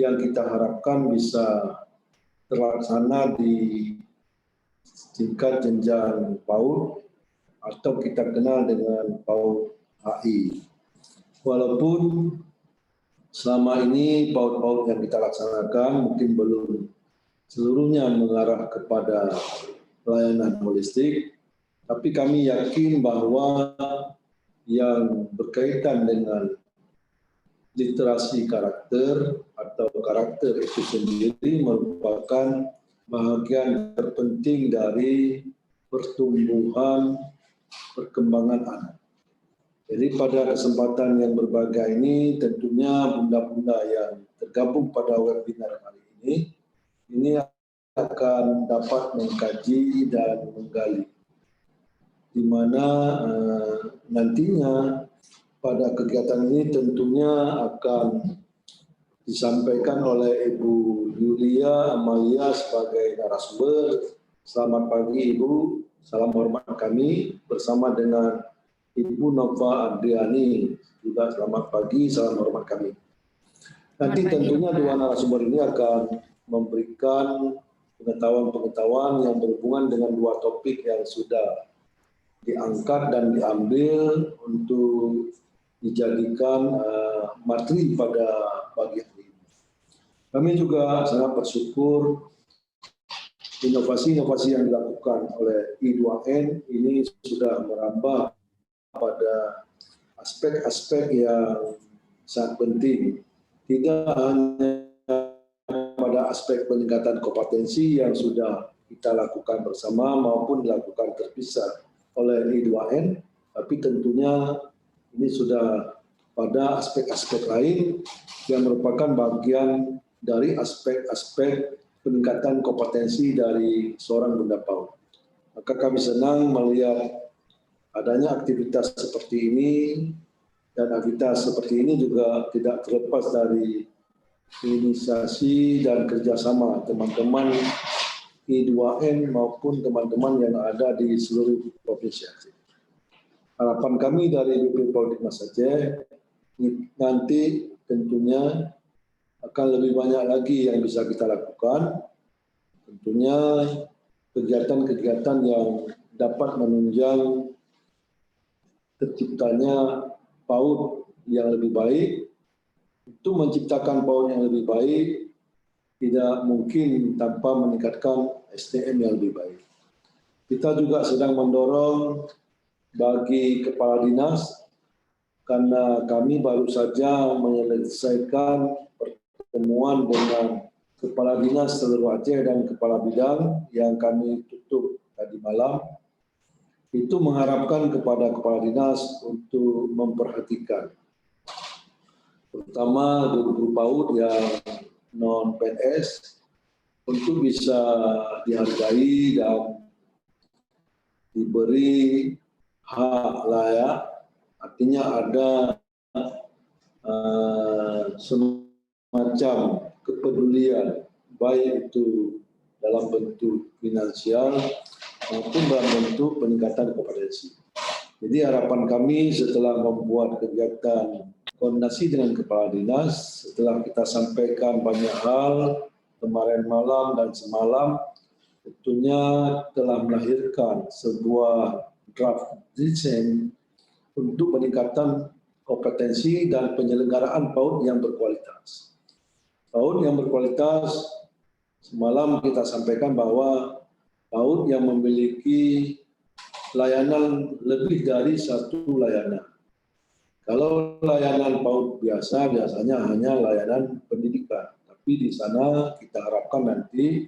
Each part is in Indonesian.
yang kita harapkan bisa terlaksana di tingkat jenjang PAUD atau kita kenal dengan PAUD HI. Walaupun selama ini PAUD-PAUD yang kita laksanakan mungkin belum seluruhnya mengarah kepada pelayanan holistik, tapi kami yakin bahwa yang berkaitan dengan literasi karakter atau karakter itu sendiri merupakan bahagian terpenting dari pertumbuhan perkembangan anak. Jadi pada kesempatan yang berbahagia ini tentunya bunda-bunda yang tergabung pada webinar kali ini akan dapat mengkaji dan menggali, di mana nantinya pada kegiatan ini tentunya akan disampaikan oleh Ibu Yulia Amalia sebagai narasumber. Selamat pagi Ibu, salam hormat kami bersama dengan Ibu Nova Andriani, juga selamat pagi, salam hormat kami. Nanti tentunya dua narasumber ini akan memberikan pengetahuan-pengetahuan yang berhubungan dengan dua topik yang sudah diangkat dan diambil untuk dijadikan materi pada pagi hari ini. Kami juga sangat bersyukur inovasi-inovasi yang dilakukan oleh I2N ini sudah merambah pada aspek-aspek yang sangat penting. Tidak hanya pada aspek peningkatan kompetensi yang sudah kita lakukan bersama maupun dilakukan terpisah oleh I2N, tapi tentunya ini sudah pada aspek-aspek lain yang merupakan bagian dari aspek-aspek peningkatan kompetensi dari seorang bunda PAUD. Maka kami senang melihat adanya aktivitas seperti ini, dan aktivitas seperti ini juga tidak terlepas dari inisiasi dan kerjasama teman-teman I2N maupun teman-teman yang ada di seluruh provinsi Aceh. Harapan kami dari BP PAUD Dimas Aceh nanti tentunya akan lebih banyak lagi yang bisa kita lakukan. Tentunya kegiatan-kegiatan yang dapat menunjang terciptanya PAUD yang lebih baik. Untuk menciptakan PAUD yang lebih baik tidak mungkin tanpa meningkatkan SDM yang lebih baik. Kita juga sedang mendorong bagi kepala dinas, karena kami baru saja menyelesaikan pertemuan dengan kepala dinas seluruh Aceh dan kepala bidang yang kami tutup tadi malam, itu mengharapkan kepada kepala dinas untuk memperhatikan terutama guru-guru PAUD yang non-PNS untuk bisa dihargai dan diberi hak layak, artinya ada semacam kepedulian, baik itu dalam bentuk finansial maupun dalam bentuk peningkatan kompetensi. Jadi harapan kami setelah membuat kegiatan koordinasi dengan kepala dinas, setelah kita sampaikan banyak hal kemarin malam dan semalam, tentunya telah melahirkan sebuah draft desain untuk peningkatan kompetensi dan penyelenggaraan PAUD yang berkualitas. PAUD yang berkualitas, semalam kita sampaikan bahwa PAUD yang memiliki layanan lebih dari satu layanan. Kalau layanan PAUD biasanya hanya layanan pendidikan, tapi di sana kita harapkan nanti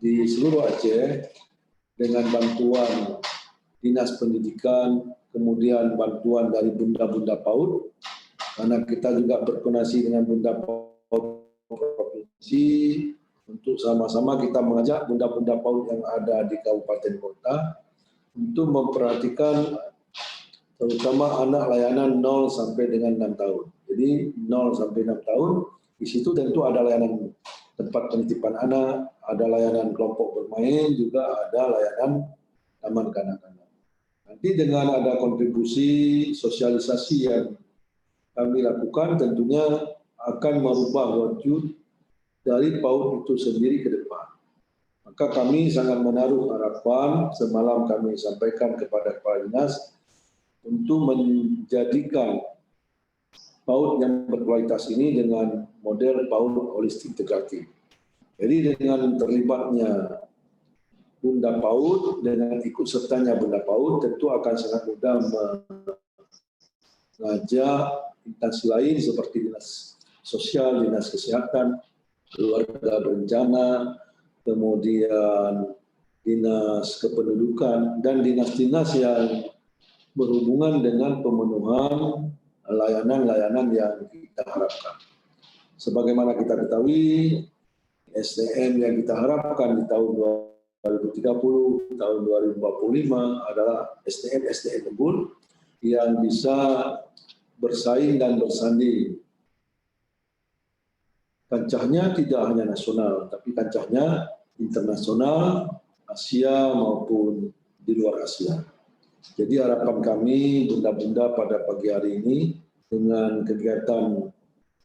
di seluruh Aceh dengan bantuan Dinas Pendidikan, kemudian bantuan dari bunda-bunda PAUD, karena kita juga berkoordinasi dengan bunda PAUD provinsi untuk sama-sama kita mengajak bunda-bunda PAUD yang ada di kabupaten kota untuk memperhatikan terutama anak layanan 0 sampai dengan 6 tahun. Jadi 0 sampai 6 tahun, di situ tentu ada layanan tempat penitipan anak, ada layanan kelompok bermain, juga ada layanan taman kanak-kanak. Nanti dengan ada kontribusi sosialisasi yang kami lakukan tentunya akan merubah wujud dari PAUD itu sendiri ke depan. Maka kami sangat menaruh harapan, semalam kami sampaikan kepada Kepala Dinas untuk menjadikan PAUD yang berkualitas ini dengan model PAUD holistik integratif. Jadi dengan terlibatnya Bunda PAUD, dengan ikut sertanya Bunda PAUD, tentu akan sangat mudah mengajak instansi lain seperti Dinas Sosial, Dinas Kesehatan, Keluarga Berencana, kemudian Dinas Kependudukan, dan dinas-dinas yang berhubungan dengan pemenuhan layanan-layanan yang kita harapkan. Sebagaimana kita ketahui, SDM yang kita harapkan di tahun 2030, tahun 2045 adalah SDM unggul yang bisa bersaing dan bersanding. Kancahnya tidak hanya nasional, tapi kancahnya internasional, Asia maupun di luar Asia. Jadi harapan kami bunda-bunda pada pagi hari ini dengan kegiatan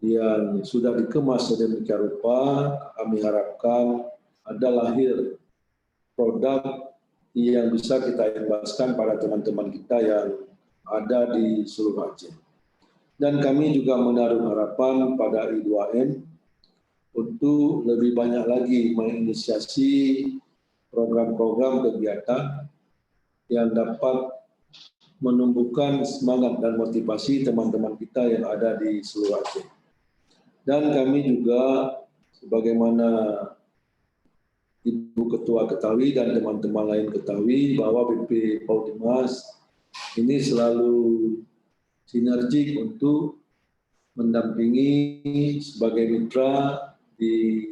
yang sudah dikemas sedemikian rupa, kami harapkan ada lahir produk yang bisa kita imbaskan pada teman-teman kita yang ada di seluruh Aceh. Dan kami juga menaruh harapan pada I2M untuk lebih banyak lagi menginisiasi program-program kegiatan yang dapat menumbuhkan semangat dan motivasi teman-teman kita yang ada di seluruh Aceh. Dan kami juga, sebagaimana Ibu Ketua ketahui dan teman-teman lain ketahui, bahwa BP PAUD Dimas ini selalu sinergik untuk mendampingi sebagai mitra di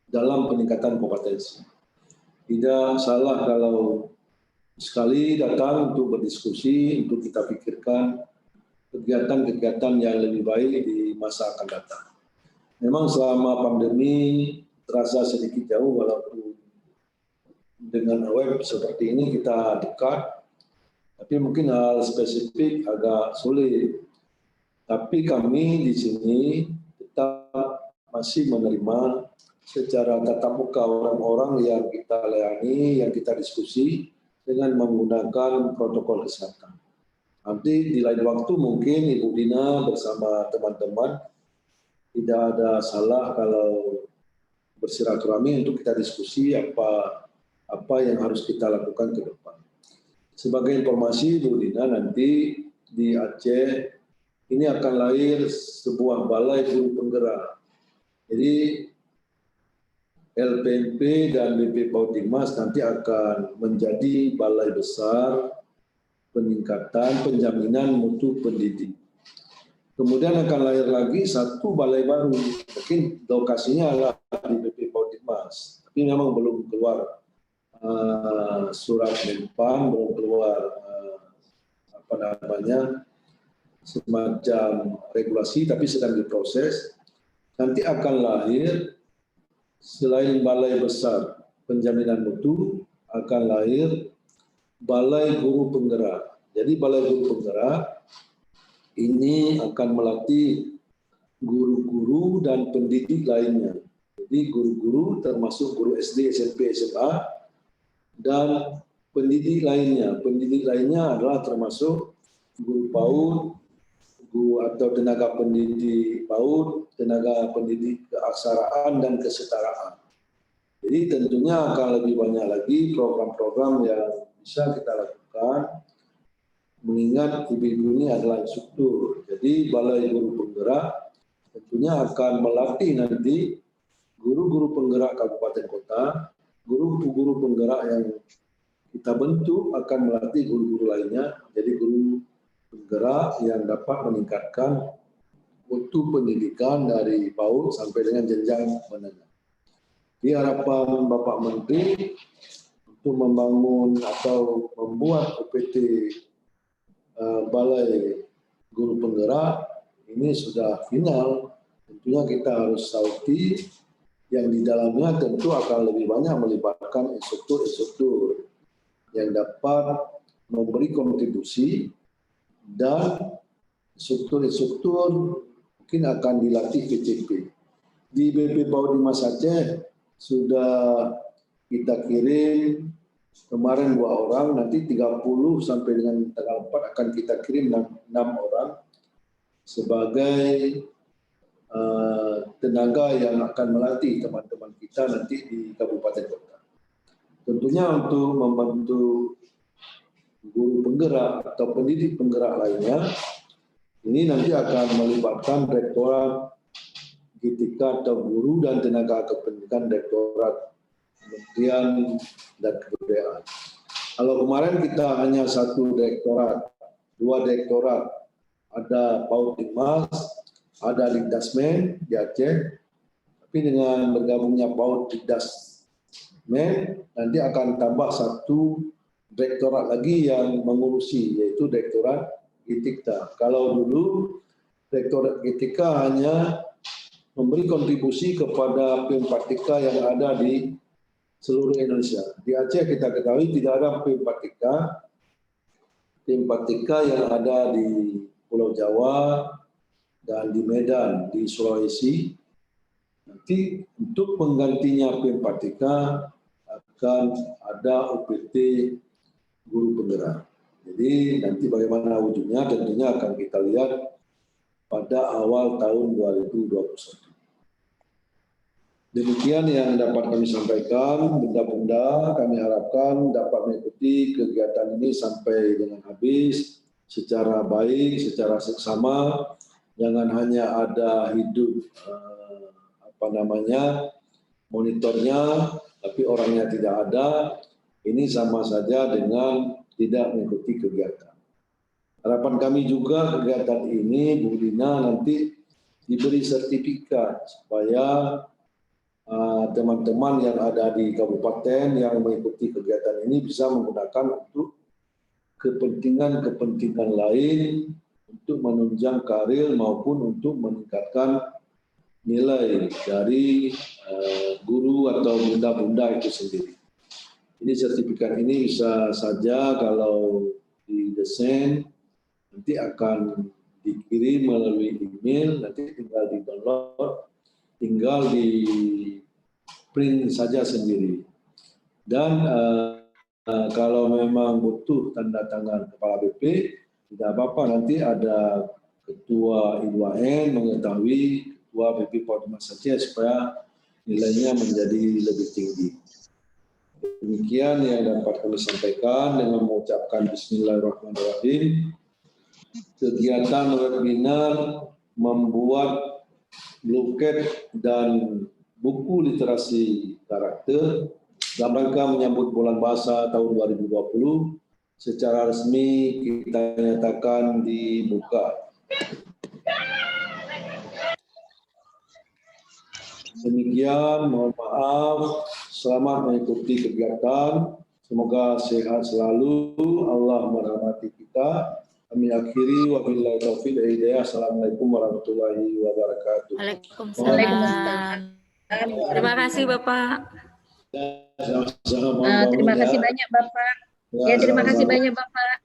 dalam peningkatan kompetensi. Tidak salah kalau sekali datang untuk berdiskusi, untuk kita pikirkan kegiatan-kegiatan yang lebih baik di masa akan datang. Memang selama pandemi terasa sedikit jauh, walaupun dengan web seperti ini kita dekat, tapi mungkin hal spesifik agak sulit. Tapi kami di sini tetap masih menerima secara tatap muka orang-orang yang kita layani, yang kita diskusi dengan menggunakan protokol kesehatan. Nanti di lain waktu mungkin Ibu Dina bersama teman-teman tidak ada salah kalau bersilaturahmi untuk kita diskusi apa yang harus kita lakukan ke depan. Sebagai informasi Bu Dina, nanti di Aceh ini akan lahir sebuah balai guru penggerak. Jadi LPMP dan BP PAUD Dimas nanti akan menjadi balai besar peningkatan penjaminan mutu pendidik. Kemudian akan lahir lagi satu balai baru, mungkin lokasinya adalah di BP PAUD Dimas, tapi memang belum keluar surat Menpan, belum keluar semacam regulasi, tapi sedang diproses. Nanti akan lahir selain balai besar penjaminan mutu, akan lahir balai guru penggerak. Jadi balai guru penggerak ini akan melatih guru-guru dan pendidik lainnya. Jadi guru-guru termasuk guru SD, SMP, SMA, dan pendidik lainnya. Pendidik lainnya adalah termasuk guru PAUD, guru atau tenaga pendidik PAUD, tenaga pendidik keaksaraan dan kesetaraan. Jadi tentunya akan lebih banyak lagi program-program yang bisa kita lakukan, mengingat ibu-ibu ini adalah instruktur. Jadi balai guru penggerak tentunya akan melatih nanti guru-guru penggerak kabupaten kota, guru-guru penggerak yang kita bentuk akan melatih guru-guru lainnya, jadi guru penggerak yang dapat meningkatkan mutu pendidikan dari PAUD sampai dengan jenjang menengah. Di harapan Bapak Menteri untuk membangun atau membuat UPT Balai Guru Penggerak ini sudah final. Tentunya kita harus sauti yang di dalamnya tentu akan lebih banyak melibatkan instruktur-instruktur yang dapat memberi kontribusi, dan instruktur-instruktur mungkin akan dilatih PCP. di BP PAUD Dimas Aceh sudah kita kirim kemarin 2 orang, nanti 30 sampai dengan tanggal 4 akan kita kirim 6 orang sebagai tenaga yang akan melatih teman-teman kita nanti di kabupaten kota. Tentunya untuk membantu guru penggerak atau pendidik penggerak lainnya, ini nanti akan melibatkan Direktorat GTK atau guru dan tenaga kependidikan Direktorat Kementerian dan Kebudayaan. Kalau kemarin kita hanya 1 direktorat, 2 direktorat, ada PAUD Dimas, ada Dikdasmen di Aceh, tapi dengan bergabungnya PAUD Dikdasmen nanti akan tambah 1 direktorat lagi yang mengurusi, yaitu Direktorat GTK. Kalau dulu Direktorat GTK hanya memberi kontribusi kepada PIM4TK yang ada di seluruh Indonesia. Di Aceh kita ketahui tidak ada PIM4TK yang ada di Pulau Jawa dan di Medan, di Sulawesi. Nanti untuk penggantinya PIM4TK akan ada UPT guru penggerak. Jadi nanti bagaimana wujudnya tentunya akan kita lihat pada awal tahun 2021. Demikian yang dapat kami sampaikan. Bunda-bunda kami harapkan dapat mengikuti kegiatan ini sampai dengan habis secara baik, secara seksama. Jangan hanya ada hidup monitornya, tapi orangnya tidak ada. Ini sama saja dengan tidak mengikuti kegiatan. Harapan kami juga kegiatan ini, Bu Dina, nanti diberi sertifikat supaya teman-teman yang ada di kabupaten yang mengikuti kegiatan ini bisa menggunakan untuk kepentingan-kepentingan lain untuk menunjang karir maupun untuk meningkatkan nilai dari guru atau bunda-bunda itu sendiri. Ini sertifikat ini bisa saja kalau didesain nanti akan dikirim melalui email, nanti tinggal di-download, tinggal di print saja sendiri. Dan kalau memang butuh tanda tangan kepala BP, tidak apa-apa, nanti ada ketua I2N mengetahui ketua BP PAUD Dimas Aceh supaya nilainya menjadi lebih tinggi. Demikian yang dapat kami sampaikan dengan mengucapkan Bismillahirrahmanirrahim. Kegiatan webinar membuat bluket dan buku literasi karakter dalam rangka menyambut Bulan Bahasa tahun 2020 secara resmi kita nyatakan dibuka. Demikian, mohon maaf, selamat mengikuti kegiatan, semoga sehat selalu, Allah merahmati kita. Kami akhiri, wabillahi taufiq wal hidayah. Assalamualaikum warahmatullahi wabarakatuh. Waalaikumsalam. Terima kasih Bapak. Terima kasih banyak Bapak. Ya, terima kasih banyak Bapak.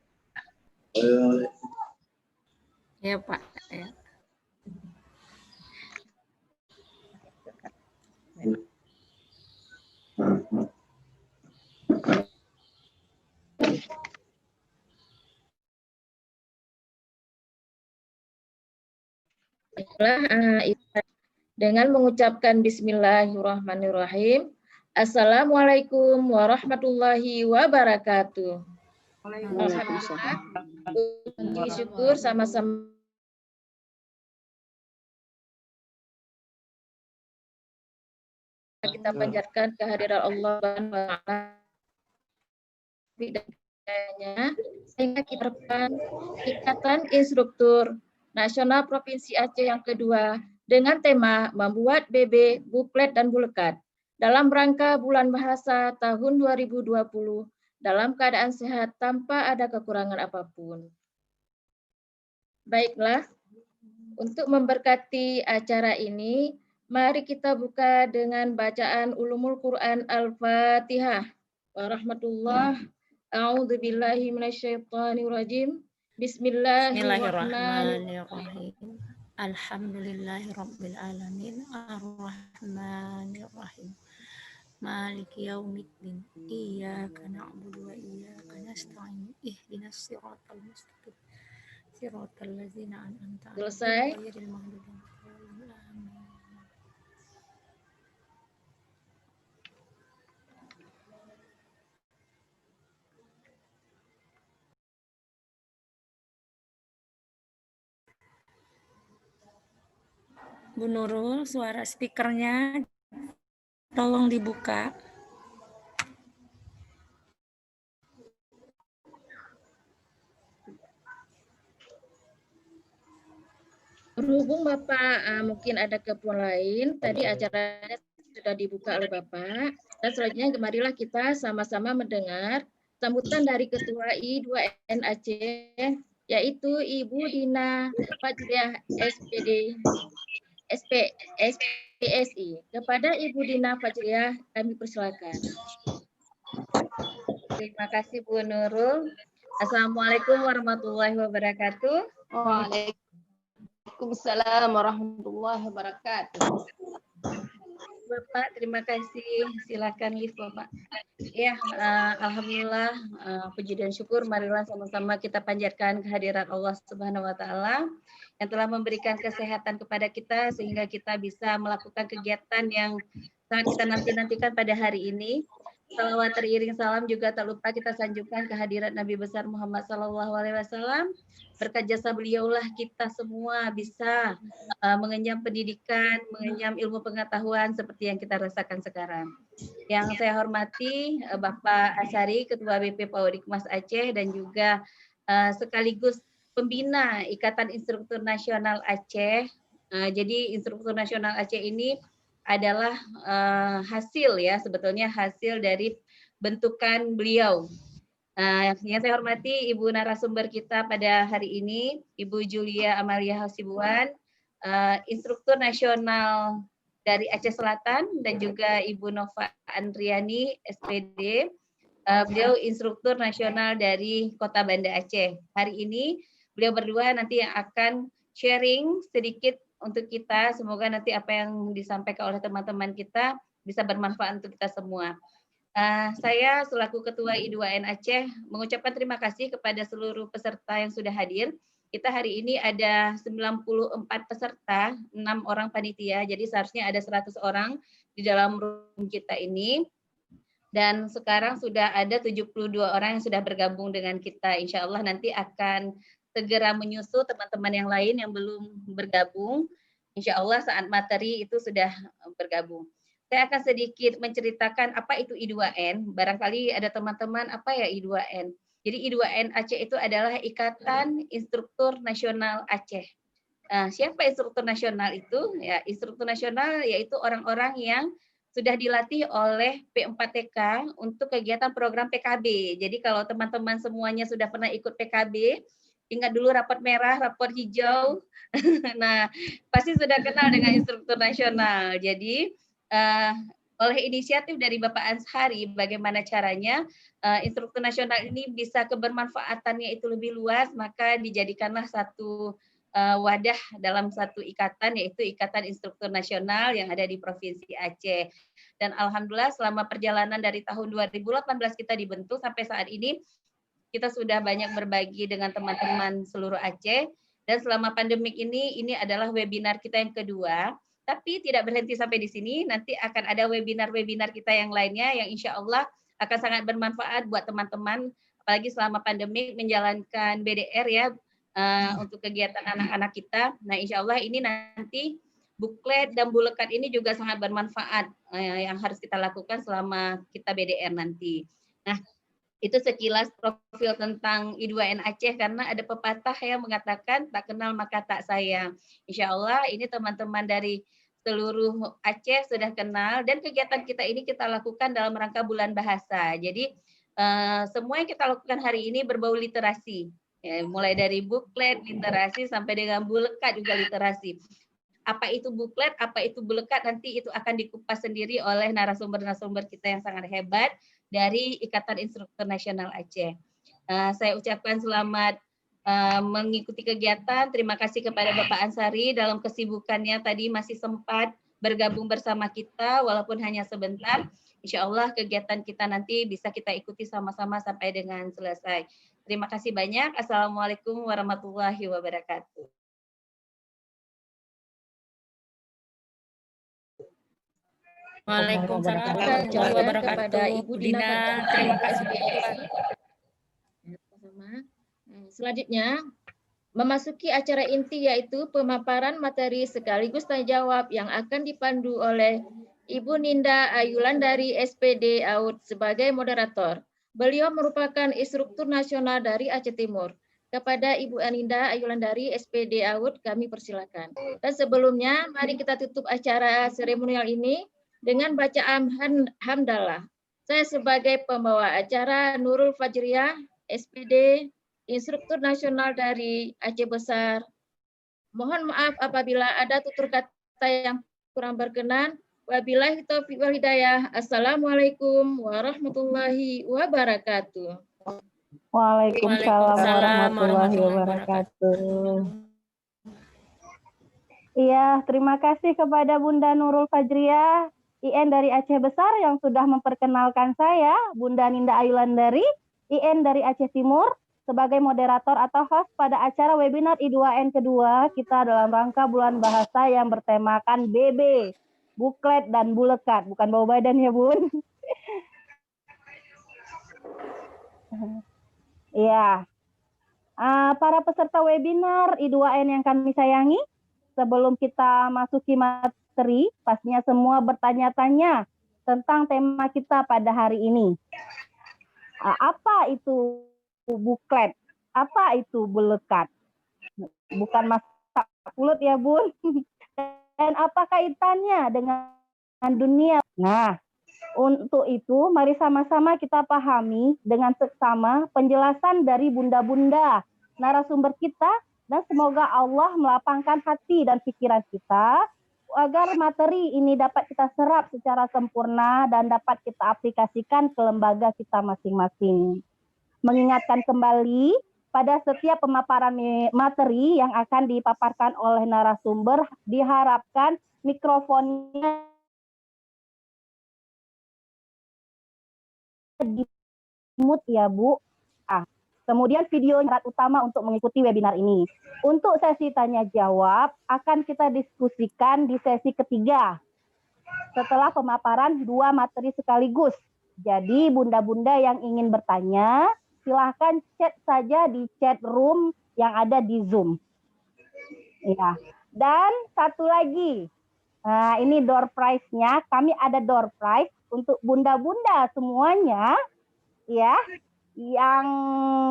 Ya Pak. Ya. Dengan mengucapkan Bismillahirrahmanirrahim. Assalamualaikum warahmatullahi wabarakatuh. Alhamdulillah. Puji syukur sama-sama kita panjatkan kehadiran Allah sehingga kita harapkan Ikatan Instruktur Nasional Provinsi Aceh yang kedua dengan tema membuat BB, buklet dan bulekat dalam rangka Bulan Bahasa tahun 2020 dalam keadaan sehat tanpa ada kekurangan apapun. Baiklah, untuk memberkati acara ini, mari kita buka dengan bacaan Ulumul Quran Al-Fatihah. Warahmatullah. A'udzubillahi minasyaitonirrajim. Bismillahirrahmanirrahim. Alhamdulillahirabbil alamin arrahmanirrahim maliki yaumiddin iyyaka na'budu wa iyyaka nasta'in ihdinas siratal mustaqim siratal ladzina an'amta 'alaihim Selesai. ghairil maghdubi 'alaihim amin. Bu Nurul, suara speakernya tolong dibuka. Berhubung Bapak mungkin ada keperluan lain, tadi acaranya sudah dibuka oleh Bapak. Dan selanjutnya marilah kita sama-sama mendengar sambutan dari Ketua I2N Aceh, yaitu Ibu Dina Fajriah SPD SPSI. Kepada Ibu Dina Fajriah kami persilakan. Terima kasih Bu Nurul. Assalamualaikum warahmatullahi wabarakatuh. Waalaikumsalam warahmatullahi wabarakatuh. Bapak, terima kasih. Silakan live Bapak. Ya, alhamdulillah, puji dan syukur marilah sama-sama kita panjatkan kehadirat Allah Subhanahu wa taala yang telah memberikan kesehatan kepada kita sehingga kita bisa melakukan kegiatan yang sangat kita nanti-nantikan pada hari ini. Salawat teriring salam juga tak lupa kita sanjungkan kehadirat Nabi besar Muhammad SAW. Berkat jasa beliaulah kita semua bisa mengenyam pendidikan, mengenyam ilmu pengetahuan seperti yang kita rasakan sekarang. Yang saya hormati Bapak Asyari, Ketua BP Paudikmas Aceh dan juga sekaligus pembina Ikatan Instruktur Nasional Aceh. Jadi Instruktur Nasional Aceh ini adalah hasil ya, sebetulnya hasil dari bentukan beliau. Yang saya hormati Ibu narasumber kita pada hari ini, Ibu Julia Amalia Hasibuan, Instruktur Nasional dari Aceh Selatan, dan juga Ibu Nova Andriani, SPD. Beliau Instruktur Nasional dari Kota Banda Aceh. Hari ini beliau berdua nanti yang akan sharing sedikit untuk kita. Semoga nanti apa yang disampaikan oleh teman-teman kita bisa bermanfaat untuk kita semua. Saya selaku Ketua I2N Aceh mengucapkan terima kasih kepada seluruh peserta yang sudah hadir. Kita hari ini ada 94 peserta, 6 orang panitia, jadi seharusnya ada 100 orang di dalam room kita ini. Dan sekarang sudah ada 72 orang yang sudah bergabung dengan kita. Insya Allah nanti akan segera menyusul teman-teman yang lain yang belum bergabung. Insya Allah saat materi itu sudah bergabung. Saya akan sedikit menceritakan apa itu I2N. Barangkali ada teman-teman apa ya I2N. Jadi I2N Aceh itu adalah Ikatan Instruktur Nasional Aceh. Siapa instruktur nasional itu? Ya, instruktur nasional yaitu orang-orang yang sudah dilatih oleh P4TK untuk kegiatan program PKB. Jadi kalau teman-teman semuanya sudah pernah ikut PKB, ingat dulu rapor merah, rapor hijau. Nah, pasti sudah kenal dengan instruktur nasional. Jadi oleh inisiatif dari Bapak Anshari, bagaimana caranya instruktur nasional ini bisa kebermanfaatannya itu lebih luas, maka dijadikanlah satu wadah dalam satu ikatan, yaitu Ikatan Instruktur Nasional yang ada di Provinsi Aceh. Dan alhamdulillah selama perjalanan dari tahun 2018 kita dibentuk sampai saat ini, kita sudah banyak berbagi dengan teman-teman seluruh Aceh. Dan selama pandemik ini adalah webinar kita yang kedua. Tapi tidak berhenti sampai di sini, nanti akan ada webinar-webinar kita yang lainnya yang insya Allah akan sangat bermanfaat buat teman-teman, apalagi selama pandemik menjalankan BDR ya, untuk kegiatan anak-anak kita. Nah insya Allah ini nanti buklet dan bulekat ini juga sangat bermanfaat yang harus kita lakukan selama kita BDR nanti. Nah, itu sekilas profil tentang I2N Aceh, karena ada pepatah yang mengatakan tak kenal maka tak sayang. Insya Allah ini teman-teman dari seluruh Aceh sudah kenal, dan kegiatan kita ini kita lakukan dalam rangka bulan bahasa. Jadi semua yang kita lakukan hari ini berbau literasi, ya, mulai dari buklet, literasi, sampai dengan bulekat juga literasi. Apa itu buklet, apa itu bulekat, nanti itu akan dikupas sendiri oleh narasumber-narasumber kita yang sangat hebat dari Ikatan Instruktur Nasional Aceh. Saya ucapkan selamat mengikuti kegiatan. Terima kasih kepada Bapak Ansari dalam kesibukannya tadi masih sempat bergabung bersama kita walaupun hanya sebentar. Insya Allah kegiatan kita nanti bisa kita ikuti sama-sama sampai dengan selesai. Terima kasih banyak. Assalamualaikum warahmatullahi wabarakatuh. Waalaikumsalam warahmatullahi Kepada wabarakatuh. Ibu Bu Dina Dina, Fajar. terima kasih. Selanjutnya, memasuki acara inti yaitu pemaparan materi sekaligus tanya jawab yang akan dipandu oleh Ibu Ninda Ayulandari SPD AUD sebagai moderator. Beliau merupakan instruktur nasional dari Aceh Timur. Kepada Ibu Ninda Ayulandari SPD AUD kami persilakan. Dan sebelumnya mari kita tutup acara seremonial ini dengan bacaan hamdalah. Saya sebagai pembawa acara Nurul Fajriah SPD instruktur nasional dari Aceh Besar. Mohon maaf apabila ada tutur kata yang kurang berkenan. Wabillahi taufiq wal hidayah. Assalamualaikum warahmatullahi wabarakatuh. Waalaikumsalam warahmatullahi wabarakatuh. Iya, terima kasih kepada Bunda Nurul Fajriah, IN dari Aceh Besar yang sudah memperkenalkan saya, Bunda Ninda Ayulandari, IN dari Aceh Timur, sebagai moderator atau host pada acara webinar I2N kedua kita dalam rangka bulan bahasa yang bertemakan BB, buklet dan bulekat, bukan bau badan ya Bun. Iya, para peserta webinar I2N yang kami sayangi, sebelum kita masuki materi, pastinya semua bertanya-tanya tentang tema kita pada hari ini. Apa itu buklet? Apa itu bulekat? Bukan masak pulut ya Bun. Dan apa kaitannya dengan dunia? Nah, untuk itu mari sama-sama kita pahami dengan seksama penjelasan dari bunda-bunda narasumber kita dan semoga Allah melapangkan hati dan pikiran kita agar materi ini dapat kita serap secara sempurna dan dapat kita aplikasikan ke lembaga kita masing-masing. Mengingatkan kembali pada setiap pemaparan materi yang akan dipaparkan oleh narasumber diharapkan mikrofonnya di mute ya Bu. Kemudian video syarat utama untuk mengikuti webinar ini. Untuk sesi tanya jawab akan kita diskusikan di sesi ketiga setelah pemaparan 2 materi sekaligus. Jadi bunda-bunda yang ingin bertanya silahkan chat saja di chat room yang ada di Zoom. Ya. Dan satu lagi, nah ini door prize-nya, kami ada door prize untuk bunda-bunda semuanya, ya, yang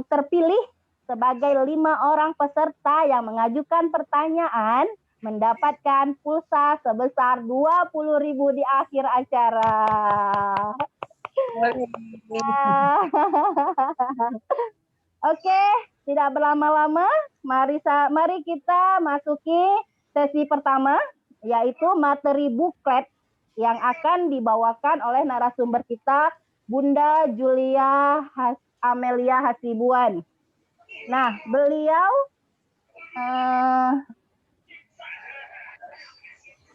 terpilih sebagai 5 orang peserta yang mengajukan pertanyaan mendapatkan pulsa sebesar 20.000 di akhir acara. Oke, tidak berlama-lama, mari kita masuki sesi pertama, yaitu materi buklet yang akan dibawakan oleh narasumber kita, Bunda Julia Amelia Hasibuan. Nah, beliau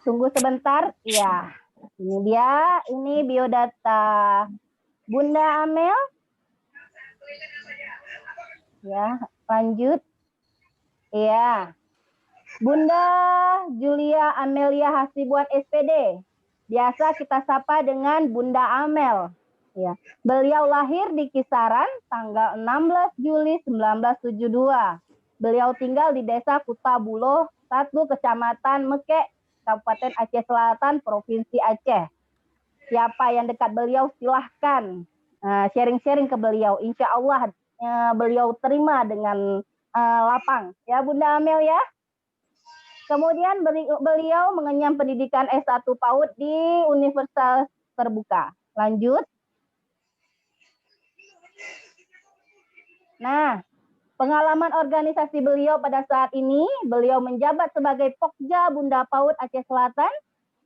tunggu sebentar, ya. Ini dia, ini biodata Bunda Amel. Ya, lanjut. Ya. Bunda Julia Amelia Hasibuan SPD. Biasa kita sapa dengan Bunda Amel. Ya. Beliau lahir di Kisaran tanggal 16 Juli 1972. Beliau tinggal di Desa Kutabuloh 1, Kecamatan Mekek, Kabupaten Aceh Selatan, Provinsi Aceh. Siapa yang dekat beliau silahkan sharing-sharing ke beliau. Insya Allah beliau terima dengan lapang. Ya Bunda Amel ya. Kemudian beliau mengenyam pendidikan S1 PAUD di Universitas Terbuka. Lanjut. Nah, pengalaman organisasi beliau pada saat ini, beliau menjabat sebagai Pokja Bunda PAUD Aceh Selatan,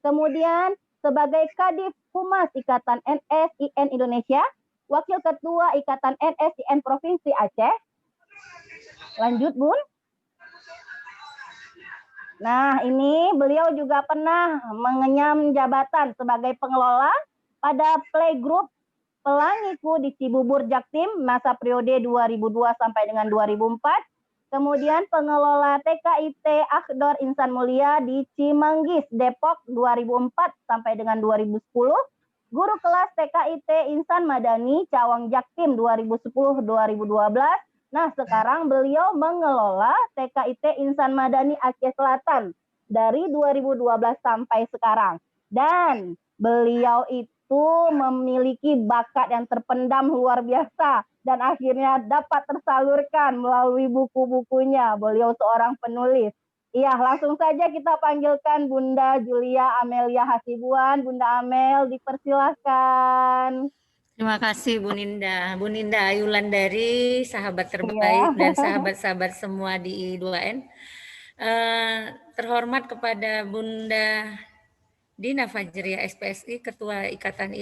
kemudian sebagai Kadif Humas Ikatan NSIN Indonesia, Wakil Ketua Ikatan NSIN Provinsi Aceh, Lanjut, Bun. Nah, ini beliau juga pernah mengenyam jabatan sebagai pengelola pada playgroup Pelangiku di Cibubur Jaktim masa periode 2002 sampai dengan 2004. Kemudian pengelola TKIT Akhdor Insan Mulia di Cimanggis, Depok 2004 sampai dengan 2010. Guru kelas TKIT Insan Madani Cawang Jaktim 2010-2012. Nah, sekarang beliau mengelola TKIT Insan Madani Aceh Selatan dari 2012 sampai sekarang. Dan beliau itu memiliki bakat yang terpendam luar biasa dan akhirnya dapat tersalurkan melalui buku-bukunya. Beliau seorang penulis. Iya, langsung saja kita panggilkan Bunda Julia Amelia Hasibuan. Bunda Amel, dipersilahkan. Terima kasih Bu Ninda. Bu Ninda Ayulandari, sahabat terbaik dan sahabat-sahabat semua di I2N. Terhormat kepada Bunda Dina Fajriah SPSI, Ketua Ikatan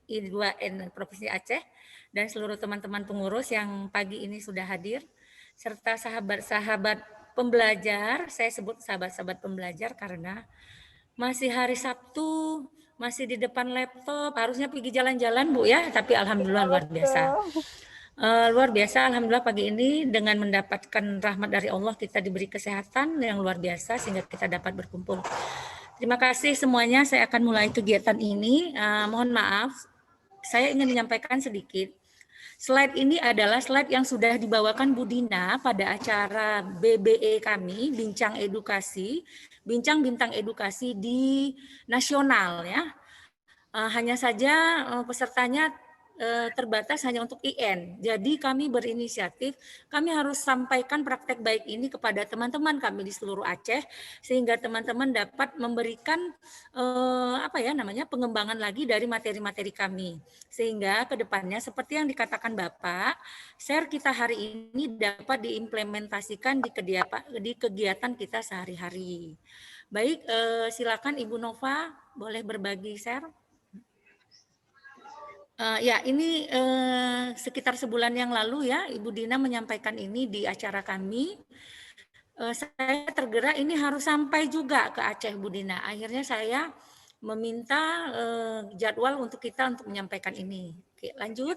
I2N Provinsi Aceh, dan seluruh teman-teman pengurus yang pagi ini sudah hadir, serta sahabat-sahabat pembelajar. Saya sebut sahabat-sahabat pembelajar karena masih hari Sabtu, masih di depan laptop, harusnya pergi jalan-jalan Bu ya, tapi alhamdulillah luar biasa. Luar biasa, alhamdulillah pagi ini dengan mendapatkan rahmat dari Allah kita diberi kesehatan yang luar biasa sehingga kita dapat berkumpul. Terima kasih semuanya, saya akan mulai kegiatan ini. Mohon maaf, saya ingin menyampaikan sedikit. Slide ini adalah slide yang sudah dibawakan Bu Dina pada acara BBE kami, Bincang Edukasi, Bincang Bintang Edukasi di nasional ya. Hanya saja pesertanya terbatas hanya untuk IN. Jadi kami berinisiatif, kami harus sampaikan praktek baik ini kepada teman-teman kami di seluruh Aceh sehingga teman-teman dapat memberikan pengembangan lagi dari materi-materi kami. Sehingga ke depannya seperti yang dikatakan Bapak, share kita hari ini dapat diimplementasikan di kegiatan kita sehari-hari. Baik, silakan Ibu Nova boleh berbagi share. Ini sekitar sebulan yang lalu ya, Ibu Dina menyampaikan ini di acara kami. Saya tergerak ini harus sampai juga ke Aceh, Bu Dina. Akhirnya saya meminta jadwal untuk kita untuk menyampaikan ini. Oke, lanjut.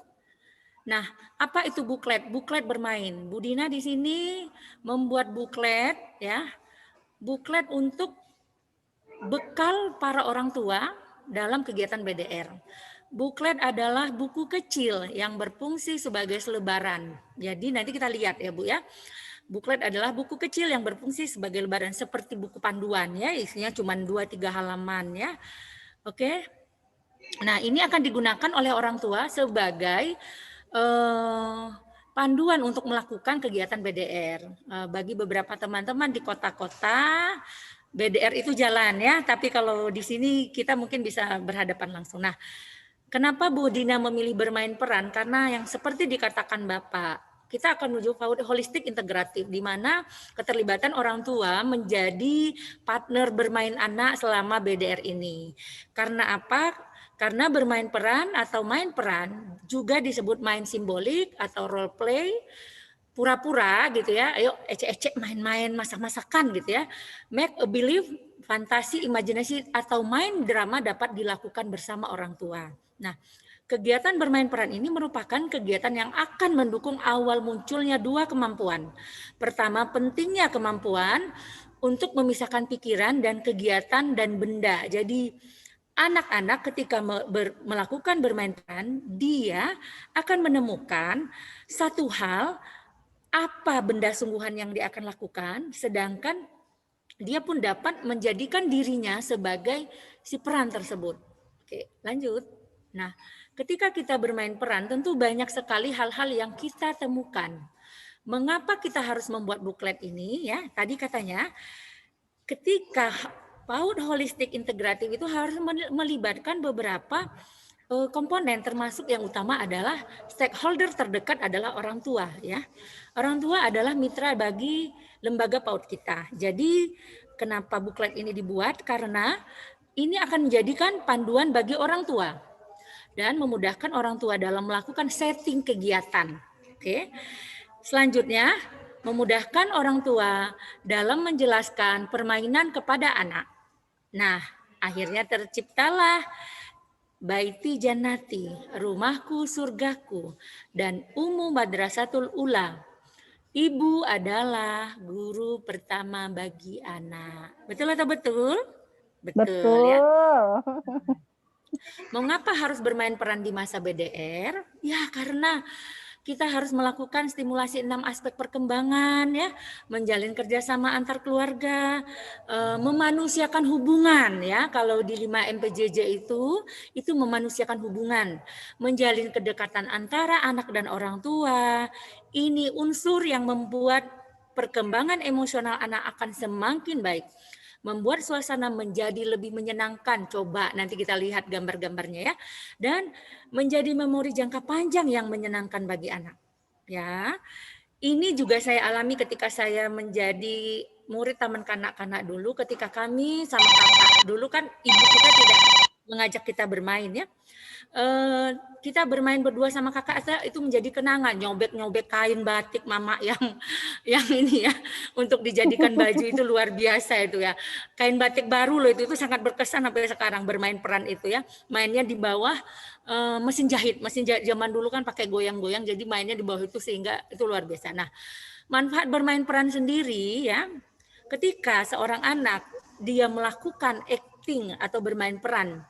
Nah, apa itu buklet? Buklet bermain. Bu Dina di sini membuat buklet ya. Buklet untuk bekal para orang tua dalam kegiatan BDR. Buklet adalah buku kecil yang berfungsi sebagai selebaran. Jadi nanti kita lihat ya Bu ya. Buklet adalah buku kecil yang berfungsi sebagai lebaran seperti buku panduan ya, isinya cuma 2-3 halaman ya. Oke. Nah, ini akan digunakan oleh orang tua sebagai panduan untuk melakukan kegiatan BDR. Bagi beberapa teman-teman di kota-kota BDR itu jalan ya, tapi kalau di sini kita mungkin bisa berhadapan langsung. Nah, kenapa Bu Dina memilih bermain peran? Karena yang seperti dikatakan Bapak, kita akan menuju holistik integratif, di mana keterlibatan orang tua menjadi partner bermain anak selama BDR ini. Karena apa? Karena bermain peran atau main peran juga disebut main simbolik atau role play, pura-pura gitu ya, ayo ecek-ecek main-main masak-masakan gitu ya. Make a believe, fantasi, imajinasi atau main drama dapat dilakukan bersama orang tua. Nah, kegiatan bermain peran ini merupakan kegiatan yang akan mendukung awal munculnya 2 kemampuan. Pertama, pentingnya kemampuan untuk memisahkan pikiran dan kegiatan dan benda. Jadi anak-anak ketika melakukan bermain peran, dia akan menemukan satu hal, apa benda sungguhan yang dia akan lakukan, sedangkan dia pun dapat menjadikan dirinya sebagai si peran tersebut. Oke, lanjut. Nah, ketika kita bermain peran, tentu banyak sekali hal-hal yang kita temukan. Mengapa kita harus membuat buklet ini? Ya, tadi katanya, ketika PAUD holistik integratif itu harus melibatkan beberapa komponen, termasuk yang utama adalah stakeholder terdekat adalah orang tua. Ya, orang tua adalah mitra bagi lembaga PAUD kita. Jadi, kenapa buklet ini dibuat? Karena ini akan menjadikan panduan bagi orang tua dan memudahkan orang tua dalam melakukan setting kegiatan. Oke. Selanjutnya, memudahkan orang tua dalam menjelaskan permainan kepada anak. Nah, akhirnya terciptalah Baiti Jannati, rumahku surgaku, dan Ummu Madrasatul Ula. Ibu adalah guru pertama bagi anak. Betul atau betul? Betul ya. Mengapa harus bermain peran di masa BDR? Ya, karena kita harus melakukan stimulasi 6 aspek perkembangan ya, menjalin kerjasama antar keluarga, memanusiakan hubungan ya. Kalau di 5 MPJJ itu memanusiakan hubungan, menjalin kedekatan antara anak dan orang tua. Ini unsur yang membuat perkembangan emosional anak akan semakin baik. Membuat suasana menjadi lebih menyenangkan. Coba nanti kita lihat gambar-gambarnya ya. Dan menjadi memori jangka panjang yang menyenangkan bagi anak. Ya, ini juga saya alami ketika saya menjadi murid taman kanak-kanak dulu. Ketika kami sama kakak dulu kan ibu kita tidak mengajak kita bermain ya. Kita bermain berdua sama kakak itu menjadi kenangan, nyobek-nyobek kain batik mama yang ini ya untuk dijadikan baju itu luar biasa itu ya. Kain batik baru loh itu sangat berkesan sampai sekarang bermain peran itu ya. Mainnya di bawah mesin jahit zaman dulu kan pakai goyang-goyang jadi mainnya di bawah itu sehingga itu luar biasa. Nah, manfaat bermain peran sendiri ya. Ketika seorang anak dia melakukan acting atau bermain peran.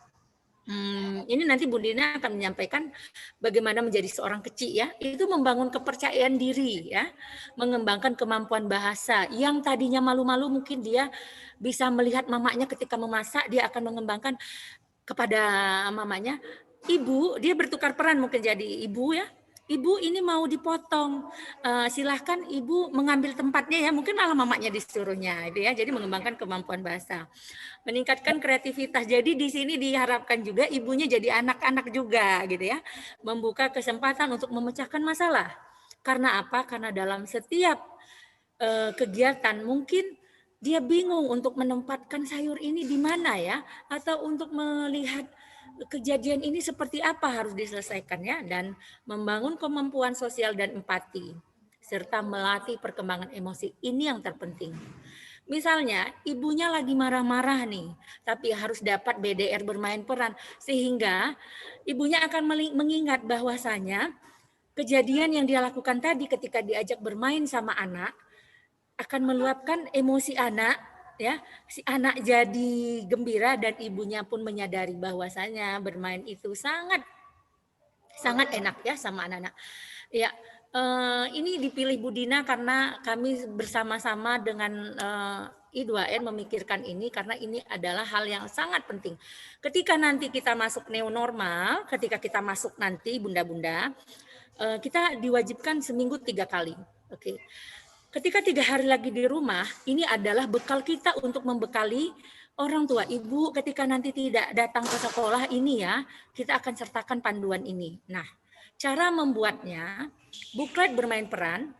Ini nanti Bu Dina akan menyampaikan bagaimana menjadi seorang kecil ya. Itu membangun kepercayaan diri ya, mengembangkan kemampuan bahasa. Yang tadinya malu-malu mungkin dia bisa melihat mamanya ketika memasak, dia akan mengembangkan kepada mamanya. Ibu, dia bertukar peran mungkin jadi ibu ya. Ibu ini mau dipotong, silahkan ibu mengambil tempatnya ya, mungkin malah mamanya disuruhnya, itu ya. Jadi mengembangkan kemampuan bahasa, meningkatkan kreativitas. Jadi di sini diharapkan juga ibunya jadi anak-anak juga, gitu ya, membuka kesempatan untuk memecahkan masalah. Karena apa? Karena dalam setiap kegiatan mungkin dia bingung untuk menempatkan sayur ini di mana ya, atau untuk melihat kejadian ini seperti apa harus diselesaikan ya, dan membangun kemampuan sosial dan empati serta melatih perkembangan emosi. Ini yang terpenting. Misalnya ibunya lagi marah-marah nih, tapi harus dapat BDR bermain peran sehingga ibunya akan mengingat bahwasanya kejadian yang dia lakukan tadi ketika diajak bermain sama anak akan meluapkan emosi anak. Ya, si anak jadi gembira dan ibunya pun menyadari bahwasanya bermain itu sangat enak ya sama anak-anak. Ya, ini dipilih Bu Dina karena kami bersama-sama dengan I2N memikirkan ini karena ini adalah hal yang sangat penting. Ketika nanti kita masuk new normal, ketika kita masuk nanti bunda-bunda, kita diwajibkan seminggu 3 kali. Oke. Ketika 3 hari lagi di rumah, ini adalah bekal kita untuk membekali orang tua. Ibu ketika nanti tidak datang ke sekolah ini ya, kita akan sertakan panduan ini. Nah, cara membuatnya, buklet bermain peran,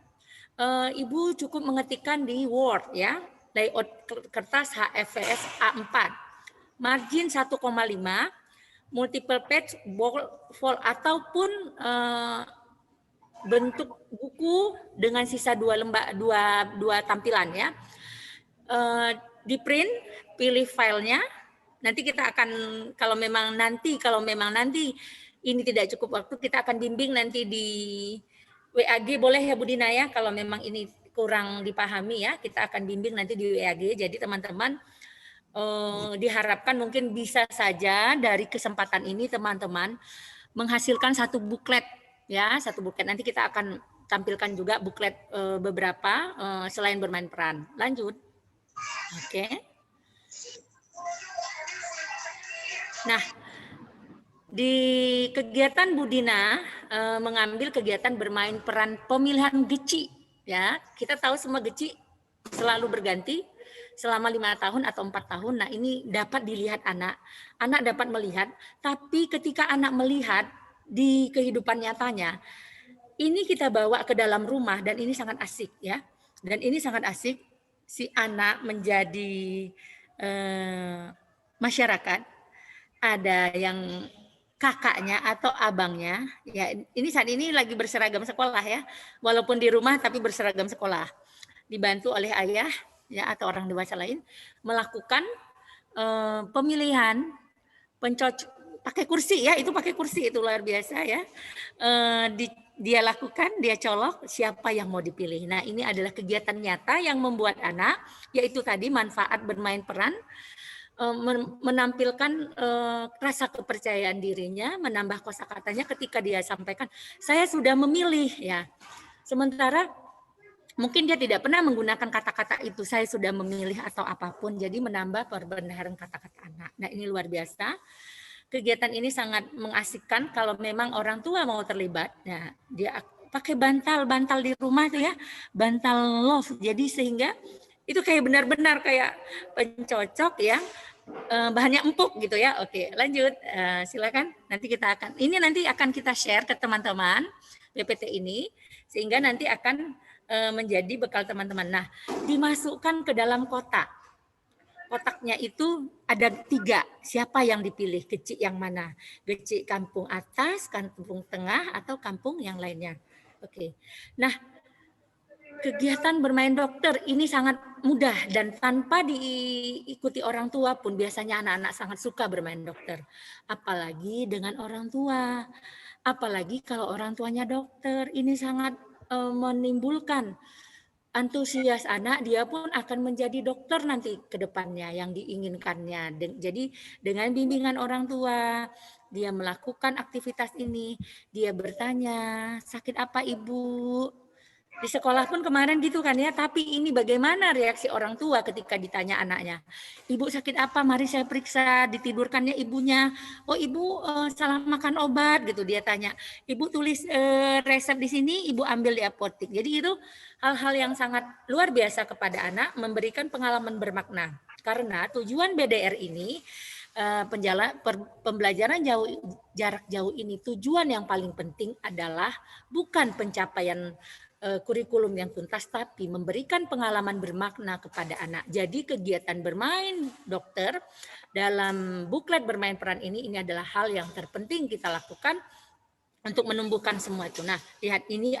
Ibu cukup mengetikkan di Word ya, layout kertas HFVS A4, margin 1,5, multiple page, fold ataupun bentuk buku dengan sisa 2 tampilan ya. Di print, pilih filenya. Nanti kita akan kalau memang nanti ini tidak cukup waktu, kita akan bimbing nanti di WAG, boleh ya Bu Dina ya, kalau memang ini kurang dipahami ya, kita akan bimbing nanti di WAG. Jadi teman-teman diharapkan mungkin bisa saja dari kesempatan ini teman-teman menghasilkan satu buklet ya, satu buklet. Nanti kita akan tampilkan juga buklet beberapa selain bermain peran. Lanjut. Oke. Nah, di kegiatan Bu Dina mengambil kegiatan bermain peran pemilihan geci ya. Kita tahu semua geci selalu berganti selama 5 tahun atau 4 tahun. Nah, ini dapat dilihat anak dapat melihat, tapi ketika anak melihat di kehidupan nyatanya, ini kita bawa ke dalam rumah dan ini sangat asik ya. Dan ini sangat asik si anak menjadi masyarakat. Ada yang kakaknya atau abangnya, ya ini saat ini lagi berseragam sekolah ya, walaupun di rumah tapi berseragam sekolah, dibantu oleh ayah ya atau orang dewasa lain melakukan pemilihan pakai kursi ya, itu pakai kursi itu luar biasa ya. Dia lakukan, dia colok siapa yang mau dipilih. Nah, ini adalah kegiatan nyata yang membuat anak, yaitu tadi manfaat bermain peran, menampilkan rasa kepercayaan dirinya, menambah kosakatanya ketika dia sampaikan, saya sudah memilih ya. Sementara mungkin dia tidak pernah menggunakan kata-kata itu, saya sudah memilih atau apapun, jadi menambah perbenaran kata-kata anak. Nah, ini luar biasa. Kegiatan ini sangat mengasihkan kalau memang orang tua mau terlibat. Nah, dia pakai bantal di rumah itu ya, bantal love. Jadi sehingga itu kayak benar-benar kayak pencocok ya, bahannya empuk gitu ya. Oke, lanjut. Silakan. Nanti akan kita share ke teman-teman PPT ini sehingga nanti akan menjadi bekal teman-teman. Nah, dimasukkan ke dalam kotak. Kotaknya itu ada 3. Siapa yang dipilih? Kecil yang mana? Kecil kampung atas, kampung tengah, atau kampung yang lainnya. Oke. Nah, kegiatan bermain dokter ini sangat mudah dan tanpa diikuti orang tua pun biasanya anak-anak sangat suka bermain dokter. Apalagi dengan orang tua. Apalagi kalau orang tuanya dokter. Ini sangat menimbulkan antusias anak, dia pun akan menjadi dokter nanti ke depannya yang diinginkannya. Jadi dengan bimbingan orang tua, dia melakukan aktivitas ini, dia bertanya, sakit apa ibu? Di sekolah pun kemarin gitu kan ya, tapi ini bagaimana reaksi orang tua ketika ditanya anaknya. Ibu sakit apa? Mari saya periksa, ditidurkannya ibunya. Oh ibu salah makan obat gitu dia tanya. Ibu tulis resep di sini, ibu ambil di apotek. Jadi itu hal-hal yang sangat luar biasa kepada anak, memberikan pengalaman bermakna. Karena tujuan BDR ini, pembelajaran jarak jauh ini, tujuan yang paling penting adalah bukan pencapaian kurikulum yang tuntas, tapi memberikan pengalaman bermakna kepada anak. Jadi kegiatan bermain dokter dalam buklet bermain peran ini adalah hal yang terpenting kita lakukan untuk menumbuhkan semua itu. Nah, lihat ini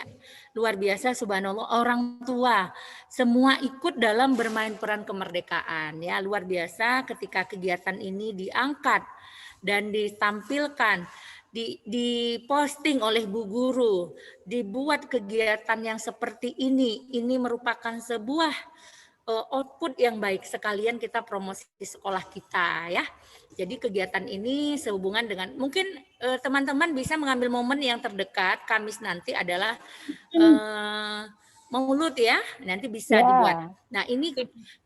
luar biasa, subhanallah, orang tua semua ikut dalam bermain peran kemerdekaan ya, luar biasa ketika kegiatan ini diangkat dan ditampilkan, diposting oleh Bu Guru, dibuat kegiatan yang seperti ini merupakan sebuah output yang baik, sekalian kita promosi sekolah kita ya. Jadi kegiatan ini sehubungan dengan, mungkin teman-teman bisa mengambil momen yang terdekat, Kamis nanti adalah Maulud ya, nanti bisa dibuat. Nah ini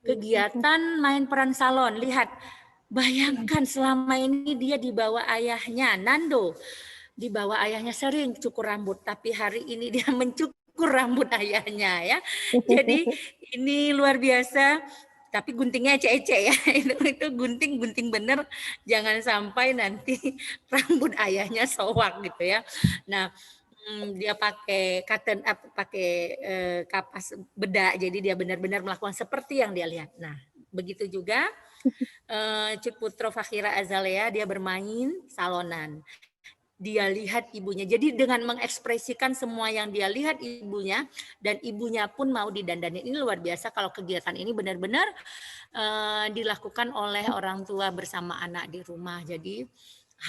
kegiatan main peran salon, lihat. Bayangkan selama ini dia dibawa ayahnya, Nando. Dibawa ayahnya sering cukur rambut, tapi hari ini dia mencukur rambut ayahnya ya. Jadi ini luar biasa, tapi guntingnya ece-ece ya. Itu gunting bener, jangan sampai nanti rambut ayahnya sowak gitu ya. Nah, dia pakai kapas bedak, jadi dia benar-benar melakukan seperti yang dia lihat. Nah, begitu juga Cut Putro Fakhira Azalea, dia bermain salonan. Dia lihat ibunya. Jadi dengan mengekspresikan semua yang dia lihat ibunya, dan ibunya pun mau didandani. Ini luar biasa kalau kegiatan ini benar-benar dilakukan oleh orang tua bersama anak di rumah. Jadi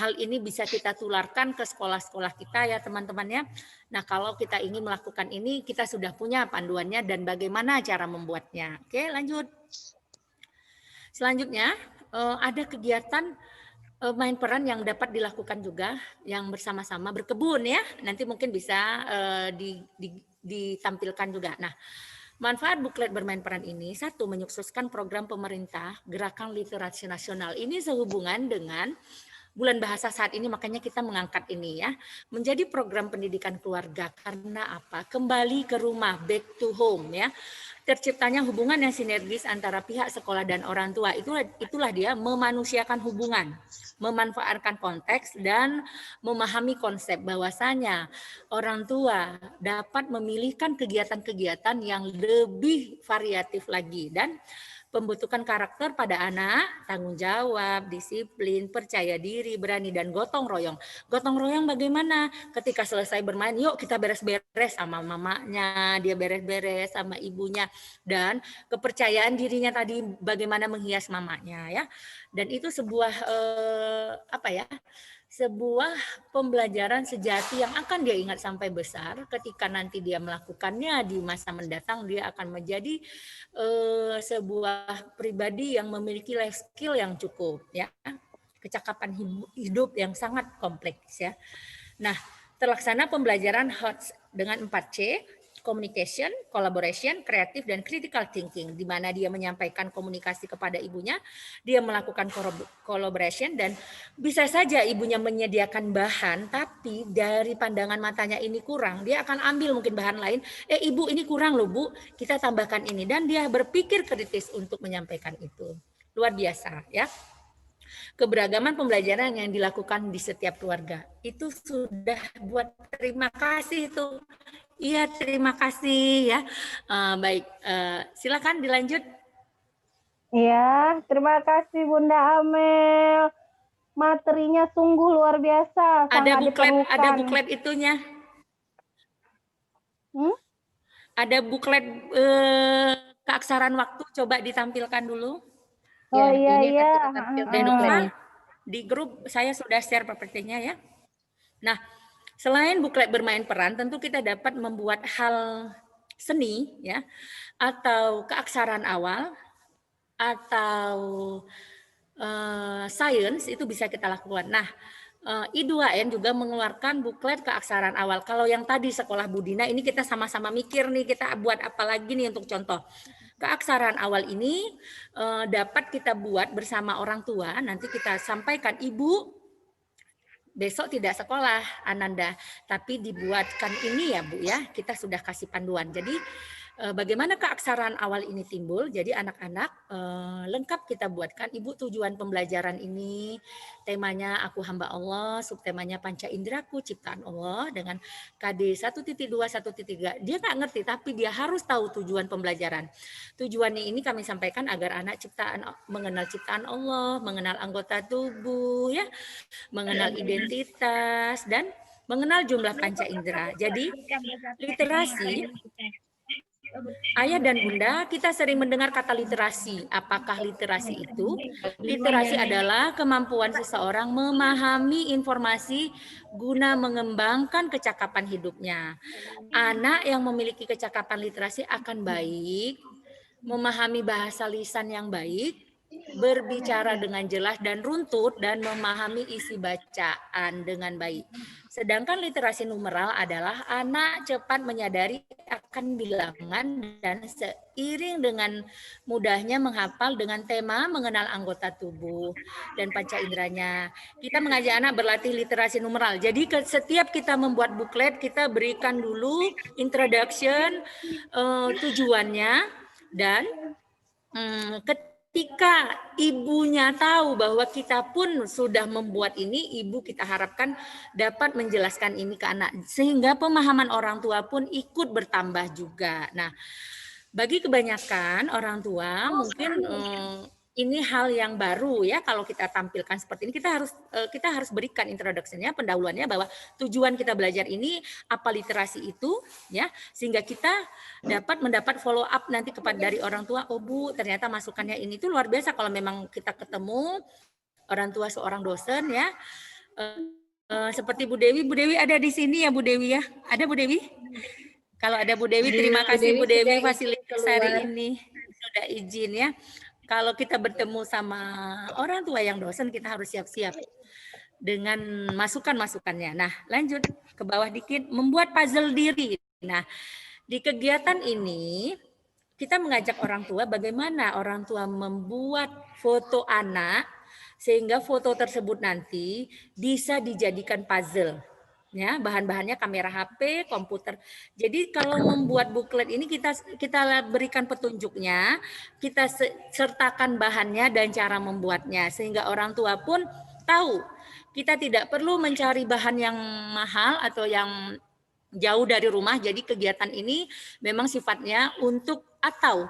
hal ini bisa kita tularkan ke sekolah-sekolah kita ya teman-teman ya. Nah kalau kita ingin melakukan ini, kita sudah punya panduannya dan bagaimana cara membuatnya. Oke, lanjut. Selanjutnya ada kegiatan main peran yang dapat dilakukan juga yang bersama-sama berkebun ya. Nanti mungkin bisa ditampilkan juga. Nah, manfaat buklet bermain peran ini, 1, menyukseskan program pemerintah Gerakan Literasi Nasional. Ini sehubungan dengan Bulan Bahasa saat ini, makanya kita mengangkat ini ya, menjadi program pendidikan keluarga. Karena apa? Kembali ke rumah, back to home ya. Terciptanya hubungan yang sinergis antara pihak sekolah dan orang tua. Itulah dia memanusiakan hubungan, memanfaatkan konteks dan memahami konsep bahwasanya orang tua dapat memilihkan kegiatan-kegiatan yang lebih variatif lagi dan pembentukan karakter pada anak, tanggung jawab, disiplin, percaya diri, berani, dan gotong royong. Gotong royong bagaimana? Ketika selesai bermain, yuk kita beres-beres sama mamanya, dia beres-beres sama ibunya, dan kepercayaan dirinya tadi bagaimana menghias mamanya ya. Dan itu sebuah sebuah pembelajaran sejati yang akan dia ingat sampai besar. Ketika nanti dia melakukannya di masa mendatang, dia akan menjadi sebuah pribadi yang memiliki life skill yang cukup ya, kecakapan hidup yang sangat kompleks ya. Nah, terlaksana pembelajaran HOTS dengan 4C, communication, collaboration, kreatif, dan critical thinking, di mana dia menyampaikan komunikasi kepada ibunya, dia melakukan collaboration, dan bisa saja ibunya menyediakan bahan, tapi dari pandangan matanya ini kurang, dia akan ambil mungkin bahan lain, ibu ini kurang loh bu, kita tambahkan ini, dan dia berpikir kritis untuk menyampaikan itu. Luar biasa ya. Keberagaman pembelajaran yang dilakukan di setiap keluarga. Itu sudah buat terima kasih itu. Iya, terima kasih ya. Baik, silakan dilanjut. Iya, terima kasih Bunda Amel. Materinya sungguh luar biasa. Ada buklet itunya. Ada buklet keaksaraan waktu, coba ditampilkan dulu. Oh Ya, iya. Dan di grup saya sudah share PPT-nya ya. Nah, selain buklet bermain peran, tentu kita dapat membuat hal seni ya, atau keaksaraan awal, atau science, itu bisa kita lakukan. Nah, I2N juga mengeluarkan buklet keaksaraan awal. Kalau yang tadi sekolah Budina, ini kita sama-sama mikir nih, kita buat apa lagi nih untuk contoh. Keaksaraan awal ini dapat kita buat bersama orang tua. Nanti kita sampaikan, ibu besok tidak sekolah Ananda, tapi dibuatkan ini ya Bu ya. Kita sudah kasih panduan. Jadi bagaimana keaksaraan awal ini timbul? Jadi anak-anak lengkap kita buatkan. Ibu, tujuan pembelajaran ini temanya aku hamba Allah, subtemanya panca indraku ciptaan Allah, dengan KD 1.2, 1.3. Dia nggak ngerti, tapi dia harus tahu tujuan pembelajaran. Tujuannya ini kami sampaikan agar anak mengenal ciptaan Allah, mengenal anggota tubuh, ya, mengenal identitas, dan mengenal jumlah panca indera. Jadi literasi, Ayah dan Bunda, kita sering mendengar kata literasi. Apakah literasi itu? Literasi adalah kemampuan seseorang memahami informasi guna mengembangkan kecakapan hidupnya. Anak yang memiliki kecakapan literasi akan baik, memahami bahasa lisan yang baik, berbicara dengan jelas dan runtut, dan memahami isi bacaan dengan baik. Sedangkan literasi numeral adalah anak cepat menyadari akan bilangan dan seiring dengan mudahnya menghafal dengan tema mengenal anggota tubuh dan panca inderanya. Kita mengajak anak berlatih literasi numeral. Jadi setiap kita membuat buklet, kita berikan dulu introduction, tujuannya, dan ketika ibunya tahu bahwa kita pun sudah membuat ini, ibu kita harapkan dapat menjelaskan ini ke anak, sehingga pemahaman orang tua pun ikut bertambah juga. Nah, bagi kebanyakan orang tua mungkin ini hal yang baru ya, kalau kita tampilkan seperti ini, kita harus berikan introduction-nya, pendahuluannya, bahwa tujuan kita belajar ini apa literasi itu ya, sehingga kita dapat mendapat follow up nanti dari orang tua. Oh Bu, ternyata masukannya ini tuh luar biasa. Kalau memang kita ketemu orang tua seorang dosen ya, seperti Bu Dewi ada di sini ya Bu Dewi ya, ada Bu Dewi? Kalau ada Bu Dewi, terima kasih Bu Dewi fasilitas hari ini sudah izin ya. Kalau kita bertemu sama orang tua yang dosen, kita harus siap-siap dengan masukan-masukannya. Nah, lanjut ke bawah dikit, membuat puzzle diri. Nah, di kegiatan ini kita mengajak orang tua bagaimana orang tua membuat foto anak sehingga foto tersebut nanti bisa dijadikan puzzle. Ya, bahan-bahannya kamera HP, komputer. Jadi kalau membuat buklet ini kita berikan petunjuknya, kita sertakan bahannya dan cara membuatnya, sehingga orang tua pun tahu. Kita tidak perlu mencari bahan yang mahal atau yang jauh dari rumah. Jadi kegiatan ini memang sifatnya untuk atau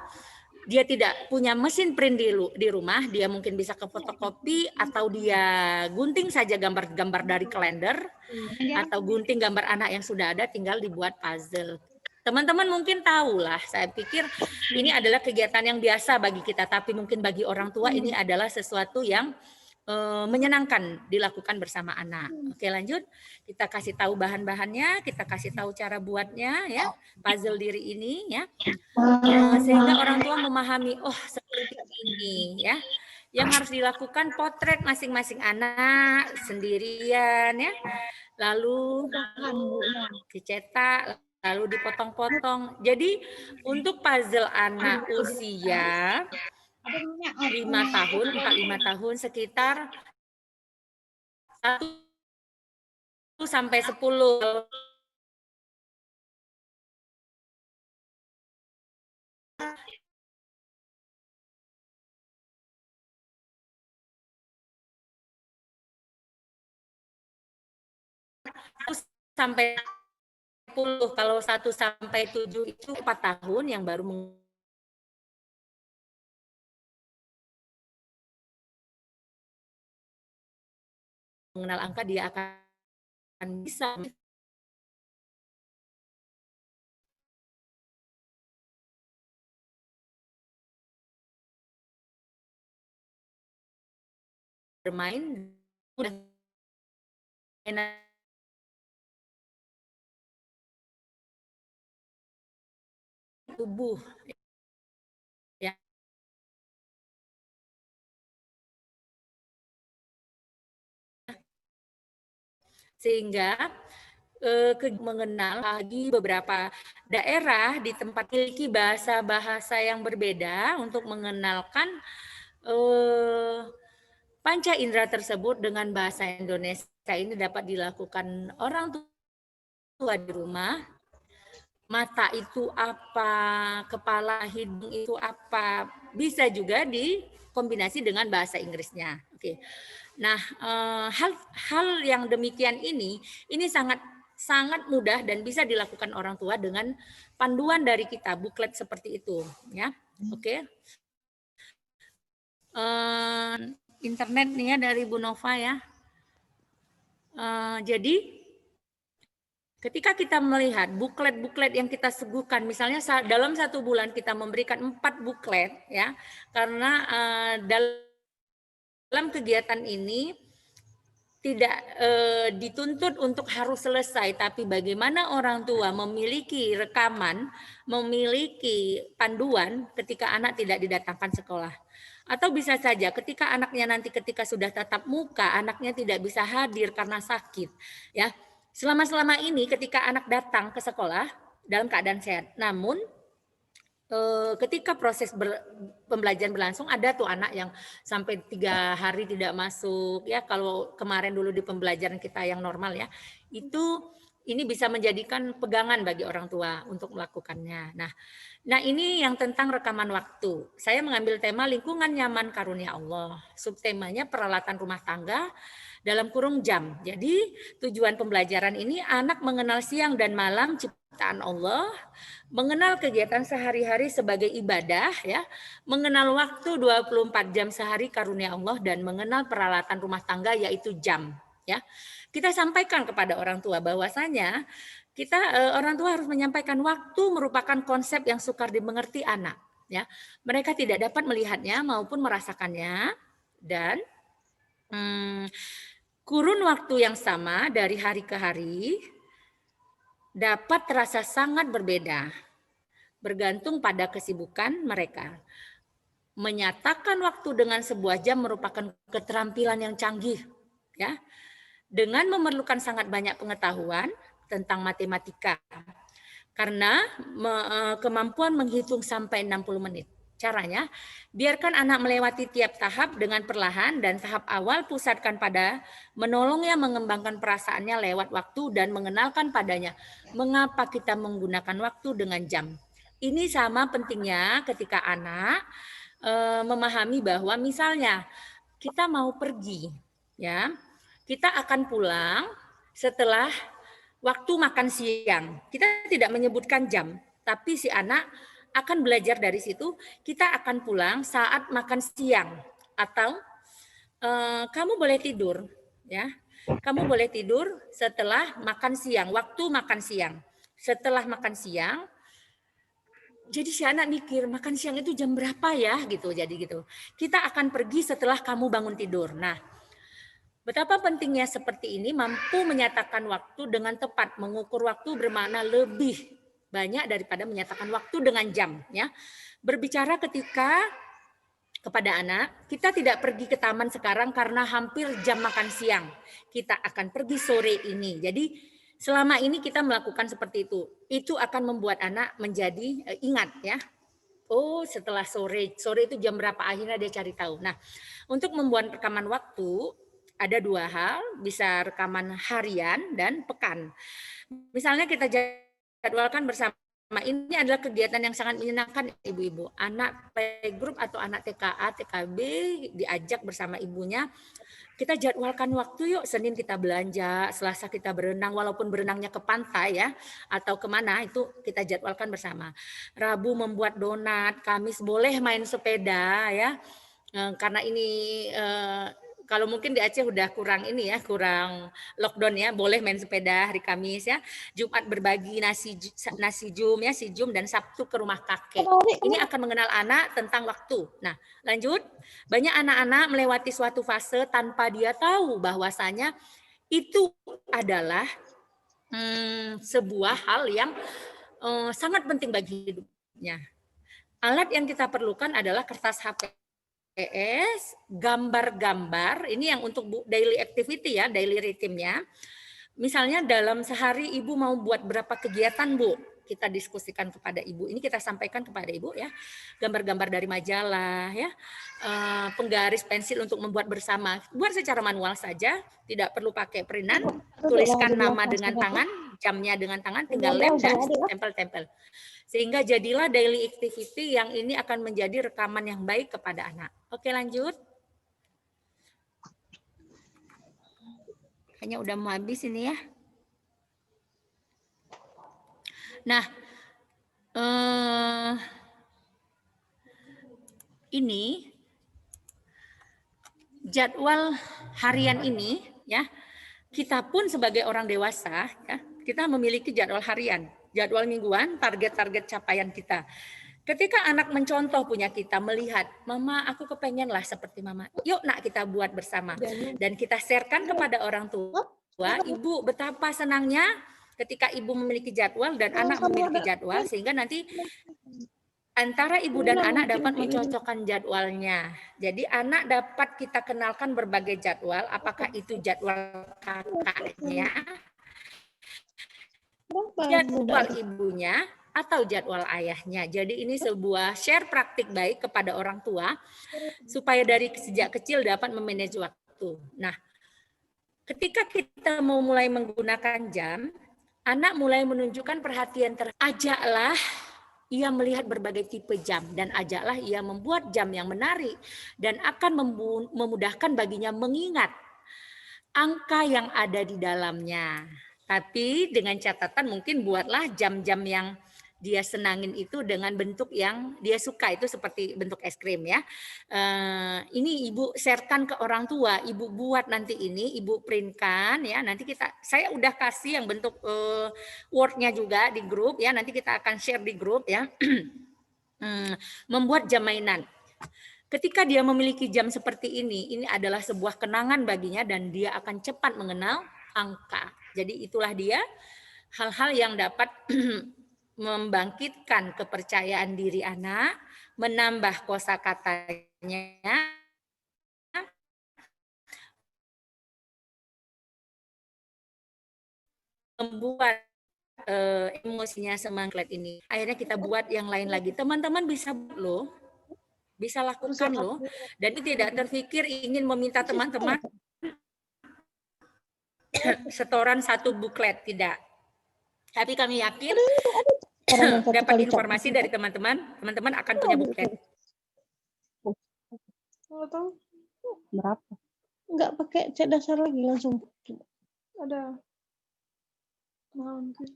dia tidak punya mesin print di rumah, dia mungkin bisa ke fotokopi atau dia gunting saja gambar-gambar dari kalender atau gunting gambar anak yang sudah ada, tinggal dibuat puzzle. Teman-teman mungkin tahu lah, saya pikir ini adalah kegiatan yang biasa bagi kita, tapi mungkin bagi orang tua ini adalah sesuatu yang menyenangkan dilakukan bersama anak. Oke, lanjut. Kita kasih tahu bahan-bahannya, kita kasih tahu cara buatnya ya, puzzle diri ini ya. Sehingga orang tua memahami, oh seperti ini ya. Yang harus dilakukan potret masing-masing anak sendirian ya. Lalu dicetak, lalu dipotong-potong. Jadi untuk puzzle anak usia 5 tahun, 4-5 tahun sekitar 1 sampai 10 sampai 10, kalau 1 sampai 7 itu 4 tahun yang baru mengenal angka, dia akan bisa bermain tubuh ya. Sehingga mengenal lagi beberapa daerah di tempat memiliki bahasa-bahasa yang berbeda untuk mengenalkan panca indera tersebut dengan bahasa Indonesia. Ini dapat dilakukan orang tua di rumah. Mata itu apa, kepala, hidung itu apa, bisa juga dikombinasi dengan bahasa Inggrisnya. Oke. Nah, hal yang demikian ini sangat mudah dan bisa dilakukan orang tua dengan panduan dari kita, buklet seperti itu, ya. Oke. Internet nih ya dari Bu Nova ya. Jadi ketika kita melihat buklet-buklet yang kita suguhkan, misalnya dalam 1 bulan kita memberikan 4 buklet, ya, karena dalam kegiatan ini tidak dituntut untuk harus selesai, tapi bagaimana orang tua memiliki rekaman, memiliki panduan ketika anak tidak didatangkan sekolah. Atau bisa saja ketika anaknya nanti ketika sudah tatap muka, anaknya tidak bisa hadir karena sakit, ya. Selama ini ketika anak datang ke sekolah dalam keadaan sehat, namun ketika proses pembelajaran berlangsung, ada tuh anak yang sampai 3 hari tidak masuk ya. Kalau kemarin dulu di pembelajaran kita yang normal ya, ini bisa menjadikan pegangan bagi orang tua untuk melakukannya. Nah ini yang tentang rekaman waktu. Saya mengambil tema lingkungan nyaman karunia Allah. Subtemanya peralatan rumah tangga dalam kurung jam. Jadi tujuan pembelajaran ini anak mengenal siang dan malam ciptaan Allah, mengenal kegiatan sehari-hari sebagai ibadah ya, mengenal waktu 24 jam sehari karunia Allah, dan mengenal peralatan rumah tangga yaitu jam ya. Kita sampaikan kepada orang tua bahwasanya orang tua harus menyampaikan waktu merupakan konsep yang sukar dimengerti anak ya. Mereka tidak dapat melihatnya maupun merasakannya, dan kurun waktu yang sama dari hari ke hari dapat terasa sangat berbeda, bergantung pada kesibukan mereka. Menyatakan waktu dengan sebuah jam merupakan keterampilan yang canggih, ya, dengan memerlukan sangat banyak pengetahuan tentang matematika, karena kemampuan menghitung sampai 60 menit. Caranya, biarkan anak melewati tiap tahap dengan perlahan, dan tahap awal pusatkan pada menolongnya mengembangkan perasaannya lewat waktu dan mengenalkan padanya mengapa kita menggunakan waktu dengan jam. Ini sama pentingnya ketika anak memahami bahwa misalnya kita mau pergi, ya, kita akan pulang setelah waktu makan siang. Kita tidak menyebutkan jam, tapi si anak akan belajar dari situ, kita akan pulang saat makan siang atau kamu boleh tidur ya. Kamu boleh tidur setelah makan siang, waktu makan siang. Setelah makan siang, jadi si anak mikir makan siang itu jam berapa ya gitu. Jadi gitu. Kita akan pergi setelah kamu bangun tidur. Nah, betapa pentingnya seperti ini mampu menyatakan waktu dengan tepat, mengukur waktu bermakna lebih banyak daripada menyatakan waktu dengan jam ya. Berbicara kepada anak, kita tidak pergi ke taman sekarang karena hampir jam makan siang. Kita akan pergi sore ini. Jadi selama ini kita melakukan seperti itu. Itu akan membuat anak menjadi ingat ya. Oh, setelah sore itu jam berapa, akhirnya dia cari tahu. Nah, untuk membuat rekaman waktu ada dua hal, bisa rekaman harian dan pekan. Misalnya kita jadwalkan bersama, ini adalah kegiatan yang sangat menyenangkan ibu-ibu. Anak playgroup atau anak TKA, TKB diajak bersama ibunya. Kita jadwalkan waktu yuk, Senin kita belanja, Selasa kita berenang, walaupun berenangnya ke pantai ya, atau kemana itu kita jadwalkan bersama. Rabu membuat donat, Kamis boleh main sepeda ya, karena ini kalau mungkin di Aceh udah kurang ini ya, kurang lockdown ya, boleh main sepeda hari Kamis ya. Jumat berbagi nasi jum ya, si jum, dan Sabtu ke rumah kakek. Ini akan mengenal anak tentang waktu. Nah, lanjut. Banyak anak-anak melewati suatu fase tanpa dia tahu bahwasanya itu adalah sebuah hal yang sangat penting bagi hidupnya. Alat yang kita perlukan adalah kertas HPS, gambar-gambar, ini yang untuk daily activity ya, daily rhythmnya. Misalnya dalam sehari ibu mau buat berapa kegiatan Bu? Kita diskusikan kepada ibu, ini kita sampaikan kepada ibu ya. Gambar-gambar dari majalah ya, penggaris pensil untuk membuat bersama. Buat secara manual saja, tidak perlu pakai printan, tuliskan nama dengan tangan, jamnya dengan tangan, tinggal lem dan tempel-tempel. Sehingga jadilah daily activity yang ini akan menjadi rekaman yang baik kepada anak. Oke, lanjut. Kayaknya udah mau habis ini ya. Nah, ini jadwal harian ini ya. Kita pun sebagai orang dewasa ya, kita memiliki jadwal harian, jadwal mingguan, target-target capaian kita. Ketika anak mencontoh punya kita, melihat, Mama aku kepengen lah seperti Mama. Yuk nak kita buat bersama. Dan kita sharekan kepada orang tua, Ibu betapa senangnya ketika Ibu memiliki jadwal dan anak memiliki jadwal, sehingga nanti antara ibu dan anak dapat mencocokkan jadwalnya. Jadi anak dapat kita kenalkan berbagai jadwal, apakah itu jadwal kakaknya, jadwal ibunya, atau jadwal ayahnya. Jadi ini sebuah share praktik baik kepada orang tua, supaya dari sejak kecil dapat memanage waktu. Nah, ketika kita mau mulai menggunakan jam, anak mulai menunjukkan perhatian ajaklah ia melihat berbagai tipe jam dan ajaklah ia membuat jam yang menarik dan akan memudahkan baginya mengingat angka yang ada di dalamnya. Tapi dengan catatan mungkin buatlah jam-jam yang dia senangin itu dengan bentuk yang dia suka, itu seperti bentuk es krim ya. Ini ibu sharekan ke orang tua, ibu buat nanti ini, ibu printkan ya. Nanti saya udah kasih yang bentuk Word-nya juga di grup ya. Nanti kita akan share di grup ya. Membuat jam mainan. Ketika dia memiliki jam seperti ini adalah sebuah kenangan baginya dan dia akan cepat mengenal angka. Jadi itulah dia hal-hal yang dapat membangkitkan kepercayaan diri anak, menambah kosakatanya, membuat emosinya semangat ini. Akhirnya kita buat yang lain lagi. Teman-teman bisa loh, bisa lakukan loh. Dan itu tidak terpikir ingin meminta teman-teman setoran satu buklet, tidak. Tapi kami yakin dapat informasi dari teman-teman, teman-teman akan punya buklet. Tahu Berapa? nggak pakai cat dasar lagi, langsung ada mahal mungkin.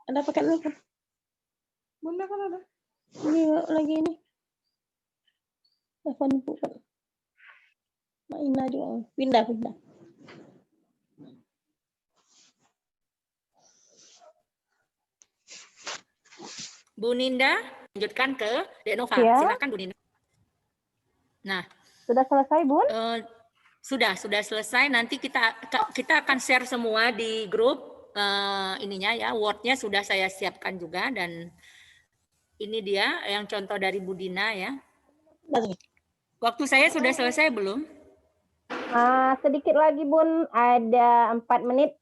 Ada paket telepon. Bunda kan ada. Ini lagi ini. Telepon bukan. Mak Ina juga. Pindah. Bu Ninda, lanjutkan ke Dek Nova. Ya. Silakan Bu Ninda. Nah, Sudah selesai, Bun? sudah selesai. Nanti kita akan share semua di grup ininya ya. Word-nya sudah saya siapkan juga, dan ini dia yang contoh dari Bu Dina ya. Waktu saya sudah selesai belum? Sedikit lagi, Bun. Ada 4 menit.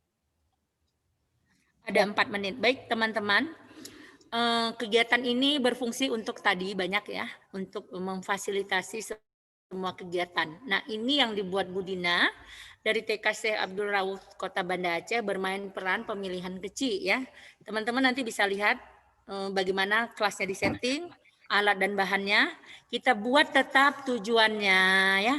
Ada 4 menit. Baik, teman-teman. Kegiatan ini berfungsi untuk tadi banyak ya, untuk memfasilitasi semua kegiatan. Nah, ini yang dibuat Bu Dina dari TK Syekh Abdul Rauf Kota Banda Aceh, bermain peran pemilihan kecil ya. Teman-teman nanti bisa lihat bagaimana kelasnya disetting, alat dan bahannya. Kita buat tetap tujuannya ya.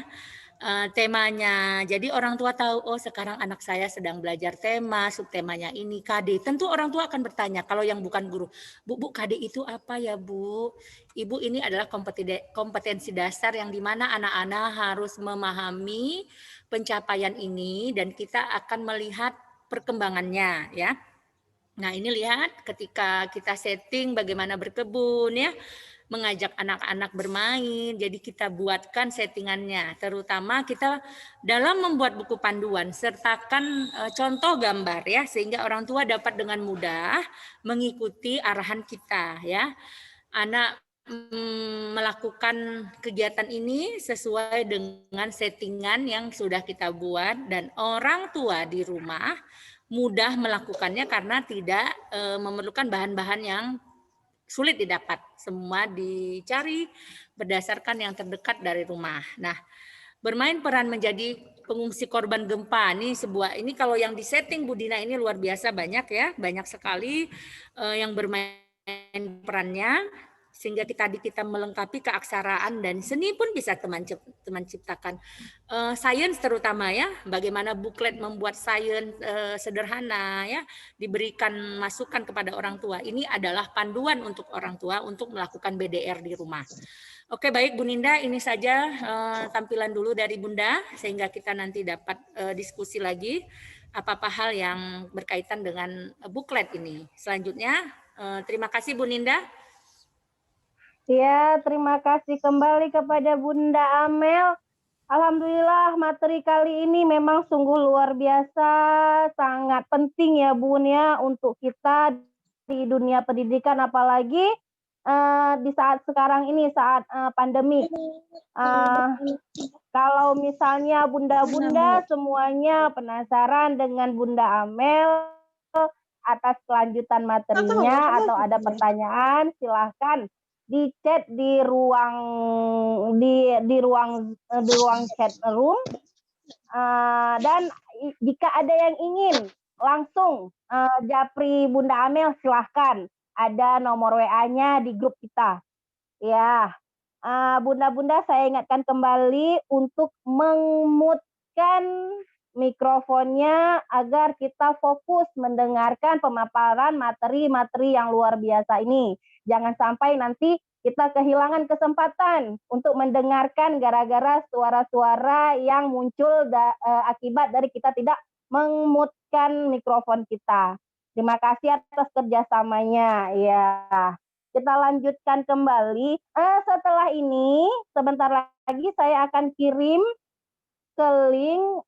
Temanya. Jadi orang tua tahu, oh sekarang anak saya sedang belajar tema, subtemanya ini KD. Tentu orang tua akan bertanya, kalau yang bukan guru, Bu, KD itu apa ya Bu? Ibu, ini adalah kompetensi dasar yang dimana anak-anak harus memahami pencapaian ini, dan kita akan melihat perkembangannya ya. Nah, ini lihat ketika kita setting bagaimana berkebun ya, mengajak anak-anak bermain. Jadi kita buatkan settingannya, terutama kita dalam membuat buku panduan sertakan contoh gambar ya, sehingga orang tua dapat dengan mudah mengikuti arahan kita ya. Anak melakukan kegiatan ini sesuai dengan settingan yang sudah kita buat, dan orang tua di rumah mudah melakukannya karena tidak memerlukan bahan-bahan yang sulit didapat. Semua dicari berdasarkan yang terdekat dari rumah. Nah, bermain peran menjadi pengungsi korban gempa ini kalau yang disetting Bu Dina ini luar biasa banyak ya, banyak sekali yang bermain perannya, sehingga kita melengkapi keaksaraan dan seni pun bisa teman ciptakan. Sains terutama ya, bagaimana buklet membuat sains sederhana ya, diberikan masukan kepada orang tua. Ini adalah panduan untuk orang tua untuk melakukan BDR di rumah. Oke, baik Bu Ninda, ini saja tampilan dulu dari Bunda, sehingga kita nanti dapat diskusi lagi apa-apa hal yang berkaitan dengan buklet ini. Selanjutnya, terima kasih Bu Ninda. Ya, terima kasih kembali kepada Bunda Amel. Alhamdulillah materi kali ini memang sungguh luar biasa, sangat penting ya Bun ya untuk kita di dunia pendidikan, apalagi di saat sekarang ini, saat pandemi. Kalau misalnya bunda-bunda semuanya penasaran dengan Bunda Amel atas kelanjutan materinya atau ada pertanyaan, silahkan di chat di ruang chat room, dan jika ada yang ingin langsung japri Bunda Amel, silahkan, ada nomor WA-nya di grup kita ya. Bunda-bunda, saya ingatkan kembali untuk memutkan mikrofonnya agar kita fokus mendengarkan pemaparan materi-materi yang luar biasa ini. Jangan sampai nanti kita kehilangan kesempatan untuk mendengarkan gara-gara suara-suara yang muncul akibat dari kita tidak memutkan mikrofon kita. Terima kasih atas kerjasamanya. Ya, kita lanjutkan kembali. Setelah ini, sebentar lagi saya akan kirim ke link,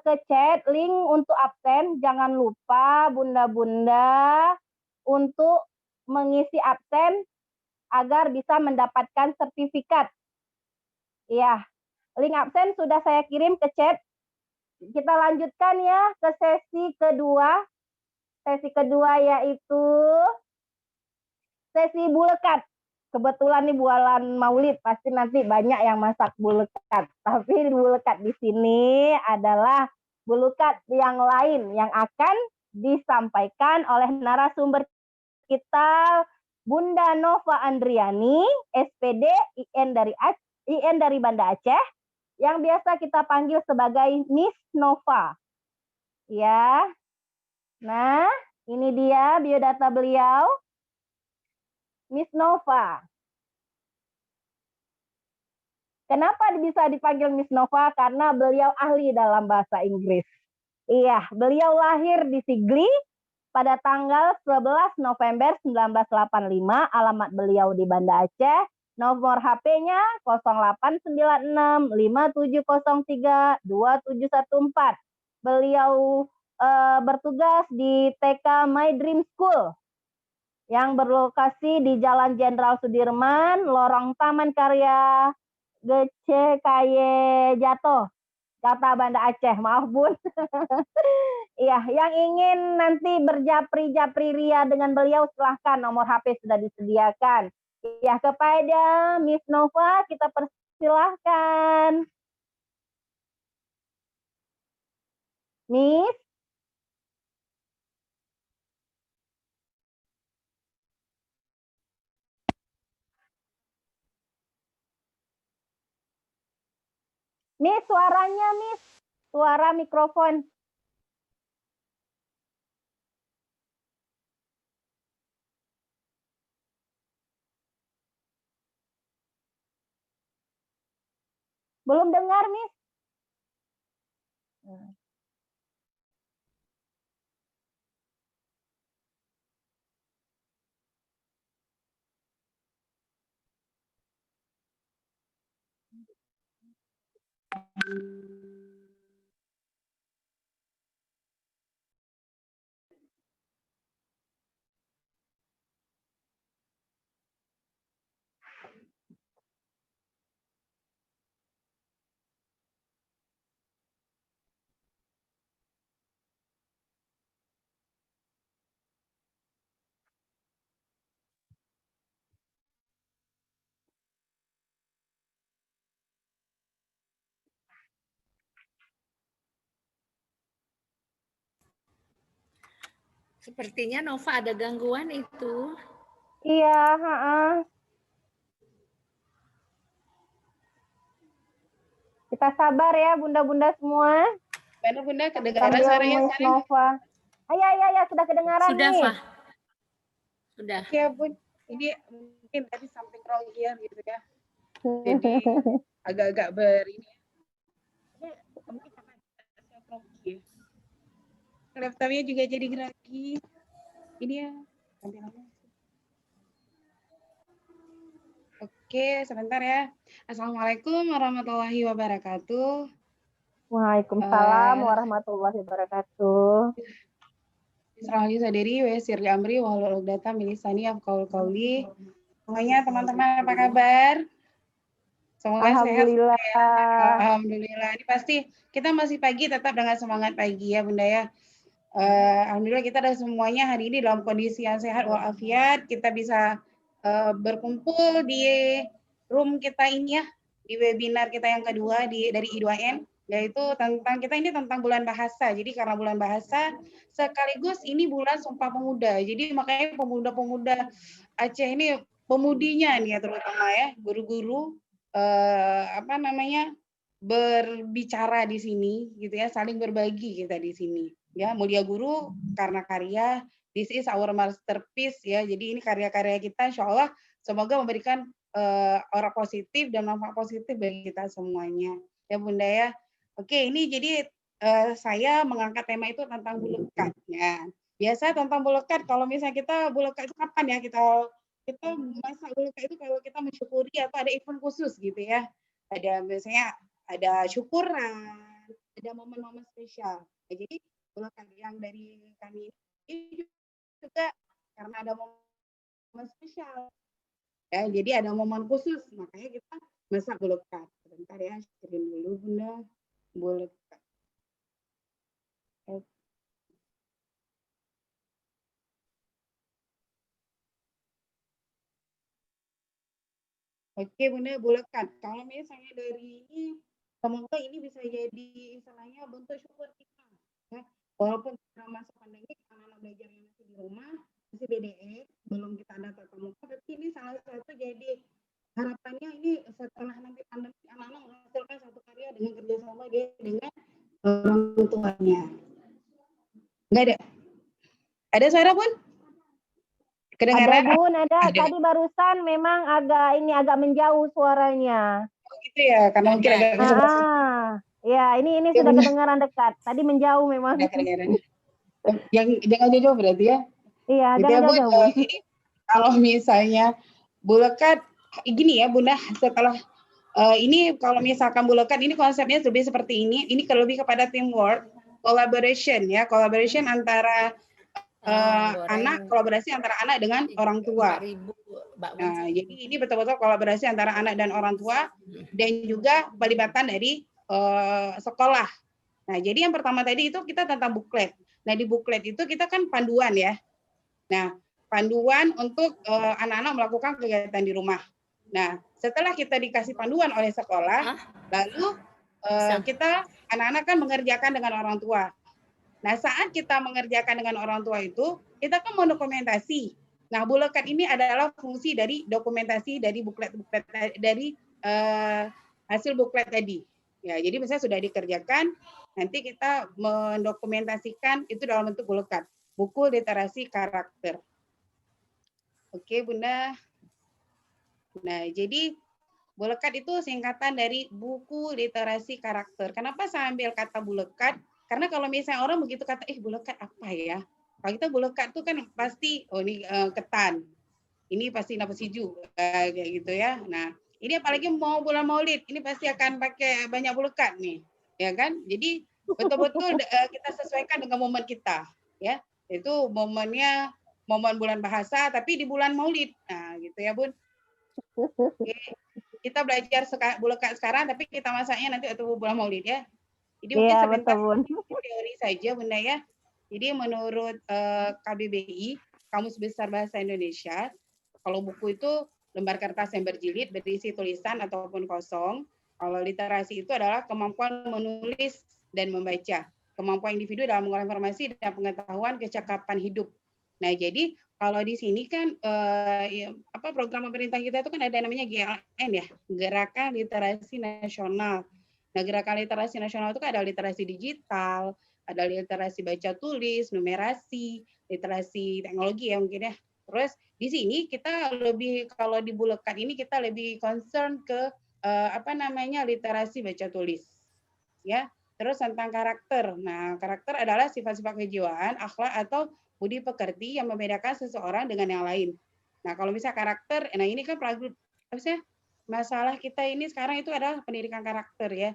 ke chat link untuk absen. Jangan lupa bunda-bunda untuk mengisi absen agar bisa mendapatkan sertifikat. Ya, link absen sudah saya kirim ke chat. Kita lanjutkan ya ke sesi kedua. Sesi kedua yaitu sesi bulekat. Kebetulan nih bulan Maulid, pasti nanti banyak yang masak bulekat. Tapi bulekat di sini adalah bulekat yang lain yang akan disampaikan oleh narasumber kita, Bunda Nova Andriani, SPD IN dari Banda Aceh, yang biasa kita panggil sebagai Miss Nova. Ya. Nah, Ini dia biodata beliau, Miss Nova. Kenapa bisa dipanggil Miss Nova? Karena beliau ahli dalam bahasa Inggris. Iya, beliau lahir di Sigli pada tanggal 11 November 1985, alamat beliau di Banda Aceh, nomor HP-nya 0896 5703 2714. Beliau bertugas di TK My Dream School yang berlokasi di Jalan Jenderal Sudirman, lorong Taman Karya GCKY Jatuh, kata Banda Aceh, maaf Bun. Iya, yang ingin nanti berjapri-japri ria dengan beliau silahkan, nomor HP sudah disediakan. Ya, kepada Miss Nova kita persilahkan. Miss. Miss, suaranya Miss, suara mikrofon. Belum dengar, Miss? Sepertinya Nova ada gangguan itu. Iya, kita sabar ya bunda-bunda semua. Benar Bunda, kedengaran Sambil suaranya Miss sekarang? Nova. Ya, sudah kedengaran Sudah, nih. Fa. Sudah. Oke Bun, ini mungkin tadi something wrong here gitu ya. Jadi agak-agak ini. Mungkin karena saya grogi ya. Laptopnya juga jadi grogi. Ini ya, tampilannya. Oke, sebentar ya. Assalamualaikum warahmatullahi wabarakatuh. Waalaikumsalam warahmatullahi wabarakatuh. Selamat sadari wa sirri amri wa hlul 'uqdatam min lisani yafqahu qawli. Semuanya teman-teman apa kabar? Semoga Alhamdulillah. sehat. Alhamdulillah. Ini pasti kita masih pagi, tetap dengan semangat pagi ya Bunda ya. Alhamdulillah kita ada semuanya hari ini dalam kondisi yang sehat walafiat. Kita bisa berkumpul di room kita ini ya, di webinar kita yang kedua dari I2N, yaitu tentang bulan bahasa. Jadi karena bulan bahasa sekaligus ini bulan Sumpah Pemuda. Jadi makanya pemuda-pemuda Aceh ini pemudinya nih ya, terutama ya guru-guru berbicara di sini gitu ya, saling berbagi kita di sini ya. Mulia Guru karena karya, this is our masterpiece ya. Jadi ini karya-karya kita, insya Allah semoga memberikan aura positif dan manfaat positif bagi kita semuanya ya Bunda ya. Oke, ini jadi saya mengangkat tema itu tentang bulekat ya. Biasa tentang bulekat, kalau misalnya kita bulekat itu kapan ya kita masak bulekat itu kalau kita mensyukuri atau ada event khusus gitu ya. Ada biasanya ada syukuran, ada momen-momen spesial. Nah, jadi bulekat yang dari kami ini juga karena ada momen spesial. Ya, jadi ada momen khusus, makanya kita masak bulekat. Sebentar ya, kirim dulu Bunda bulekat. Oke Bunda, bulekat. Kalau misalnya dari ini, semoga ini bisa jadi istilahnya bentuk syukur kita. Ya. Walaupun masa pandemi, anak-anak belajar yang masih di rumah, masih BDE, belum kita ada tatap muka, tapi ini salah satu jadi harapannya ini setelah nanti pandemi, anak-anak menghasilkan satu karya dengan kerjasama dia dengan orang tuanya. Enggak ada? Ada suara Bun? Ada Kedengaran? Bun, ada. Ada. Tadi barusan memang agak menjauh suaranya. Gitu ya, karena mungkin agak kesebelah. Ya, ini Ya, sudah benar. kedengaran dekat. Tadi menjauh memang. Ada kedengaran. Jangan jauh berarti ya. Iya, Gitu ya jangan Bun. jauh-jauh, Bun. Ini kalau misalnya bulekat gini ya Bunda, setelah ini kalau misalkan bulekat ini konsepnya lebih seperti ini lebih kepada teamwork, collaboration ya, collaboration antara kolaborasi antara anak dengan orang tua. Nah, jadi ini betul-betul kolaborasi antara anak dan orang tua dan juga pelibatan dari sekolah. Nah, jadi yang pertama tadi itu kita tentang buklet. Nah, di buklet itu kita kan panduan ya. Nah, panduan untuk anak-anak melakukan kegiatan di rumah. Nah, setelah kita dikasih panduan oleh sekolah, lalu kita anak-anak kan mengerjakan dengan orang tua. Nah, saat kita mengerjakan dengan orang tua itu, kita kan mau dokumentasi. Nah, bulekat ini adalah fungsi dari dokumentasi dari buklet-buklet dari hasil buklet tadi. Ya, jadi misalnya sudah dikerjakan, nanti kita mendokumentasikan itu dalam bentuk bulekat, buku literasi karakter. Oke, Bunda. Nah, jadi bulekat itu singkatan dari buku literasi karakter. Kenapa saya ambil kata bulekat? Karena kalau misalnya orang begitu kata, bulekat apa ya? Kalau kita bulekat tuh kan pasti, ini ketan. Ini pasti nafas hijau, kayak gitu ya. Nah, ini apalagi mau bulan Maulid, ini pasti akan pakai banyak bulekat nih, ya kan? Jadi betul-betul kita sesuaikan dengan momen kita, ya. Itu momennya momen bulan bahasa, tapi di bulan Maulid. Nah, gitu ya, Bun. Oke. Kita belajar bulekat sekarang, tapi kita masaknya nanti waktu bulan Maulid ya. Jadi mungkin sebentar teori saja, Bunda ya. Jadi menurut KBBI, Kamus Besar Bahasa Indonesia, kalau buku itu lembar kertas yang berjilid berisi tulisan ataupun kosong. Kalau literasi itu adalah kemampuan menulis dan membaca, kemampuan individu dalam mengolah informasi dan pengetahuan kecakapan hidup. Nah, jadi kalau di sini kan program pemerintah kita itu kan ada namanya GLN ya, Gerakan Literasi Nasional. Nah, Gerakan Literasi Nasional itu kan ada literasi digital, ada literasi baca tulis, numerasi, literasi teknologi ya mungkin ya. Terus di sini kita lebih, kalau di bulekat ini kita lebih concern ke literasi baca tulis. Ya. Terus tentang karakter. Nah, karakter adalah sifat-sifat kejiwaan, akhlak atau budi pekerti yang membedakan seseorang dengan yang lain. Nah, kalau misalnya karakter, nah ini kan masalah kita ini sekarang itu adalah pendidikan karakter ya.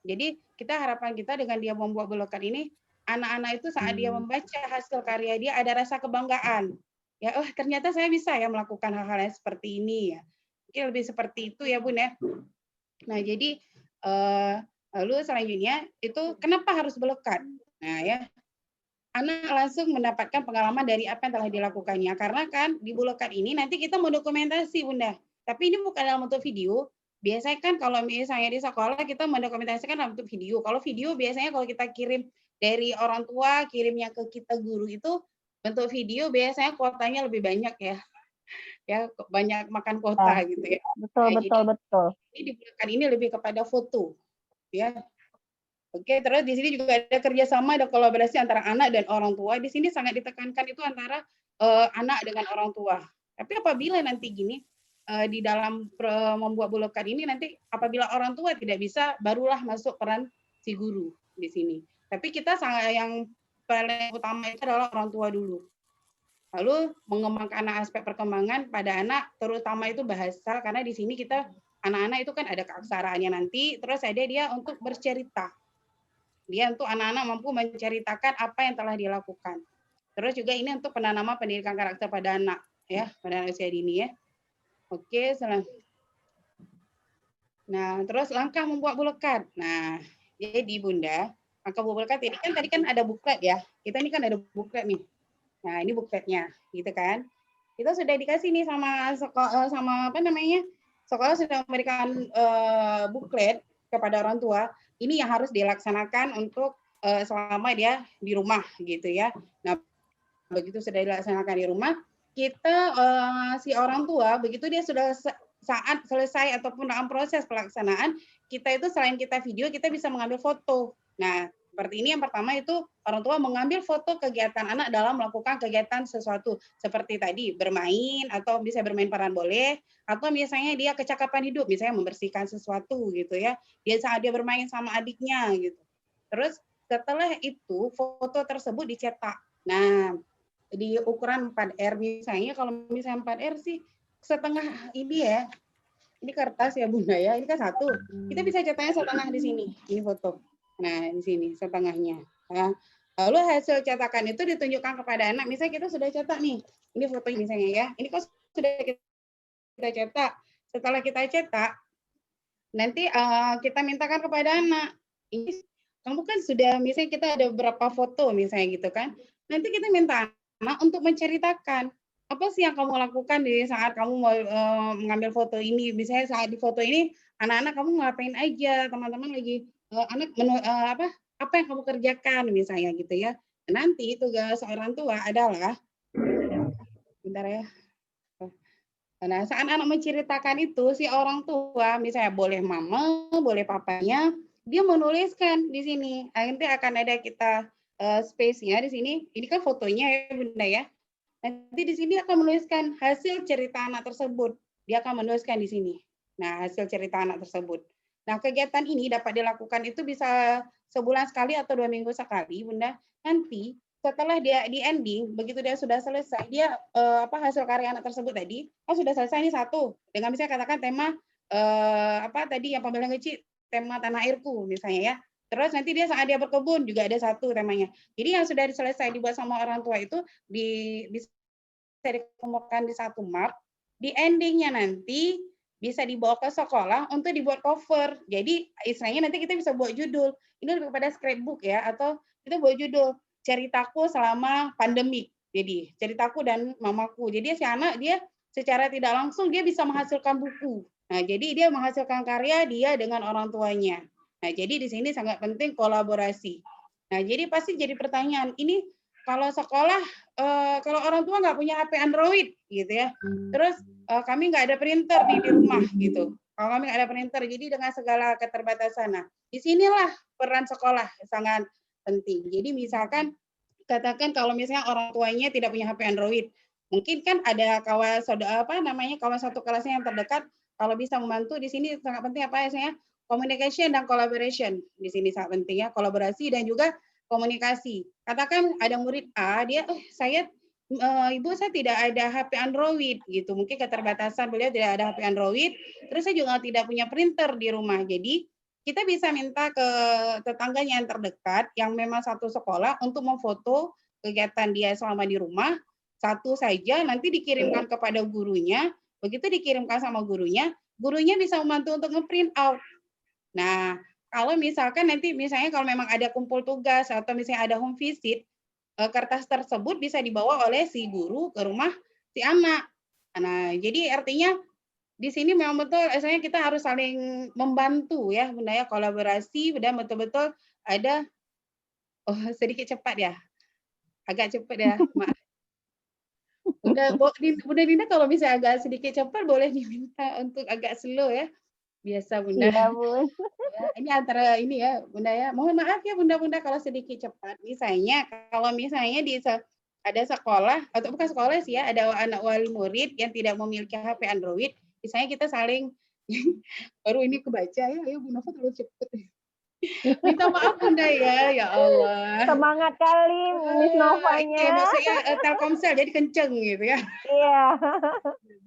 Jadi kita harapan kita dengan dia membuat bulekat ini, anak-anak itu saat dia membaca hasil karya dia ada rasa kebanggaan. Ya, ternyata saya bisa ya melakukan hal-hal yang seperti ini ya. Mungkin lebih seperti itu ya, Bun ya. Nah, jadi lalu selanjutnya itu kenapa harus bulekat? Nah, ya. Anak langsung mendapatkan pengalaman dari apa yang telah dilakukannya. Karena kan di bulekat ini nanti kita mendokumentasi, Bunda. Tapi ini bukan dalam bentuk video. Biasanya kan kalau misalnya di sekolah kita mendokumentasikan dalam bentuk video. Kalau video biasanya kalau kita kirim dari orang tua, kirimnya ke kita guru itu bentuk video biasanya kuotanya lebih banyak ya. Ya, banyak makan kuota gitu ya. Betul. Ini di bulekat ini lebih kepada foto. Ya. Oke, terus di sini juga ada kerjasama, ada kolaborasi antara anak dan orang tua. Di sini sangat ditekankan itu antara anak dengan orang tua. Tapi apabila nanti gini, di dalam membuat bulekat ini nanti apabila orang tua tidak bisa, barulah masuk peran si guru di sini. Tapi kita sangat yang paling utama itu adalah orang tua dulu. Lalu mengembangkan aspek perkembangan pada anak, terutama itu bahasa, karena di sini kita anak-anak itu kan ada keaksaraannya nanti, terus ada dia untuk bercerita. Dia untuk anak-anak mampu menceritakan apa yang telah dilakukan. Terus juga ini untuk penanaman pendidikan karakter pada anak, ya, pada usia dini ya. Oke, nah, terus langkah membuat bulekat. Nah, jadi Bunda, langkah membuat bulekat ini kan tadi kan ada buklet ya. Kita ini kan ada buklet nih. Nah, ini bukletnya, gitu kan. Kita sudah dikasih nih sama sekolah sudah memberikan buklet kepada orang tua. Ini yang harus dilaksanakan untuk selama dia di rumah gitu ya. Nah, begitu sudah dilaksanakan di rumah, kita si orang tua begitu dia sudah saat selesai ataupun dalam proses pelaksanaan, kita itu selain kita video, kita bisa mengambil foto. Nah, Seperti ini yang pertama itu orang tua mengambil foto kegiatan anak dalam melakukan kegiatan sesuatu seperti tadi bermain atau bisa bermain peran boleh atau misalnya dia kecakapan hidup misalnya membersihkan sesuatu gitu ya. Dia saat dia bermain sama adiknya gitu. Terus setelah itu foto tersebut dicetak. Nah, di ukuran 4R misalnya kalau misalnya 4R sih setengah ini ya. Ini kertas ya Bunda ya. Ini kan satu. Kita bisa cetaknya setengah di sini. Ini foto. Nah, di sini setengahnya. Nah, lalu hasil cetakan itu ditunjukkan kepada anak. Misalnya kita sudah cetak nih. Ini foto misalnya ya. Ini kok sudah kita cetak. Setelah kita cetak, nanti kita mintakan kepada anak. Ini kamu kan sudah misalnya kita ada beberapa foto misalnya gitu kan. Nanti kita minta anak untuk menceritakan apa sih yang kamu lakukan di saat kamu mau mengambil foto ini. Misalnya saat di foto ini anak-anak kamu ngapain aja, teman-teman lagi apa yang kamu kerjakan misalnya gitu ya. Nanti tugas orang tua adalah bentar ya. Nah, saat anak menceritakan itu si orang tua misalnya boleh mama, boleh papanya, dia menuliskan di sini. Nanti akan ada kita space-nya di sini. Ini kan fotonya ya Bunda ya. Nanti di sini akan menuliskan hasil cerita anak tersebut. Dia akan menuliskan di sini. Nah, hasil cerita anak tersebut. Nah, kegiatan ini dapat dilakukan itu bisa sebulan sekali atau 2 minggu sekali, Bunda. Nanti setelah dia di ending, begitu dia sudah selesai, dia hasil karya anak tersebut tadi, sudah selesai ini satu. Dengan misalnya katakan tema tadi yang pembelajaran kecil, tema tanah airku misalnya ya. Terus nanti dia saat dia berkebun juga ada satu temanya. Jadi yang sudah selesai dibuat sama orang tua itu bisa dikumpulkan di satu map. Di endingnya nanti bisa dibawa ke sekolah untuk dibuat cover. Jadi istilahnya nanti kita bisa buat judul. Ini lebih kepada scrapbook ya, atau kita buat judul ceritaku selama pandemi. Jadi ceritaku dan mamaku. Jadi si anak dia secara tidak langsung dia bisa menghasilkan buku. Nah, jadi dia menghasilkan karya dia dengan orang tuanya. Nah, jadi di sini sangat penting kolaborasi. Nah, jadi pasti jadi pertanyaan, ini kalau sekolah, kalau orang tua nggak punya HP Android, gitu ya, terus kami nggak ada printer di rumah, gitu. Kalau kami nggak ada printer, jadi dengan segala keterbatasan. Nah, disinilah peran sekolah sangat penting. Jadi misalkan, katakan kalau misalnya orang tuanya tidak punya HP Android, mungkin kan ada kawan satu kelasnya yang terdekat, kalau bisa membantu di sini sangat penting apa ya, communication dan collaboration di sini sangat penting ya, kolaborasi dan juga komunikasi. Katakan ada murid A, dia Ibu saya tidak ada HP Android gitu, mungkin keterbatasan beliau tidak ada HP Android, terus saya juga tidak punya printer di rumah. Jadi kita bisa minta ke tetangganya yang terdekat yang memang satu sekolah untuk memfoto kegiatan dia selama di rumah, satu saja nanti dikirimkan kepada gurunya. Begitu dikirimkan sama gurunya bisa membantu untuk nge-print out. Nah, kalau misalkan nanti misalnya kalau memang ada kumpul tugas atau misalnya ada home visit, kertas tersebut bisa dibawa oleh si guru ke rumah si anak. Nah, jadi artinya di sini memang betul, misalnya kita harus saling membantu ya, Bunda ya, kolaborasi dan betul-betul ada sedikit cepat ya, agak cepat ya, maaf. Bunda Dinda kalau bisa agak sedikit cepat boleh diminta untuk agak slow ya. Biasa Bunda. Iya, Bun. Ya, ini antara ini ya Bunda ya. Mohon maaf ya Bunda-bunda kalau sedikit cepat. Misalnya kalau misalnya ada sekolah atau bukan sekolah sih ya, ada anak wali murid yang tidak memiliki HP Android, misalnya kita saling baru ini kebaca ya, ayo Bu Nova terlalu cepat. Minta maaf Bunda ya Allah. Semangat kali Miss Novanya. Iya, maksudnya Telkomsel jadi kenceng gitu ya. Iya.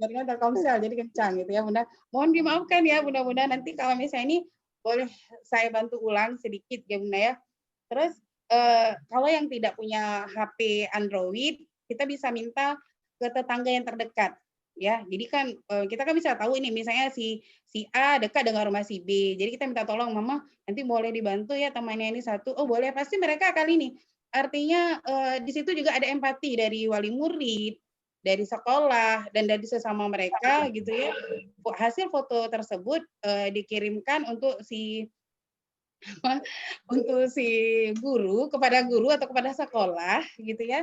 Jaringan Telkomsel jadi kencang gitu ya Bunda. Mohon dimaafkan ya Bunda-bunda, nanti kalau misalnya ini boleh saya bantu ulang sedikit ya Bunda ya. Terus kalau yang tidak punya HP Android, kita bisa minta ke tetangga yang terdekat. Ya, jadi kan kita kan bisa tahu ini misalnya si A dekat dengan rumah si B. Jadi kita minta tolong Mama, nanti boleh dibantu ya temannya ini satu. Oh, boleh, pasti mereka akan ini. Artinya di situ juga ada empati dari wali murid, dari sekolah dan dari sesama mereka gitu ya. Hasil foto tersebut dikirimkan untuk si guru kepada guru atau kepada sekolah gitu ya.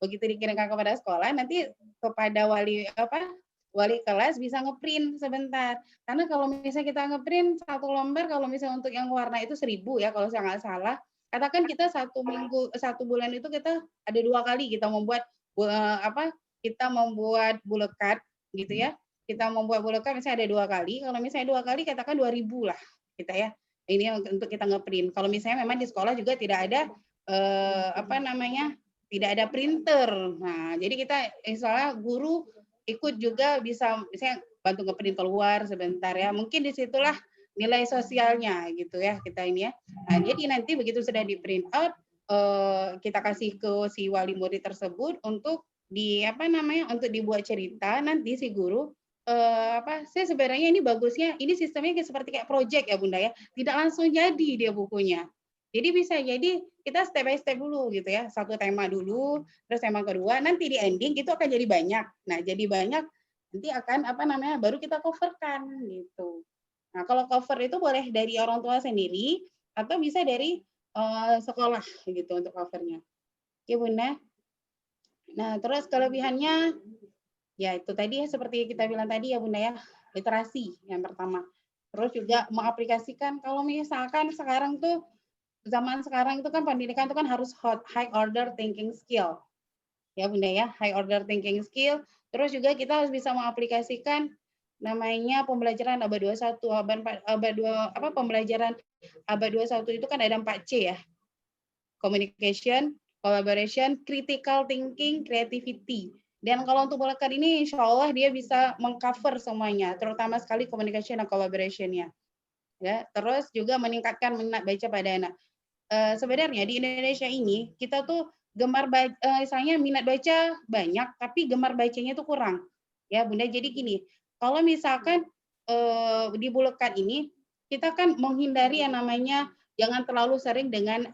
Begitu dikirimkan kepada sekolah, nanti kepada wali kelas bisa ngeprint sebentar. Karena kalau misalnya kita ngeprint satu lembar, kalau misalnya untuk yang warna itu 1000 ya kalau saya nggak salah. katakan kita 1 bulan itu kita ada 2 kali kita membuat kita membuat bulekat gitu ya. Kita membuat bulekat misalnya ada 2 kali. Kalau misalnya 2 kali katakan 2.000 lah kita ya. Ini untuk kita ngeprint. Kalau misalnya memang di sekolah juga tidak ada tidak ada printer. Nah, jadi kita misalnya guru ikut juga bisa misalnya bantu ngeprint keluar sebentar ya. Mungkin disitulah nilai sosialnya gitu ya kita ini ya. Nah, jadi nanti begitu sudah di print out kita kasih ke si wali murid tersebut untuk untuk dibuat cerita. Nanti si guru saya sebenarnya ini bagusnya ini sistemnya seperti kayak project ya Bunda ya, tidak langsung jadi dia bukunya. Jadi bisa jadi kita step by step dulu gitu ya, satu tema dulu, terus tema kedua, nanti di ending itu akan jadi banyak. Nah jadi banyak nanti akan baru kita coverkan gitu. Nah kalau cover itu boleh dari orang tua sendiri atau bisa dari sekolah gitu untuk covernya. Oke Bunda. Nah terus kelebihannya ya itu tadi ya seperti kita bilang tadi ya Bunda ya, literasi yang pertama. Terus juga mengaplikasikan kalau misalkan sekarang tuh zaman sekarang itu kan pendidikan itu kan harus high order thinking skill. Ya Bunda ya, high order thinking skill. Terus juga kita harus bisa mengaplikasikan namanya pembelajaran abad 21, pembelajaran abad 21 itu kan ada 4C ya. Communication, collaboration, critical thinking, creativity. Dan kalau untuk bulekat ini insya Allah dia bisa mengcover semuanya, terutama sekali communication dan collaboration-nya. Ya, terus juga meningkatkan minat baca pada anak. Sebenarnya di Indonesia ini kita tuh gemar baca, misalnya minat baca banyak, tapi gemar bacanya itu kurang. Ya Bunda, jadi gini, kalau misalkan di bulekat ini kita kan menghindari yang namanya jangan terlalu sering dengan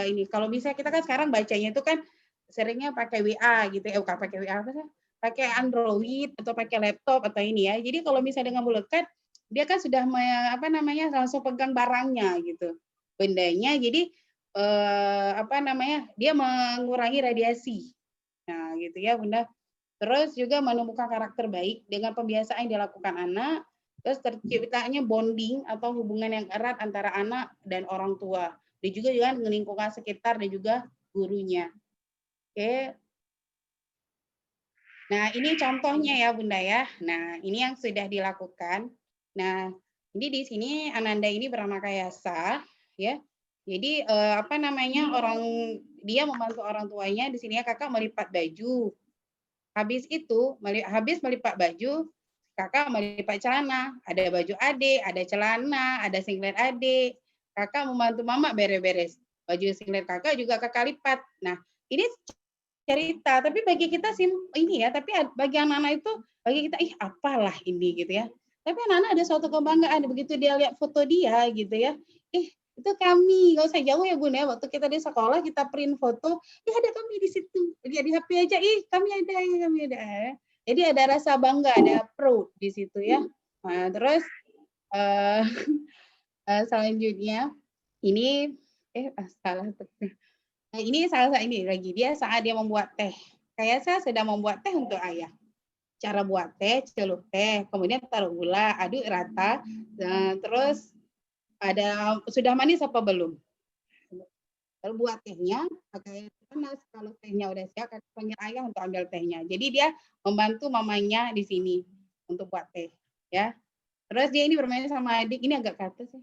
ini. Kalau misalnya kita kan sekarang bacanya itu kan seringnya pakai WA gitu ya, bukan pakai WA apa sih? Pakai Android atau pakai laptop atau ini ya. Jadi kalau misalnya dengan bulekat dia kan sudah langsung pegang barangnya gitu. Bendanya jadi dia mengurangi radiasi. Nah, gitu ya Bunda. Terus juga menumbuhkan karakter baik dengan pembiasaan yang dilakukan anak, terus terciptanya bonding atau hubungan yang erat antara anak dan orang tua. Dan juga dengan lingkungan sekitar dan juga gurunya. Oke. Nah, ini contohnya ya Bunda ya. Nah, ini yang sudah dilakukan. Nah, ini di sini Ananda ini bernama Kayasa ya. Jadi dia membantu orang tuanya di sini ya, kakak melipat baju. Habis melipat baju, kakak melipat celana. Ada baju adik, ada celana, ada singlet adik. Kakak membantu mama beres-beres. Baju singlet kakak juga kakak lipat. Nah, ini cerita, tapi bagi kita tapi bagi anak-anak itu bagi kita apalah ini gitu ya. Tapi anak-anak ada suatu kebanggaan begitu dia lihat foto dia gitu ya. Itu kami, nggak usah jauh ya Bunda ya. Waktu kita di sekolah kita print foto, ada kami di situ. Dia di HP aja, kami ada. Jadi ada rasa bangga, ada proud di situ ya. Nah, terus selanjutnya ini salah. Nah, ini saat dia membuat teh. Kayak saya sedang membuat teh untuk ayah. Cara buat teh, celup teh, kemudian taruh gula, aduk rata, terus sudah manis apa belum? Lalu buat tehnya, pakai panas. Kalau tehnya udah siap, panggil ayah untuk ambil tehnya. Jadi dia membantu mamanya di sini untuk buat teh, ya. Terus dia ini bermain sama adik. Ini agak ke atas ya.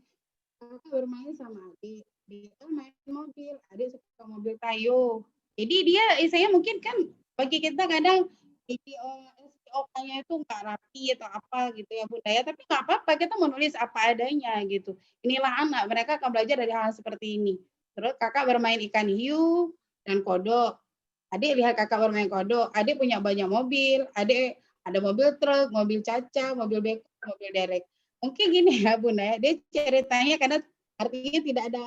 Bermain sama adik. Dia main mobil, adik suka mobil Tayo. Jadi dia saya mungkin kan bagi kita kadang SPOK-nya itu nggak rapi atau apa gitu ya Bunda ya, tapi nggak apa-apa kita menulis apa adanya gitu. Inilah anak, mereka akan belajar dari hal seperti ini. Terus kakak bermain ikan hiu dan kodok. Adik lihat kakak bermain kodok. Adik punya banyak mobil. Adik ada mobil truk, mobil caca, mobil beko, mobil derek. Mungkin gini ya Bunda ya, dia ceritanya karena artinya tidak ada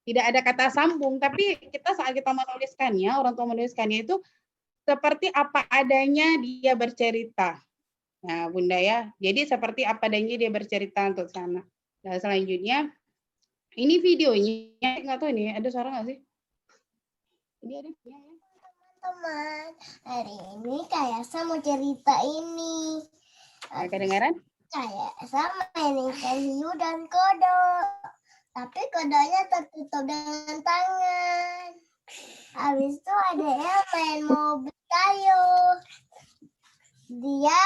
tidak ada kata sambung, tapi saat kita menuliskannya, orang tua menuliskannya itu seperti apa adanya dia bercerita. Nah, Bunda ya, jadi seperti apa adanya dia bercerita untuk sana. Nah, selanjutnya, ini videonya, nggak tahu ini ada suara nggak sih? Ini ada ya. Teman-teman, hari ini Kayasa mau cerita ini. Kedengaran? Kayasa main ikan hiu dan kodok. tapi kodoknya tertutup dengan tangan. Habis itu adeknya main mobil kayu. Dia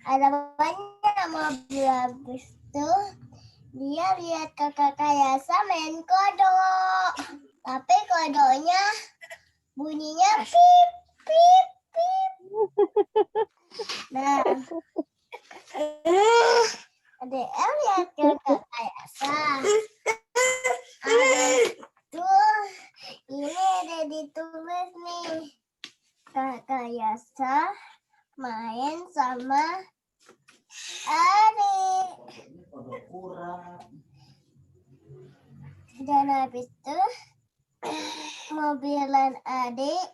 ada banyak mobil, habis itu dia lihat kakak Kayasa main kodok. Tapi kodoknya bunyinya pip, pip, pip. Nah, adeknya lihat kakak Kayasa. Itu ini ada ditulis nih. Kakak Yasa main sama adik. Dan habis itu mobilan adik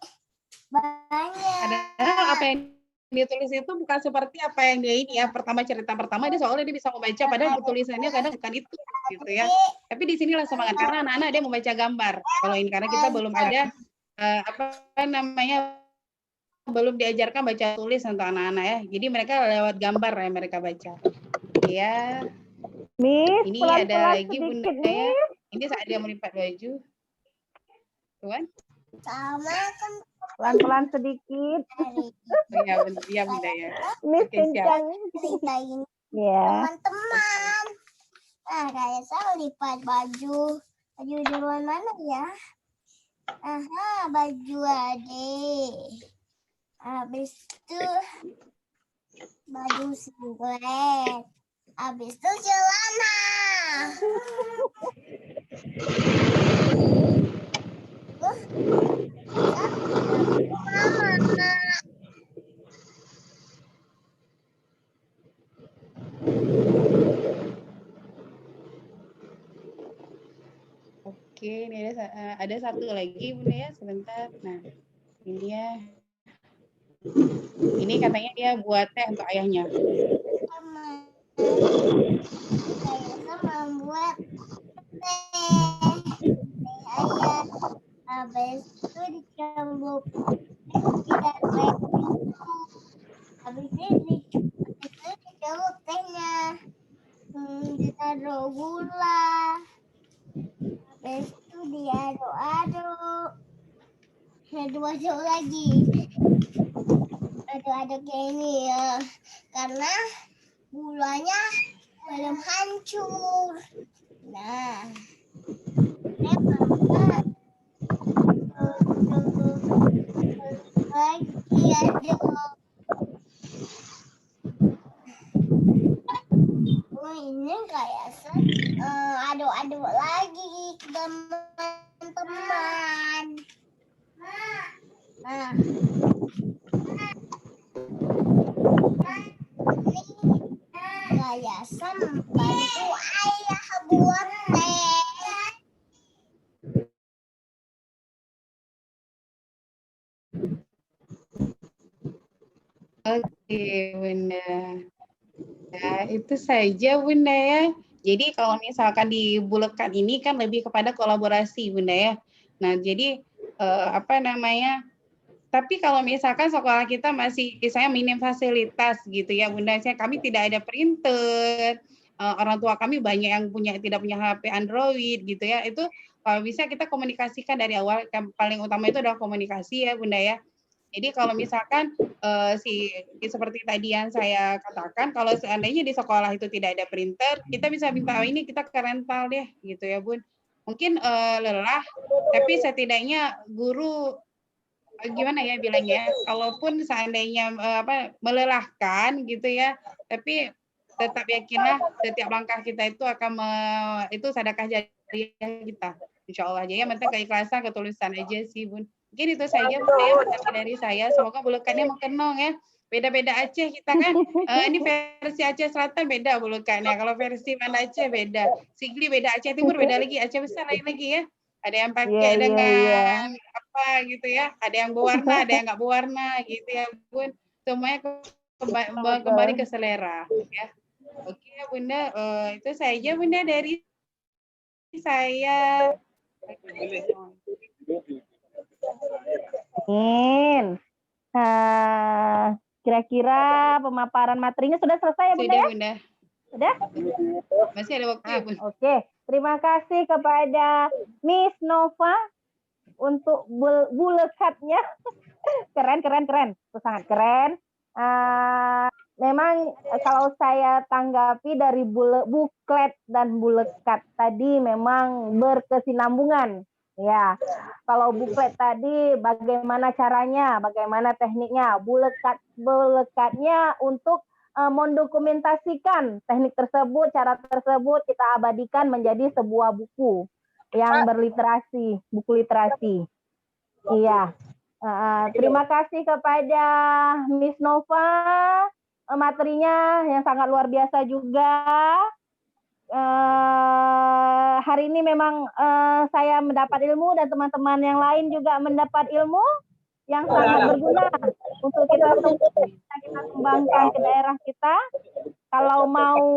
banyak. Padahal apa yang ditulis itu bukan seperti apa yang dia ini ya. Cerita pertama dia soalnya dia bisa membaca, padahal tulisannya kadang bukan itu gitu ya. Tapi di sinilah semangat karena anak-anak dia membaca gambar. Kalau ini karena kita belum ada belum diajarkan baca tulis untuk anak-anak ya. Jadi mereka lewat gambar ya mereka baca. Ya. Miss, Ini pelan-pelan ada lagi Bunda sedikit, ya. Miss. Ini saat dia melipat baju. Tuan? Sama kan Pelan-pelan sedikit. Iya Bunda ya. Miss Oke, siap. kencang. cerita ini Ya. teman-teman. Nah, kayak saya lipat baju. Baju duluan mana ya? Aha, baju adik. Habis itu baju singlet. Habis itu celana. Mama. Oke, ini ada satu lagi Bunda ya, sebentar. Nah, ini ya. Ini katanya dia buat teh untuk ayahnya. Sama. Saya membuat teh ayah. Habis itu dicambuk. Tidak baik. Habis itu dicambuk tehnya. Ditaruh gula. Habis itu diaduk-aduk. Aduk-aduk lagi. Aduk-aduk kayak ini ya. Karena gulanya belum hancur. Nah. Lagi aduk. Ini kayak aduk-aduk lagi teman-teman. Nah, kayak bantu ayah buat teh. Oke, Bunda. Nah, itu saja Bunda ya. Jadi kalau misalkan di Bulekan ini kan lebih kepada kolaborasi Bunda ya. Nah, jadi tapi kalau misalkan sekolah kita masih misalnya minim fasilitas gitu ya Bunda, kami tidak ada printer, orang tua kami banyak yang tidak punya HP Android gitu ya. Itu kalau bisa kita komunikasikan dari awal, yang paling utama itu adalah komunikasi ya Bunda ya. Jadi kalau misalkan seperti tadi yang saya katakan, kalau seandainya di sekolah itu tidak ada printer, kita bisa minta ini kita ke rental deh gitu ya Bun. Mungkin lelah, tapi setidaknya guru gimana ya bilangnya, kalaupun seandainya melelahkan gitu ya, tapi tetap yakinlah setiap langkah kita itu akan itu sedekah jariah kita, insya Allah aja ya. Penting keikhlasan, ketulusan aja sih Bun. Mungkin itu saja Bun ya dari saya. Semoga Bulekannya mengenang ya. Beda-beda Aceh kita kan. Ini versi Aceh Selatan beda Bulekannya. Kalau versi Banda Aceh beda. Sigli beda, Aceh Timur beda lagi, Aceh Besar lain lagi ya. Ada yang pakai dengan apa gitu ya. Ada yang berwarna, ada yang nggak berwarna gitu ya Bun. Semuanya kembali ke selera ya. Oke Bunda, itu saja Bunda dari saya. Kira-kira pemaparan materinya sudah selesai ya Bunda Sudah ya? Bunda. Udah? Masih ada waktu ya, Bun? Oke. Terima kasih kepada Miss Nova untuk bulekatnya. Keren. Itu sangat keren. Memang kalau saya tanggapi dari buklet dan bulekat tadi memang berkesinambungan. Ya, kalau buklet tadi bagaimana caranya, bagaimana tekniknya, bulekatnya untuk mendokumentasikan teknik tersebut, cara tersebut kita abadikan menjadi sebuah buku yang berliterasi, buku literasi. Iya. Terima kasih kepada Miss Nova, materinya yang sangat luar biasa juga. Hari ini memang saya mendapat ilmu dan teman-teman yang lain juga mendapat ilmu yang sangat berguna untuk kita kembangkan ke daerah kita. Kalau mau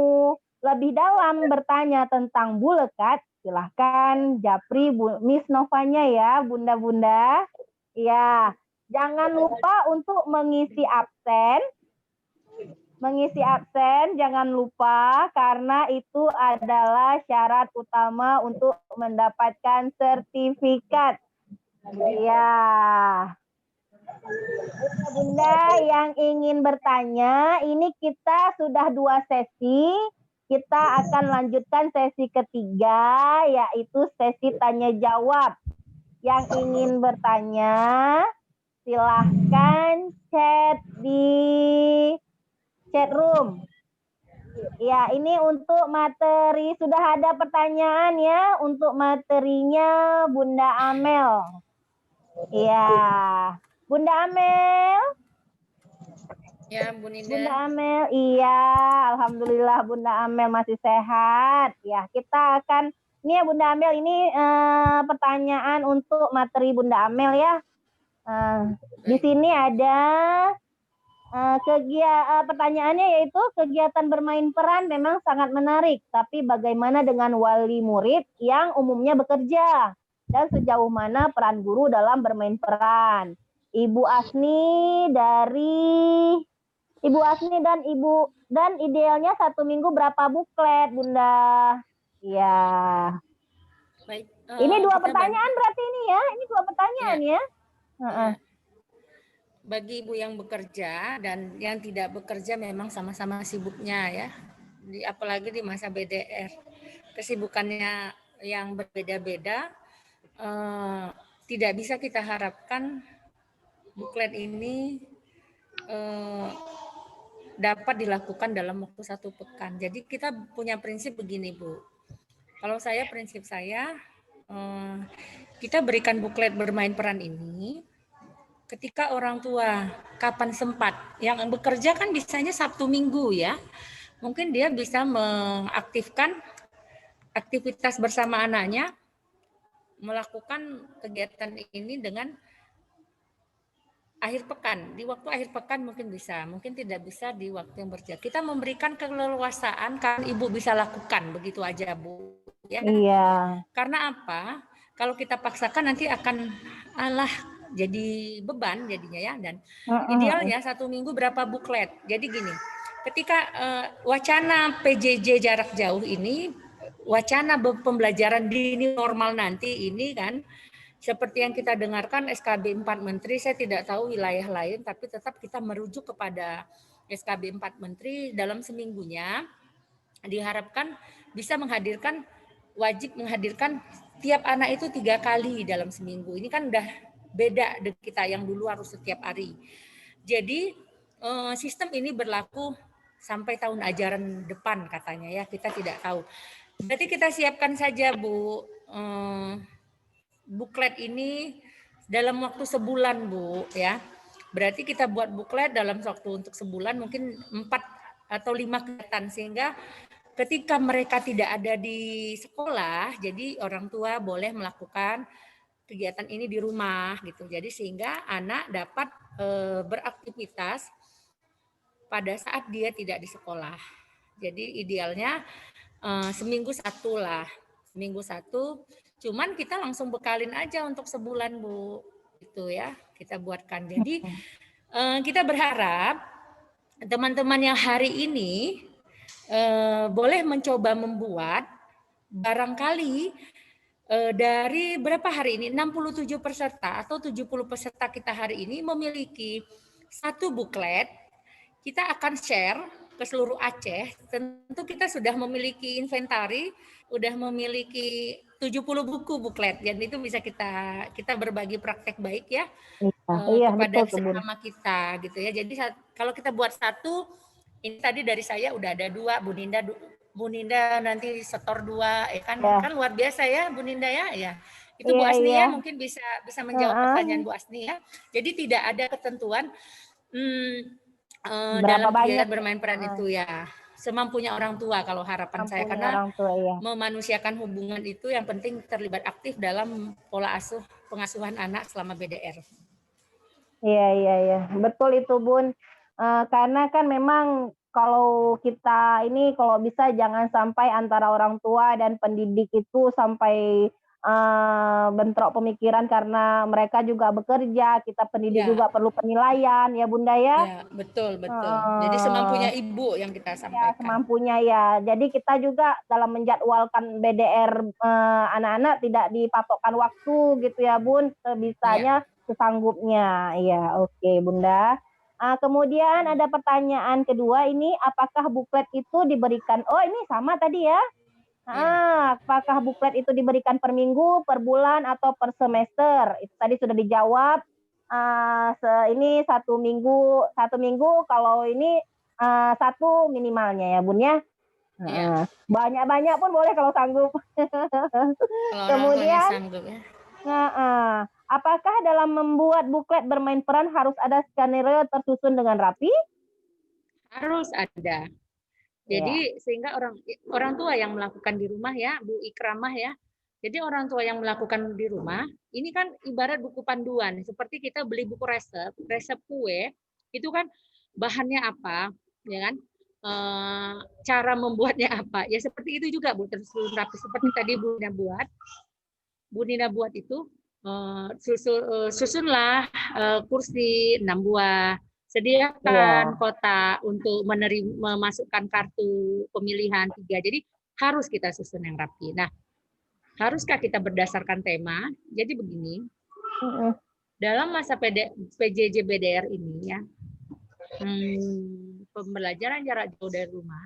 lebih dalam bertanya tentang bulekat, silahkan japri Miss Novanya ya, bunda-bunda. Ya, jangan lupa untuk mengisi absen. Jangan lupa karena itu adalah syarat utama untuk mendapatkan sertifikat. Ya. Bunda yang ingin bertanya, ini kita sudah 2 sesi. Kita akan lanjutkan sesi ketiga, yaitu sesi tanya jawab. Yang ingin bertanya, silahkan chat di chat room. Ya, ini untuk materi, sudah ada pertanyaan ya, untuk materinya Bunda Amel. Ya, Bunda Amel. Ya, Bu Ninda. Bunda Amel, iya, alhamdulillah Bunda Amel masih sehat. Ya, kita akan, ini ya Bunda Amel, ini pertanyaan untuk materi Bunda Amel ya. Di sini ada pertanyaannya yaitu kegiatan bermain peran memang sangat menarik, tapi bagaimana dengan wali murid yang umumnya bekerja dan sejauh mana peran guru dalam bermain peran? Ibu Asni dan idealnya 1 minggu berapa buklet, Bunda? Ya. Baik. Ini 2 pertanyaan berarti ini ya? Ini 2 pertanyaan ya? Bagi ibu yang bekerja dan yang tidak bekerja memang sama-sama sibuknya ya. Apalagi di masa BDR. Kesibukannya yang berbeda-beda. Tidak bisa kita harapkan buklet ini dapat dilakukan dalam waktu 1 pekan. Jadi kita punya prinsip begini, Bu. Kalau prinsip saya, kita berikan buklet bermain peran ini ketika orang tua kapan sempat. Yang bekerja kan bisanya Sabtu Minggu ya. Mungkin dia bisa mengaktifkan aktivitas bersama anaknya, melakukan kegiatan ini dengan akhir pekan. Di waktu akhir pekan mungkin bisa, mungkin tidak bisa di waktu yang bekerja. Kita memberikan keleluasaan kan ibu bisa lakukan begitu aja, Bu. Ya. Iya. Karena apa? Kalau kita paksakan nanti akan jadi beban jadinya ya. Dan idealnya 1 minggu berapa buklet. Jadi gini, ketika wacana PJJ jarak jauh ini, wacana pembelajaran dini normal nanti ini kan, seperti yang kita dengarkan SKB 4 Menteri, saya tidak tahu wilayah lain, tapi tetap kita merujuk kepada SKB 4 Menteri dalam seminggunya, diharapkan bisa wajib menghadirkan tiap anak itu 3 kali dalam seminggu. Ini kan udah beda dengan kita yang dulu harus setiap hari. Jadi sistem ini berlaku sampai tahun ajaran depan katanya ya, kita tidak tahu. Berarti kita siapkan saja Bu, buklet ini dalam waktu sebulan Bu ya. Berarti kita buat buklet dalam waktu untuk sebulan mungkin 4 atau 5 kegiatan, sehingga ketika mereka tidak ada di sekolah, jadi orang tua boleh melakukan kegiatan ini di rumah gitu. Jadi sehingga anak dapat beraktivitas pada saat dia tidak di sekolah. Jadi idealnya seminggu 1 lah. Seminggu 1, cuman kita langsung bekalin aja untuk sebulan Bu. Gitu ya, kita buatkan. Jadi kita berharap teman-teman yang hari ini boleh mencoba membuat barangkali dari berapa hari ini 67 peserta atau 70 peserta kita hari ini memiliki satu buklet. Kita akan share ke seluruh Aceh. Tentu kita sudah memiliki inventari, sudah memiliki 70 buku buklet, dan itu bisa kita berbagi praktek baik ya kepada betul, Bun. sesama kita gitu ya. Jadi kalau kita buat satu, ini tadi dari saya udah ada 2, Bu Ninda nanti setor 2, kan luar biasa ya Bu Ninda ya. Itu Bu Asni ya mungkin bisa menjawab pertanyaan Bu Asni ya. Jadi tidak ada ketentuan dalam kegiatan bermain peran itu ya. Semampunya orang tua kalau harapan saya, karena memanusiakan hubungan itu yang penting terlibat aktif dalam pola asuh pengasuhan anak selama BDR. Iya. Betul itu, Bun. Karena kan memang kalau kita ini kalau bisa jangan sampai antara orang tua dan pendidik itu sampai bentrok pemikiran karena mereka juga bekerja, kita pendidik juga perlu penilaian ya Bunda ya. Ya, betul. Jadi semampunya ibu yang kita sampaikan. Ya, semampunya ya. Jadi kita juga dalam menjadwalkan BDR anak-anak tidak dipatokkan waktu gitu ya Bun, sebisanya sesanggupnya. Ya, oke Bunda. Kemudian ada pertanyaan kedua ini, apakah buklet itu diberikan, ini sama tadi ya. Apakah buklet itu diberikan per minggu, per bulan, atau per semester? Itu tadi sudah dijawab. Ini satu minggu, kalau ini 1 minimalnya ya Bun ya. Banyak-banyak pun boleh kalau sanggup. Kemudian, sanggup, ya. Apakah dalam membuat buklet bermain peran harus ada skenario tersusun dengan rapi? Harus ada. Jadi sehingga orang tua yang melakukan di rumah ya, Bu Ikramah ya. Jadi orang tua yang melakukan di rumah, ini kan ibarat buku panduan. Seperti kita beli buku resep kue, itu kan bahannya apa, ya kan? Cara membuatnya apa? Ya seperti itu juga Bu, tersusun rapi seperti tadi Bu Nina buat itu susunlah kursi 6 buah. Sediakan kotak untuk memasukkan kartu pemilihan 3. Jadi harus kita susun yang rapi. Nah, haruskah kita berdasarkan tema? Jadi begini, dalam masa PJJ BDR ini ya, pembelajaran jarak jauh dari rumah,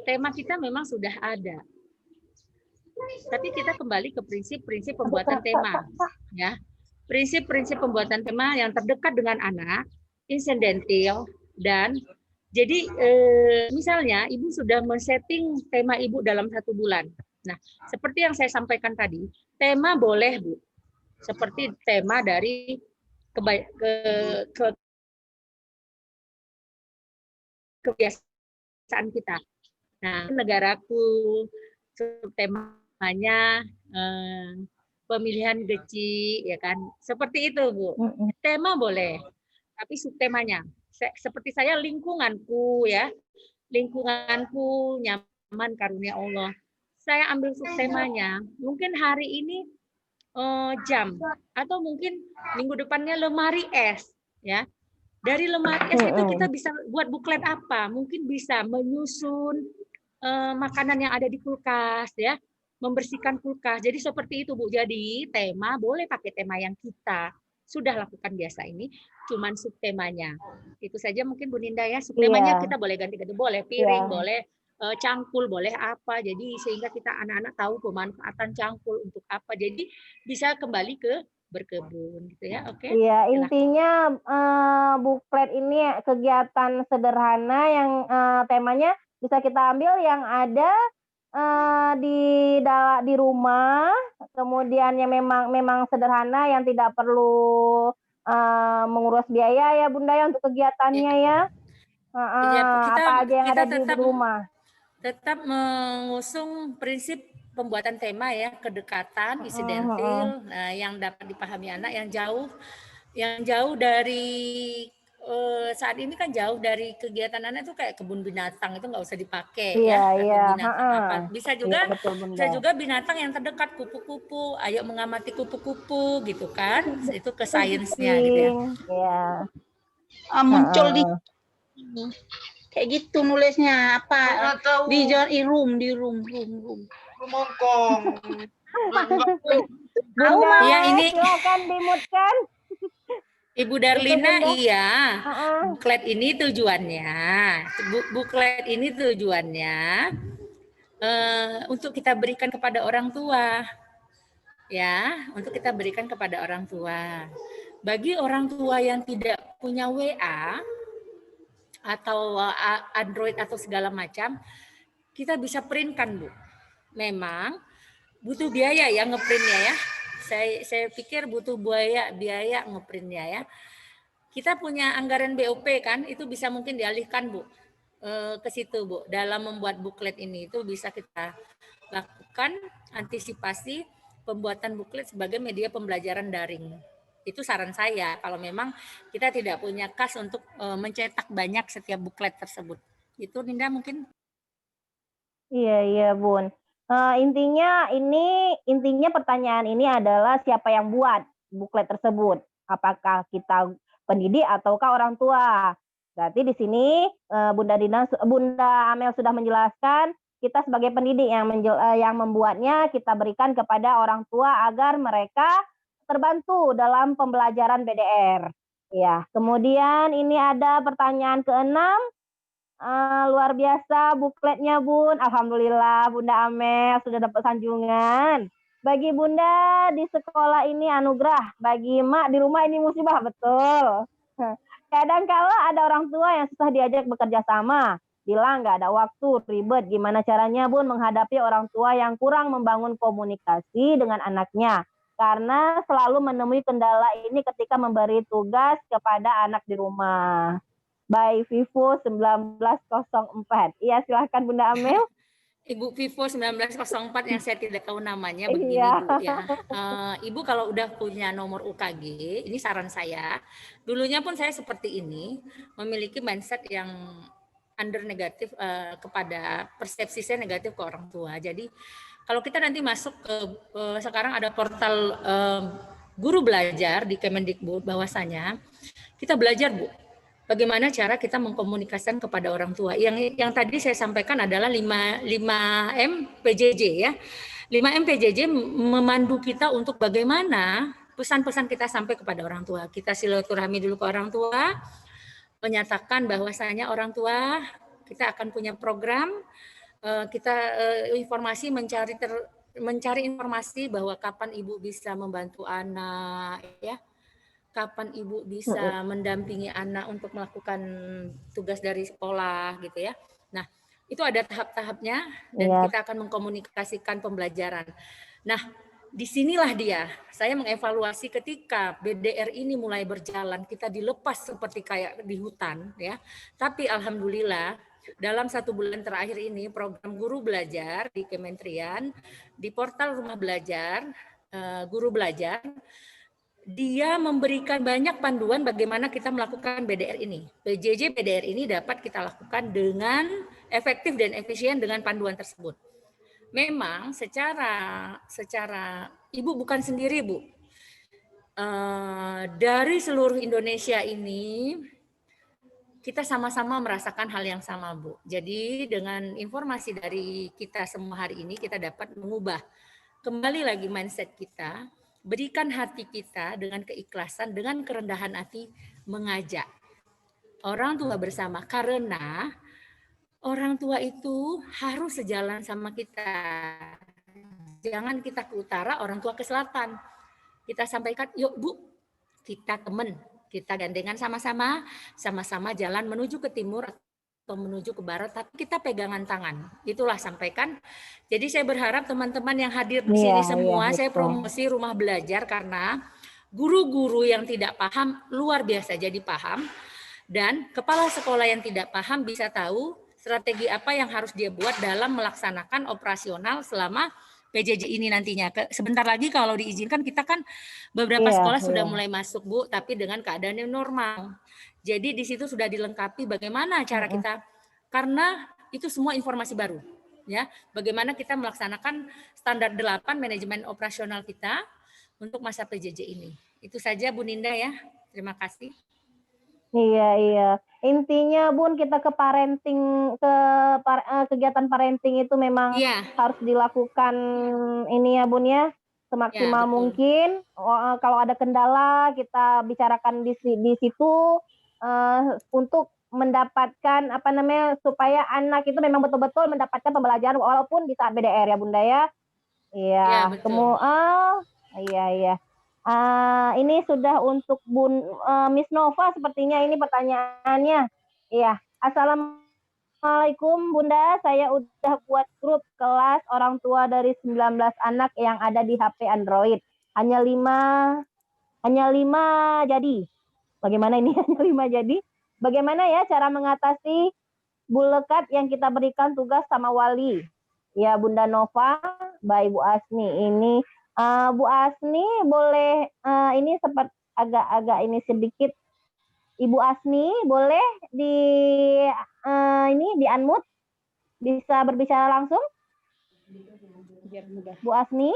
tema kita memang sudah ada. Tapi kita kembali ke prinsip-prinsip pembuatan tema, ya. Prinsip-prinsip pembuatan tema yang terdekat dengan anak, insidentil, dan jadi misalnya ibu sudah men-setting tema ibu dalam 1 bulan. Nah, seperti yang saya sampaikan tadi, tema boleh Bu, seperti tema dari kebiasaan kita. Nah, negaraku, temanya pemilihan geci, ya kan? Seperti itu Bu. Tema boleh. Tapi subtemanya, seperti saya lingkunganku ya, lingkunganku nyaman karunia Allah. Saya ambil subtemanya, mungkin hari ini jam, atau mungkin minggu depannya lemari es, ya. Dari lemari es itu kita bisa buat buklet apa? Mungkin bisa menyusun makanan yang ada di kulkas, ya, membersihkan kulkas. Jadi seperti itu Bu. Jadi tema boleh pakai tema yang kita sudah lakukan biasa ini, cuman subtemanya. Itu saja mungkin Bu Ninda ya, subtemanya kita boleh ganti-ganti, boleh piring, boleh cangkul, boleh apa. Jadi sehingga kita anak-anak tahu pemanfaatan cangkul untuk apa. Jadi bisa kembali ke berkebun gitu ya. Oke. Iya, intinya buklet ini kegiatan sederhana yang temanya bisa kita ambil yang ada di rumah, kemudian yang memang sederhana yang tidak perlu mengurus biaya ya Bunda ya untuk kegiatannya ya. Apa aja yang ada di rumah. Tetap mengusung prinsip pembuatan tema ya, kedekatan, insidentil, yang dapat dipahami anak, yang jauh dari saat ini kan jauh dari kegiatan anak itu kayak kebun binatang, itu nggak usah dipakai ya. Bisa juga binatang yang terdekat, kupu-kupu, ayo mengamati kupu-kupu gitu kan, itu ke sainsnya gitu ya. Muncul di Kayak gitu nulisnya apa? Nggak tahu. Di room. Mongkong. Bunda, Iya, ini silakan dimutkan. Ibu Darlina, Bunda. iya. Heeh. Buklet ini tujuannya, buklet ini tujuannya untuk kita berikan kepada orang tua, ya, untuk kita berikan kepada orang tua. Bagi orang tua yang tidak punya WA atau Android atau segala macam, kita bisa printkan, Bu. Memang butuh biaya ya ngeprintnya ya. Saya pikir butuh biaya ngeprintnya ya. Kita punya anggaran BOP kan, itu bisa mungkin dialihkan, Bu, ke situ, Bu. Dalam membuat buklet ini itu bisa kita lakukan antisipasi pembuatan buklet sebagai media pembelajaran daring. Itu saran saya kalau memang kita tidak punya kas untuk mencetak banyak setiap buklet tersebut. Itu Ninda mungkin. Iya Bun. Intinya pertanyaan ini adalah siapa yang buat buklet tersebut? Apakah kita pendidik ataukah orang tua? Berarti di sini Bunda Amel sudah menjelaskan kita sebagai pendidik yang membuatnya kita berikan kepada orang tua agar mereka terbantu dalam pembelajaran BDR. Ya, kemudian ini ada pertanyaan ke-6. Luar biasa bukletnya, Bun. Alhamdulillah Bunda Amel sudah dapat sanjungan. Bagi Bunda di sekolah ini anugerah, bagi Mak di rumah ini musibah, betul. Kadang-kala ada orang tua yang susah diajak bekerja sama. Bilang nggak ada waktu, ribet. Gimana caranya, Bun, menghadapi orang tua yang kurang membangun komunikasi dengan anaknya? Karena selalu menemui kendala ini ketika memberi tugas kepada anak di rumah. By Vivo 1904. Iya, silahkan Bunda Amel. Ibu Vivo 1904 yang saya tidak tahu namanya begini, Bu, ya. Ibu kalau udah punya nomor UKG, ini saran saya. Dulunya pun saya seperti ini, memiliki mindset yang under negatif kepada persepsi saya negatif ke orang tua. Jadi kalau kita nanti masuk ke sekarang ada portal guru belajar di Kemendikbud, bahwasanya kita belajar, Bu, bagaimana cara kita mengkomunikasikan kepada orang tua. Yang tadi saya sampaikan adalah 5M PJJ ya. 5M PJJ memandu kita untuk bagaimana pesan-pesan kita sampai kepada orang tua. Kita silaturahmi dulu ke orang tua, menyatakan bahwasanya orang tua kita akan punya program, kita informasi mencari informasi bahwa kapan ibu bisa membantu anak, ya, kapan ibu bisa mendampingi anak untuk melakukan tugas dari sekolah, gitu ya. Nah, itu ada tahap-tahapnya dan kita akan mengkomunikasikan pembelajaran. Nah, disinilah dia, saya mengevaluasi ketika BDR ini mulai berjalan, kita dilepas seperti kayak di hutan, ya. Tapi alhamdulillah dalam 1 bulan terakhir ini program guru belajar di Kementerian, di portal rumah belajar, guru belajar, dia memberikan banyak panduan bagaimana kita melakukan BDR ini. PJJ BDR ini dapat kita lakukan dengan efektif dan efisien dengan panduan tersebut. Memang secara Ibu bukan sendiri, Bu. Dari seluruh Indonesia ini kita sama-sama merasakan hal yang sama, Bu. Jadi dengan informasi dari kita semua hari ini kita dapat mengubah kembali lagi mindset kita, berikan hati kita dengan keikhlasan, dengan kerendahan hati mengajak orang tua bersama, karena orang tua itu harus sejalan sama kita. Jangan kita ke utara, orang tua ke selatan. Kita sampaikan, yuk Bu, kita teman, kita gandengan sama-sama jalan menuju ke timur atau menuju ke barat, tapi kita pegangan tangan. Itulah sampaikan. Jadi saya berharap teman-teman yang hadir di sini semua, saya promosi rumah belajar karena guru-guru yang tidak paham luar biasa jadi paham, dan kepala sekolah yang tidak paham bisa tahu strategi apa yang harus dia buat dalam melaksanakan operasional selama PJJ ini nantinya. Sebentar lagi kalau diizinkan, kita kan beberapa sekolah sudah mulai masuk, Bu, tapi dengan keadaan yang normal. Jadi di situ sudah dilengkapi bagaimana cara kita, karena itu semua informasi baru, ya. Bagaimana kita melaksanakan standar 8 manajemen operasional kita untuk masa PJJ ini. Itu saja Bu Ninda ya. Terima kasih. Iya, iya. Intinya Bun, kita ke parenting, kegiatan parenting itu memang Iya, harus dilakukan ini ya Bun ya, ya semaksimal betul. mungkin. Kalau ada kendala kita bicarakan di situ untuk mendapatkan apa namanya, supaya anak itu memang betul-betul mendapatkan pembelajaran walaupun di saat BDR ya Bunda ya. Ya Iya, betul. iya, iya. Ini sudah untuk Miss Nova sepertinya ini pertanyaannya. Iya, Assalamualaikum Bunda, saya udah buat grup kelas orang tua dari 19 anak yang ada di HP Android. Hanya 5 jadi. Bagaimana ini hanya 5 jadi? Bagaimana ya cara mengatasi bulekat yang kita berikan tugas sama wali? Ya Bunda Nova, by Bu Asni ini. Bu Asni boleh ini sempat agak-agak ini sedikit. Ibu Asni boleh ini di unmute, bisa berbicara langsung? Biar mudah. Bu Asni?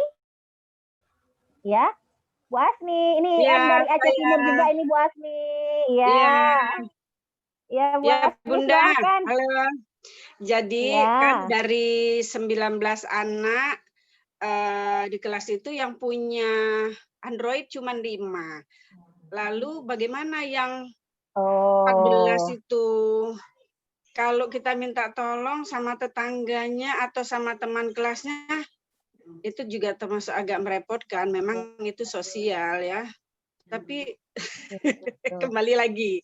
Ya. Bu Asni, ini Iya, dari Aceh saya. Timur juga ini Bu Asni. Ya. Iya. Ya Bu Ya, Asni Bunda. silahkan. Halo. Jadi Ya. kan dari 19 anak di kelas itu yang punya Android cuma 5. Lalu bagaimana yang 14 itu? Kalau kita minta tolong sama tetangganya atau sama teman kelasnya, itu juga termasuk agak merepotkan. Memang itu sosial ya. Tapi kembali lagi,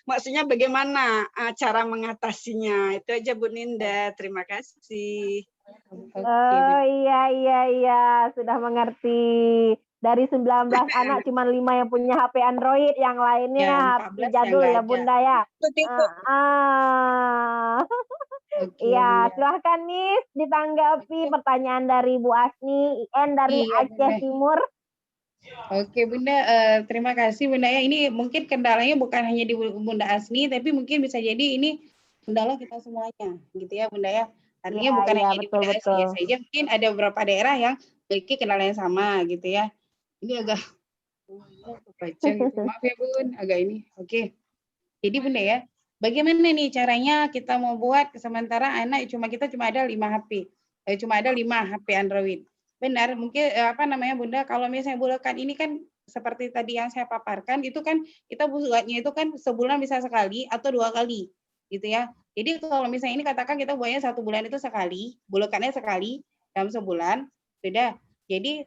maksudnya bagaimana cara mengatasinya? Itu aja Bu Ninda, terima kasih. Oh iya, sudah mengerti. Dari 19 anak cuma 5 yang punya HP Android, yang lainnya HP jadul ya Bunda ya. Iya, silahkan Nis ditanggapi pertanyaan dari Bu Asni, IN dari Aceh Timur. Oke Bunda, terima kasih Bunda ya. Ini mungkin kendalanya bukan hanya di Bunda Asni, tapi mungkin bisa jadi ini kendala kita semuanya, gitu ya Bunda ya. Artinya bukan hanya di Bunda Asni saja, mungkin ada beberapa daerah yang memiliki kendala yang sama, gitu ya. Ini agak baca gitu, maaf ya Bun, agak ini. Oke, jadi Bunda ya, bagaimana nih caranya kita mau buat sementara anak kita cuma ada 5 HP, cuma ada 5 HP Android. Benar, mungkin apa namanya Bunda, kalau misalnya bulekan ini kan seperti tadi yang saya paparkan, itu kan kita buatnya itu kan sebulan bisa sekali atau 2 kali, gitu ya. Jadi kalau misalnya ini katakan kita buatnya 1 bulan itu sekali, bulekannya sekali dalam sebulan, sudah. Jadi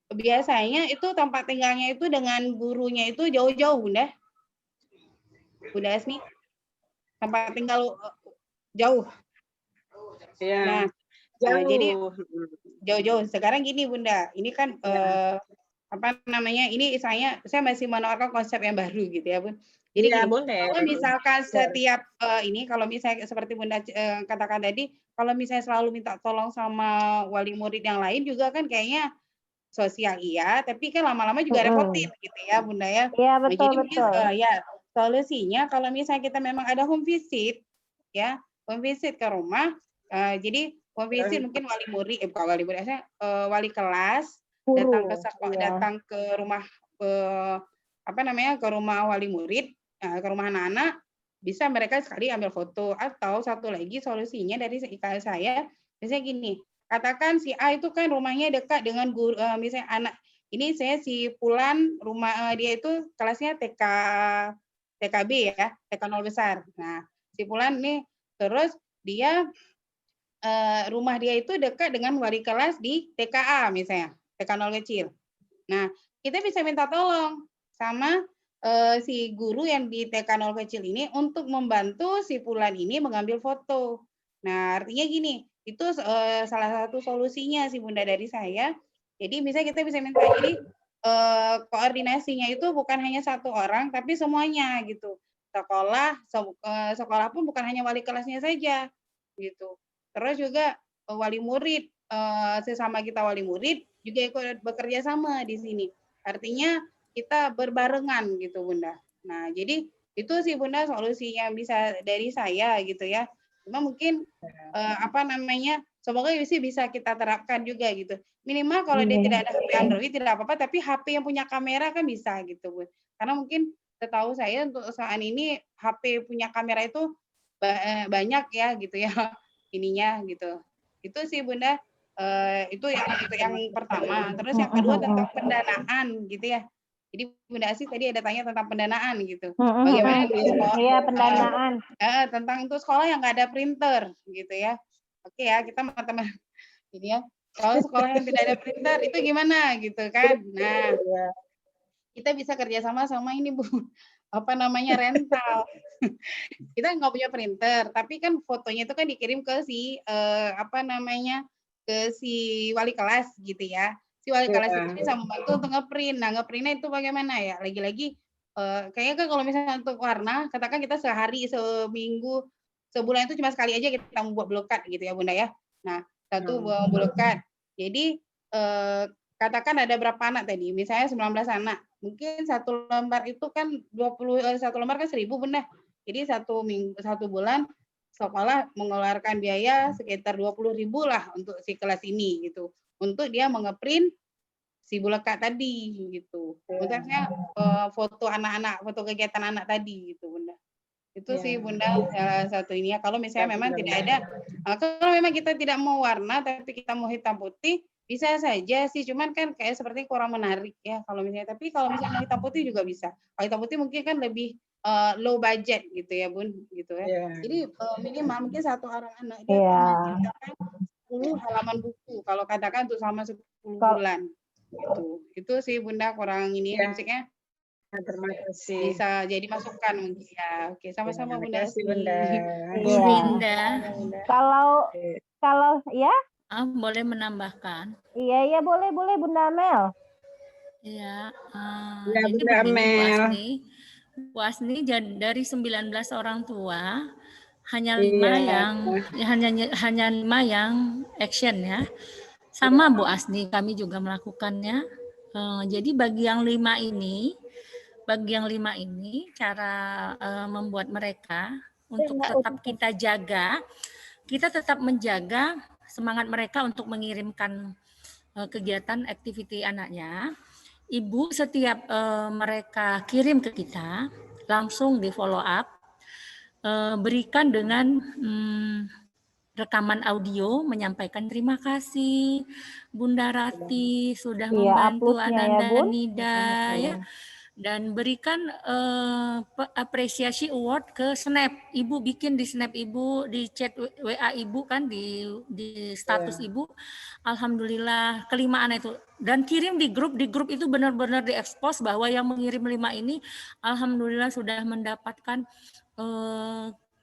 biasanya itu tempat tinggalnya itu dengan gurunya itu jauh-jauh Bunda. Bunda Asni, tempat tinggal jauh. Ya. Nah, jadi jauh-jauh. Sekarang gini Bunda, ini kan apa namanya? Ini saya masih menawarkan konsep yang baru gitu ya, Bun. Jadi ya, gini, kalau misalkan setiap kalau misalnya seperti Bunda katakan tadi, kalau misalnya selalu minta tolong sama wali murid yang lain juga kan kayaknya sosial iya, tapi kan lama-lama juga repotin gitu ya, Bunda ya. Iya, Nah, betul, jadi mungkin ya solusinya kalau misalnya kita memang ada home visit ya, home visit ke rumah, jadi home visit mungkin wali murid, bukan wali murid, wali kelas datang ke sekolah, datang ke rumah apa namanya, ke rumah wali murid, ke rumah anak-anak, bisa mereka sekali ambil foto. Atau satu lagi solusinya dari saya, biasanya gini, katakan si A itu kan rumahnya dekat dengan guru, misalnya anak ini saya si Pulan rumah dia itu kelasnya TKB ya, TK 0 besar. Nah, si Pulan nih terus dia rumah dia itu dekat dengan wali kelas di TKA misalnya, TK 0 kecil. Nah, kita bisa minta tolong sama si guru yang di TK 0 kecil ini untuk membantu si Pulan ini mengambil foto. Nah, artinya gini, itu salah satu solusinya sih Bunda dari saya. Jadi misalnya kita bisa minta ini koordinasinya itu bukan hanya 1 orang, tapi semuanya gitu. Sekolah pun bukan hanya wali kelasnya saja, gitu. Terus juga wali murid, sesama kita wali murid juga ikut bekerja sama di sini. Artinya kita berbarengan gitu Bunda. Nah, jadi itu sih Bunda solusinya bisa dari saya gitu ya. Cuma mungkin apa namanya semoga sih bisa kita terapkan juga gitu. Minimal kalau dia tidak ada HP Android tidak apa-apa, tapi HP yang punya kamera kan bisa gitu, Bun. Karena mungkin setahu saya untuk saat ini HP punya kamera itu banyak ya gitu ya ininya gitu. Itu sih Bunda, itu yang pertama. Terus yang kedua tentang pendanaan gitu ya. Jadi Bunda Asih tadi ada tanya tentang pendanaan gitu. Bagaimana di sekolah? Iya, pendanaan. Tentang itu sekolah yang nggak ada printer gitu ya. Oke ya, kita teman-teman ini ya. Kalau sekolah yang tidak ada printer itu gimana gitu kan? Nah, kita bisa kerjasama sama ini Bu, apa namanya rental. Kita nggak punya printer, tapi kan fotonya itu kan dikirim ke si apa namanya ke si wali kelas gitu ya. Si wali kelas itu bisa membantu untuk ngeprint. Nah, ngeprintnya itu bagaimana ya? Lagi-lagi kayaknya kan kalau misalnya untuk warna, katakan kita sehari, seminggu, sebulan itu cuma sekali aja kita membuat blokat gitu ya Bunda ya. Nah, satu blokat. Jadi katakan ada berapa anak tadi? Misalnya 19 anak. Mungkin satu lembar itu kan satu lembar kan 1.000 Bunda. Jadi satu bulan sekolah mengeluarkan biaya sekitar 20.000 lah untuk si kelas ini gitu. Untuk dia mengeprint si bulekat tadi gitu. Maksudnya foto anak-anak, foto kegiatan anak tadi gitu Bunda. Itu sih Bunda salah satu ini ya. Kalau misalnya memang tidak ada, kalau memang kita tidak mau warna tapi kita mau hitam putih, bisa saja sih. Cuman kan kayak seperti kurang menarik ya kalau misalnya. Tapi kalau misalnya hitam putih juga bisa. Kalau hitam putih mungkin kan lebih low budget gitu ya Bun, gitu ya. Jadi minimal mungkin satu orang anak dia menciptakan 10 halaman buku. Kalau katakan untuk selama 10 bulan. Gitu. Itu sih Bunda kurang ini musiknya. Terima kasih. Bisa jadi masukan mungkin ya. Oke, sama-sama Bunda. Terima kasih Bunda. Bunda. Kalau ya? Boleh menambahkan? Iya boleh Bunda Amel. Iya. Ya, Jadi Bunda begini Amel. Bu Asni dari 19 orang tua hanya 5 yang hanya 5 yang action ya. Sama Bu Asni kami juga melakukannya. Jadi bagi yang 5 ini cara membuat mereka untuk tetap kita jaga, kita tetap menjaga semangat mereka untuk mengirimkan kegiatan activity anaknya. Ibu setiap mereka kirim ke kita langsung di follow up, berikan dengan rekaman audio menyampaikan terima kasih Bunda Rati sudah membantu Ananda Nida ya. Dan berikan apresiasi award ke Snap. Ibu bikin di Snap Ibu, di chat WA Ibu kan, di status Ibu. Alhamdulillah kelima anak itu. Dan kirim di grup itu benar-benar diekspos bahwa yang mengirim 5 ini alhamdulillah sudah mendapatkan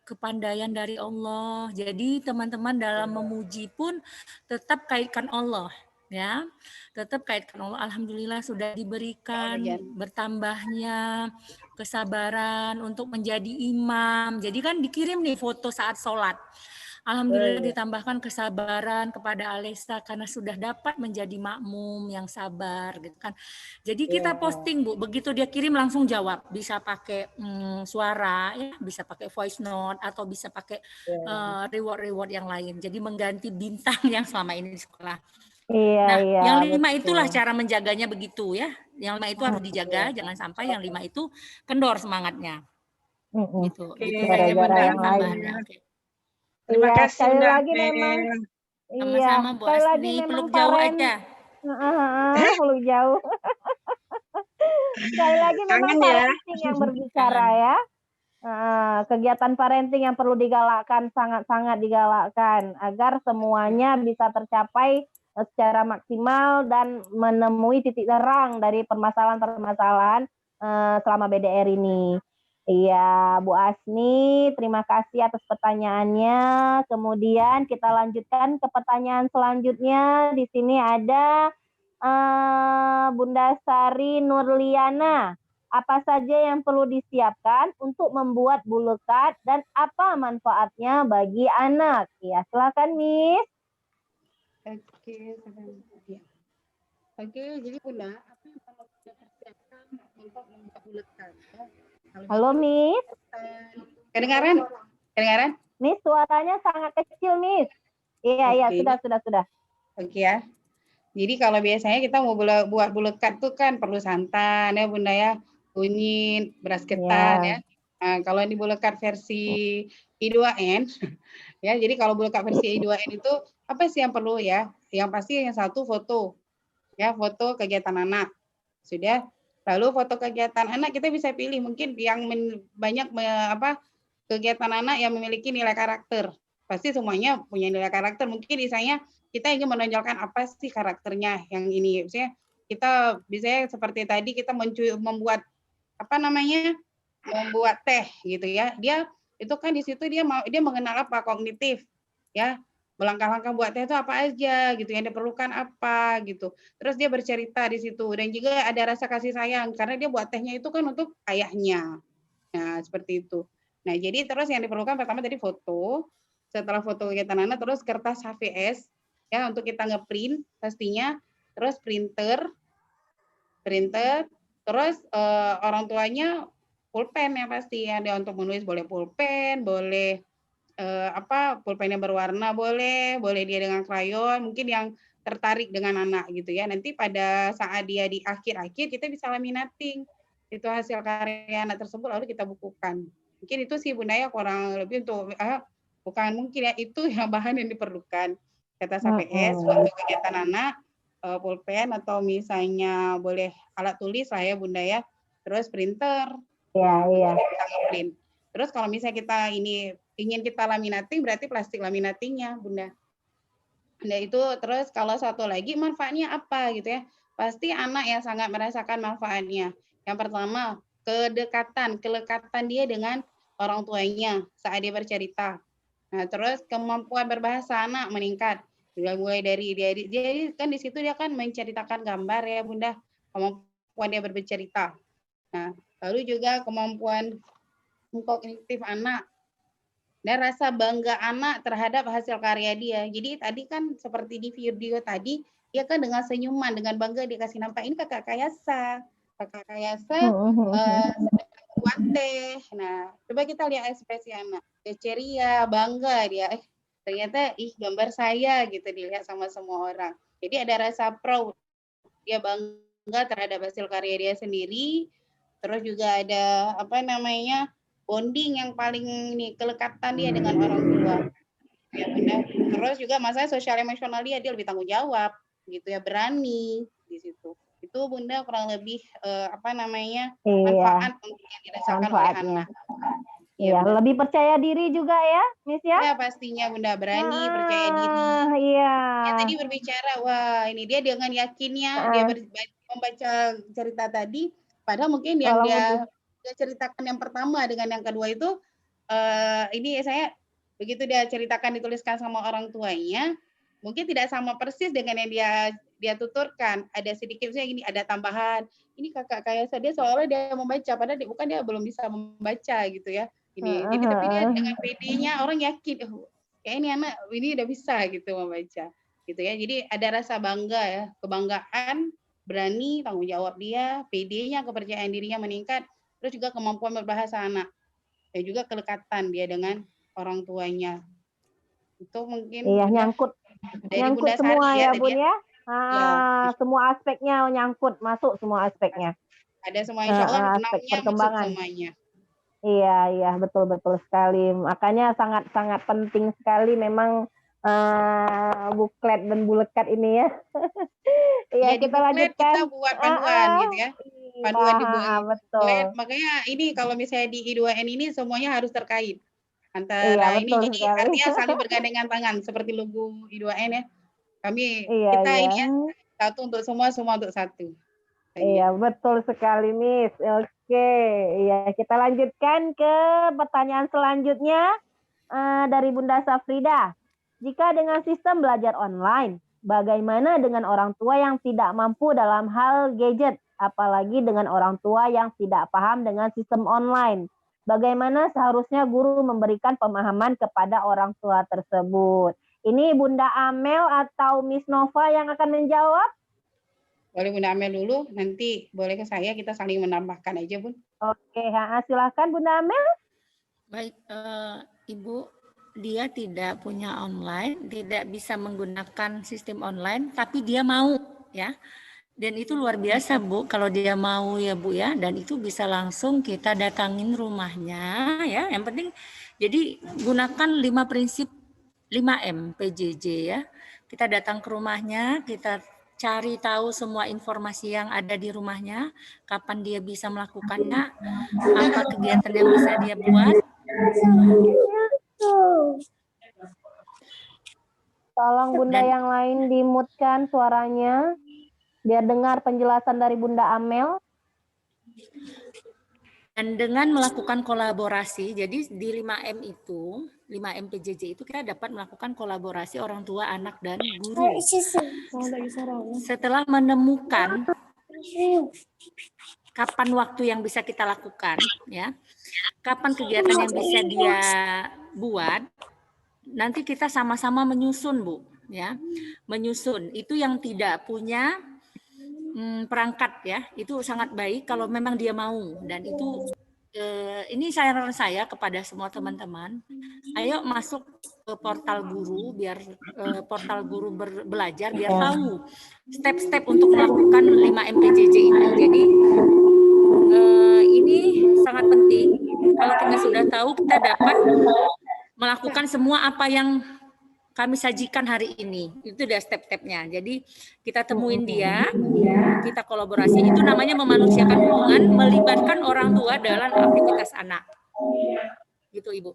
kepandaian dari Allah. Jadi teman-teman dalam memuji pun tetap kaitkan Allah. Ya, tetap kaitkan Allah. Alhamdulillah sudah diberikan bertambahnya kesabaran untuk menjadi imam. Jadi kan dikirim nih foto saat sholat. Alhamdulillah ditambahkan kesabaran kepada Alesa karena sudah dapat menjadi makmum yang sabar gitu kan. Jadi kita posting Bu, begitu dia kirim langsung jawab. Bisa pakai suara ya, bisa pakai voice note atau bisa pakai reward yang lain. Jadi mengganti bintang yang selama ini di sekolah. Yang 5 itulah cara menjaganya begitu ya. Yang 5 itu harus dijaga, jangan sampai yang 5 itu kendor semangatnya. Gitu. Gara-gara yang lain. Terima kasih sekali Bunda lagi memang. Sama-sama Bu Asni, peluk jauh aja. Peluk jauh. Sekali lagi memang parenting yang berbicara ya. Kegiatan parenting yang perlu digalakkan, sangat-sangat digalakkan agar semuanya bisa tercapai secara maksimal dan menemui titik terang dari permasalahan-permasalahan selama BDR ini. Iya, Bu Asni, terima kasih atas pertanyaannya. Kemudian kita lanjutkan ke pertanyaan selanjutnya. Di sini ada Bunda Sari Nurliana. Apa saja yang perlu disiapkan untuk membuat bulekat dan apa manfaatnya bagi anak? Ya, silakan Miss. Oke, jadi Bunda, apa yang perlu kita persiapkan untuk membuat bulekan? Halo Miss. Kedengaran? Miss, suaranya sangat kecil Miss. Iya, Oke. sudah. Oke ya. Jadi kalau biasanya kita mau buat bulekat tuh kan perlu santan ya Bunda ya, kunyit, beras ketan ya. Nah, kalau ini bulekat versi I2N ya, jadi kalau bulekat versi I2N itu apa sih yang perlu ya? Yang pasti yang satu foto ya, foto kegiatan anak. Sudah. Lalu foto kegiatan anak kita bisa pilih mungkin yang kegiatan anak yang memiliki nilai karakter. Pasti semuanya punya nilai karakter. Mungkin misalnya kita ingin menonjolkan apa sih karakternya yang ini. Misalnya kita bisa seperti tadi kita membuat membuat teh gitu ya. Dia itu kan di situ dia mengenal apa kognitif ya. Langkah-langkah buat teh itu apa aja gitu yang diperlukan apa gitu. Terus dia bercerita di situ dan juga ada rasa kasih sayang karena dia buat tehnya itu kan untuk ayahnya. Nah, seperti itu. Nah, jadi terus yang diperlukan pertama tadi foto. Setelah foto kegiatan anak, terus kertas HVS ya untuk kita ngeprint pastinya. Terus printer, terus orang tuanya pulpen ya pasti ya. Dia untuk menulis boleh pulpen, boleh pulpen yang berwarna boleh dia dengan krayon, mungkin yang tertarik dengan anak gitu ya. Nanti pada saat dia di akhir-akhir kita bisa laminating itu hasil karya anak tersebut lalu kita bukukan. Mungkin itu sih Bunda ya kurang lebih untuk bukan mungkin ya itu yang bahan yang diperlukan. Kertas HVS untuk kegiatan anak, pulpen atau misalnya boleh alat tulis lah ya Bunda ya. Terus printer. Iya. Kita nge-print. Terus kalau misalnya kita ini ingin kita laminating berarti plastik laminatingnya Bunda. Nah itu terus kalau satu lagi manfaatnya apa gitu ya. Pasti anak yang sangat merasakan manfaatnya. Yang pertama, kelekatan dia dengan orang tuanya saat dia bercerita. Nah, terus kemampuan berbahasa anak meningkat. Mulai dari dia kan di situ dia kan menceritakan gambar ya Bunda, kemampuan dia bercerita. Nah, lalu juga kemampuan kognitif anak dan rasa bangga anak terhadap hasil karya dia. Jadi tadi kan seperti di video tadi, dia kan dengan senyuman, dengan bangga dikasih nampak ini kakak Kayasa. Kakak Kayasa buat teh. Nah, coba kita lihat ekspresi anak. Dia ceria, bangga dia. Ternyata gambar saya gitu dilihat sama semua orang. Jadi ada rasa proud. Dia bangga terhadap hasil karya dia sendiri. Terus juga ada bonding yang paling kelekatan dia dengan orang tua. Ya benar. Terus juga masalah sosial emosional dia lebih tanggung jawab gitu ya, berani di situ. Itu Bunda kurang lebih manfaat yang dirasakan oleh anak. Iya, lebih percaya diri juga ya, Miss ya? Ya pastinya Bunda, berani, percaya diri. Iya. Ya tadi berbicara, wah ini dia dengan yakinnya dia membaca cerita tadi, padahal mungkin yang dia ceritakan yang pertama dengan yang kedua itu ini saya begitu dia ceritakan dituliskan sama orang tuanya, mungkin tidak sama persis dengan yang dia tuturkan. Ada sedikit misalnya gini, ada tambahan. Ini kakak Kayasa dia soalnya dia membaca, padahal dia belum bisa membaca gitu ya. Ini. Jadi tapi dia dengan PD-nya orang yakin, kayak ini anak ini udah bisa gitu membaca. Gitu ya. Jadi ada rasa bangga ya, kebanggaan, berani, tanggung jawab dia, PD-nya, kepercayaan dirinya meningkat, terus juga kemampuan berbahasa anak. Dan juga kelekatan dia dengan orang tuanya. Itu mungkin nyangkut Bunda semua Sari, ya Bun ya. Semua aspeknya nyangkut, masuk semua aspeknya. Ada semua, insya Allah aspek 6-nya perkembangan. masuk semuanya. Iya, betul sekali. Makanya sangat penting sekali memang buklet dan bulekat ini ya. Iya, kita lanjutkan. Kita buat panduan gitu ya. Panduan di betul. Makanya ini kalau misalnya di I2N ini semuanya harus terkait antara ini, jadi artinya saling bergandengan tangan seperti logo I2N ya. Kita ini ya, satu untuk semua untuk satu. Iya, betul sekali Miss. Oke, iya kita lanjutkan ke pertanyaan selanjutnya dari Bunda Safrida. Jika dengan sistem belajar online, bagaimana dengan orang tua yang tidak mampu dalam hal gadget, apalagi dengan orang tua yang tidak paham dengan sistem online? Bagaimana seharusnya guru memberikan pemahaman kepada orang tua tersebut? Ini Bunda Amel atau Miss Nova yang akan menjawab? Boleh Bunda Amel dulu, nanti boleh ke saya, kita saling menambahkan aja Bun. Oke, silakan Bunda Amel. Baik, Ibu. dia tidak punya online, tidak bisa menggunakan sistem online, tapi dia mau ya. Dan itu luar biasa Bu, kalau dia mau ya Bu ya, dan itu bisa langsung kita datangin rumahnya ya. Yang penting jadi gunakan 5 prinsip 5M PJJ ya. Kita datang ke rumahnya, kita cari tahu semua informasi yang ada di rumahnya, kapan dia bisa melakukannya, apa kegiatan yang bisa dia buat. Tolong Bunda yang lain dimutkan suaranya, biar dengar penjelasan dari Bunda Amel. Dan dengan melakukan kolaborasi, jadi di 5M itu, 5M PJJ itu kita dapat melakukan kolaborasi orang tua, anak, dan guru. Setelah menemukan kapan waktu yang bisa kita lakukan, ya, kapan kegiatan yang bisa dia buat, nanti kita sama-sama menyusun, Bu, ya, menyusun. Itu yang tidak punya perangkat ya, itu sangat baik kalau memang dia mau. Dan itu ini saran saya kepada semua teman-teman, ayo masuk ke portal guru, biar portal guru belajar, biar tahu step-step untuk melakukan 5M PJJ ini. Jadi ini sangat penting. Kalau kita sudah tahu, kita dapat melakukan semua apa yang kami sajikan hari ini. Itu udah step-stepnya. Jadi kita temuin dia, kita kolaborasi. Itu namanya memanusiakan hubungan, melibatkan orang tua dalam aktivitas anak. Gitu Ibu.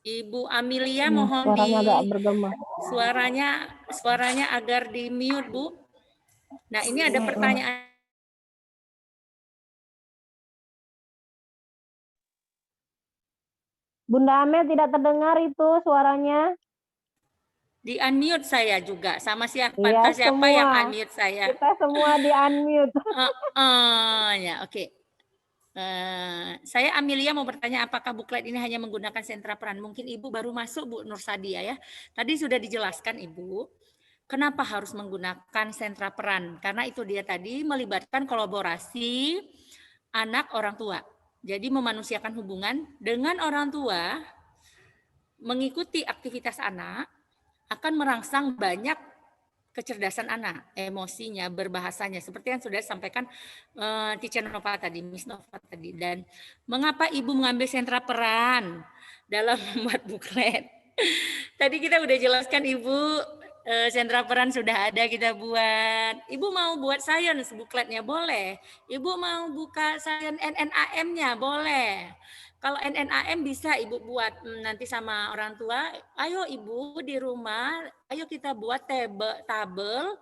Ibu Amelia mohon suaranya agar di mute Bu. Nah ini ada pertanyaan. Bunda Amel tidak terdengar itu suaranya. Di unmute saya juga sama siapa? Ya, Siapa semua. yang unmute saya? Kita semua di unmute. Ya oke. Saya Amelia mau bertanya, apakah buklet ini hanya menggunakan sentra peran? Mungkin Ibu baru masuk Bu Nur Sadia ya. Tadi sudah dijelaskan Ibu. Kenapa harus menggunakan sentra peran? Karena itu dia tadi melibatkan kolaborasi anak orang tua. Jadi memanusiakan hubungan dengan orang tua, mengikuti aktivitas anak, akan merangsang banyak kecerdasan anak, emosinya, berbahasanya, seperti yang sudah disampaikan Teacher Nova tadi, Miss Nova tadi. Dan mengapa Ibu mengambil sentra peran dalam membuat buklet? Tadi kita udah jelaskan Ibu, sentra peran sudah ada kita buat. Ibu mau buat science bukletnya boleh. Ibu mau buka science NNAM-nya boleh. Kalau NNAM bisa Ibu buat nanti sama orang tua. Ayo Ibu di rumah, ayo kita buat tabel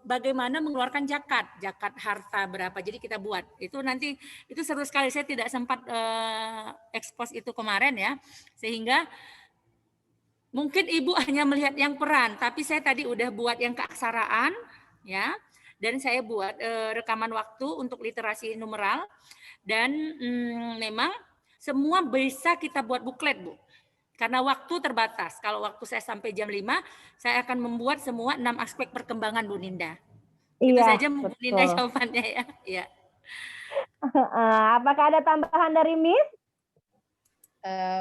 bagaimana mengeluarkan zakat harta berapa. Jadi kita buat. Itu nanti itu seru sekali. Saya tidak sempat expose itu kemarin ya. Sehingga mungkin Ibu hanya melihat yang peran, tapi saya tadi udah buat yang keaksaraan ya. Dan saya buat rekaman waktu untuk literasi numeral. Dan memang semua bisa kita buat buklet, Bu. Karena waktu terbatas. Kalau waktu saya sampai jam 5, saya akan membuat semua 6 aspek perkembangan, Bu Ninda. Itu saja Bu Ninda jawabannya ya. Ya. Apakah ada tambahan dari Miss?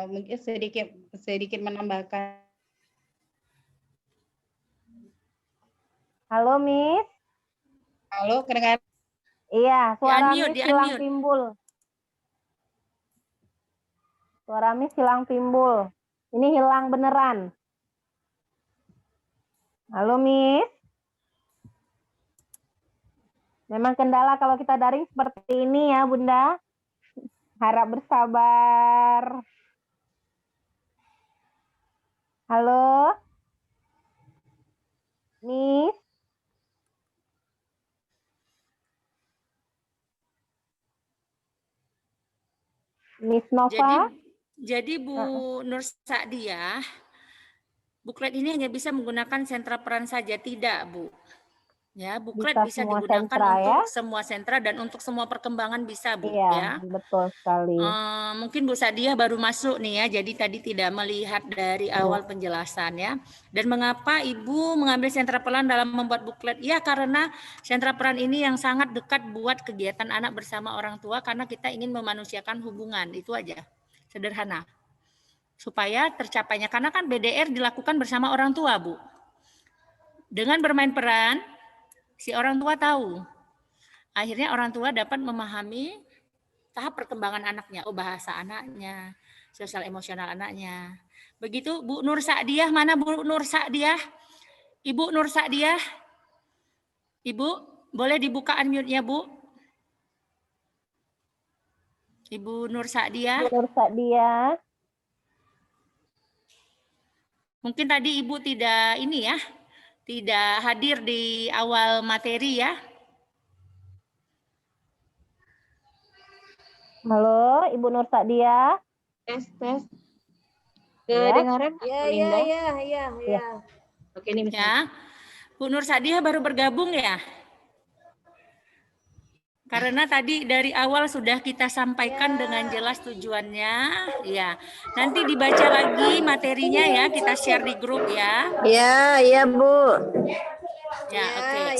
Mungkin sedikit menambahkan. Halo Miss. Halo, kedengaran? Iya, suara Miss hilang timbul. Suara Miss hilang timbul. Ini hilang beneran. Halo Miss. Memang kendala kalau kita daring seperti ini ya Bunda. Harap bersabar. Halo. Miss. Miss Nova. Jadi Bu Nur Sadia, buklet ini hanya bisa menggunakan sentra peran saja, tidak Bu. Ya, buklet bisa digunakan untuk semua sentra dan untuk semua perkembangan bisa Bu. Iya, ya. Betul sekali. Mungkin Bu Sadia baru masuk nih ya, jadi tadi tidak melihat dari awal penjelasan ya. Dan mengapa Ibu mengambil sentra peran dalam membuat buklet? Ya, karena sentra peran ini yang sangat dekat buat kegiatan anak bersama orang tua karena kita ingin memanusiakan hubungan, itu aja. Sederhana. supaya tercapainya. Karena kan BDR dilakukan bersama orang tua, Bu. Dengan bermain peran, si orang tua tahu. Akhirnya orang tua dapat memahami tahap perkembangan anaknya, bahasa anaknya, sosial emosional anaknya. Begitu Bu Nur Sa'diah, mana Bu Nur Sa'diah? Ibu Nur Sa'diah? Ibu, boleh dibuka unmute-nya, Bu? Ibu Nur Sa'diah? Bu Nur Sa'diah. Mungkin tadi Ibu tidak ini ya, tidak hadir di awal materi ya. Halo, Ibu Nur Sa'diah. Tes. Ya. Kedengaran? Ya. Oke, ini Ya. Bu Nur Sa'diah baru bergabung ya? Karena tadi dari awal sudah kita sampaikan dengan jelas tujuannya, ya. Nanti dibaca lagi materinya ya, kita share di grup ya. Iya Bu. Ya, oke.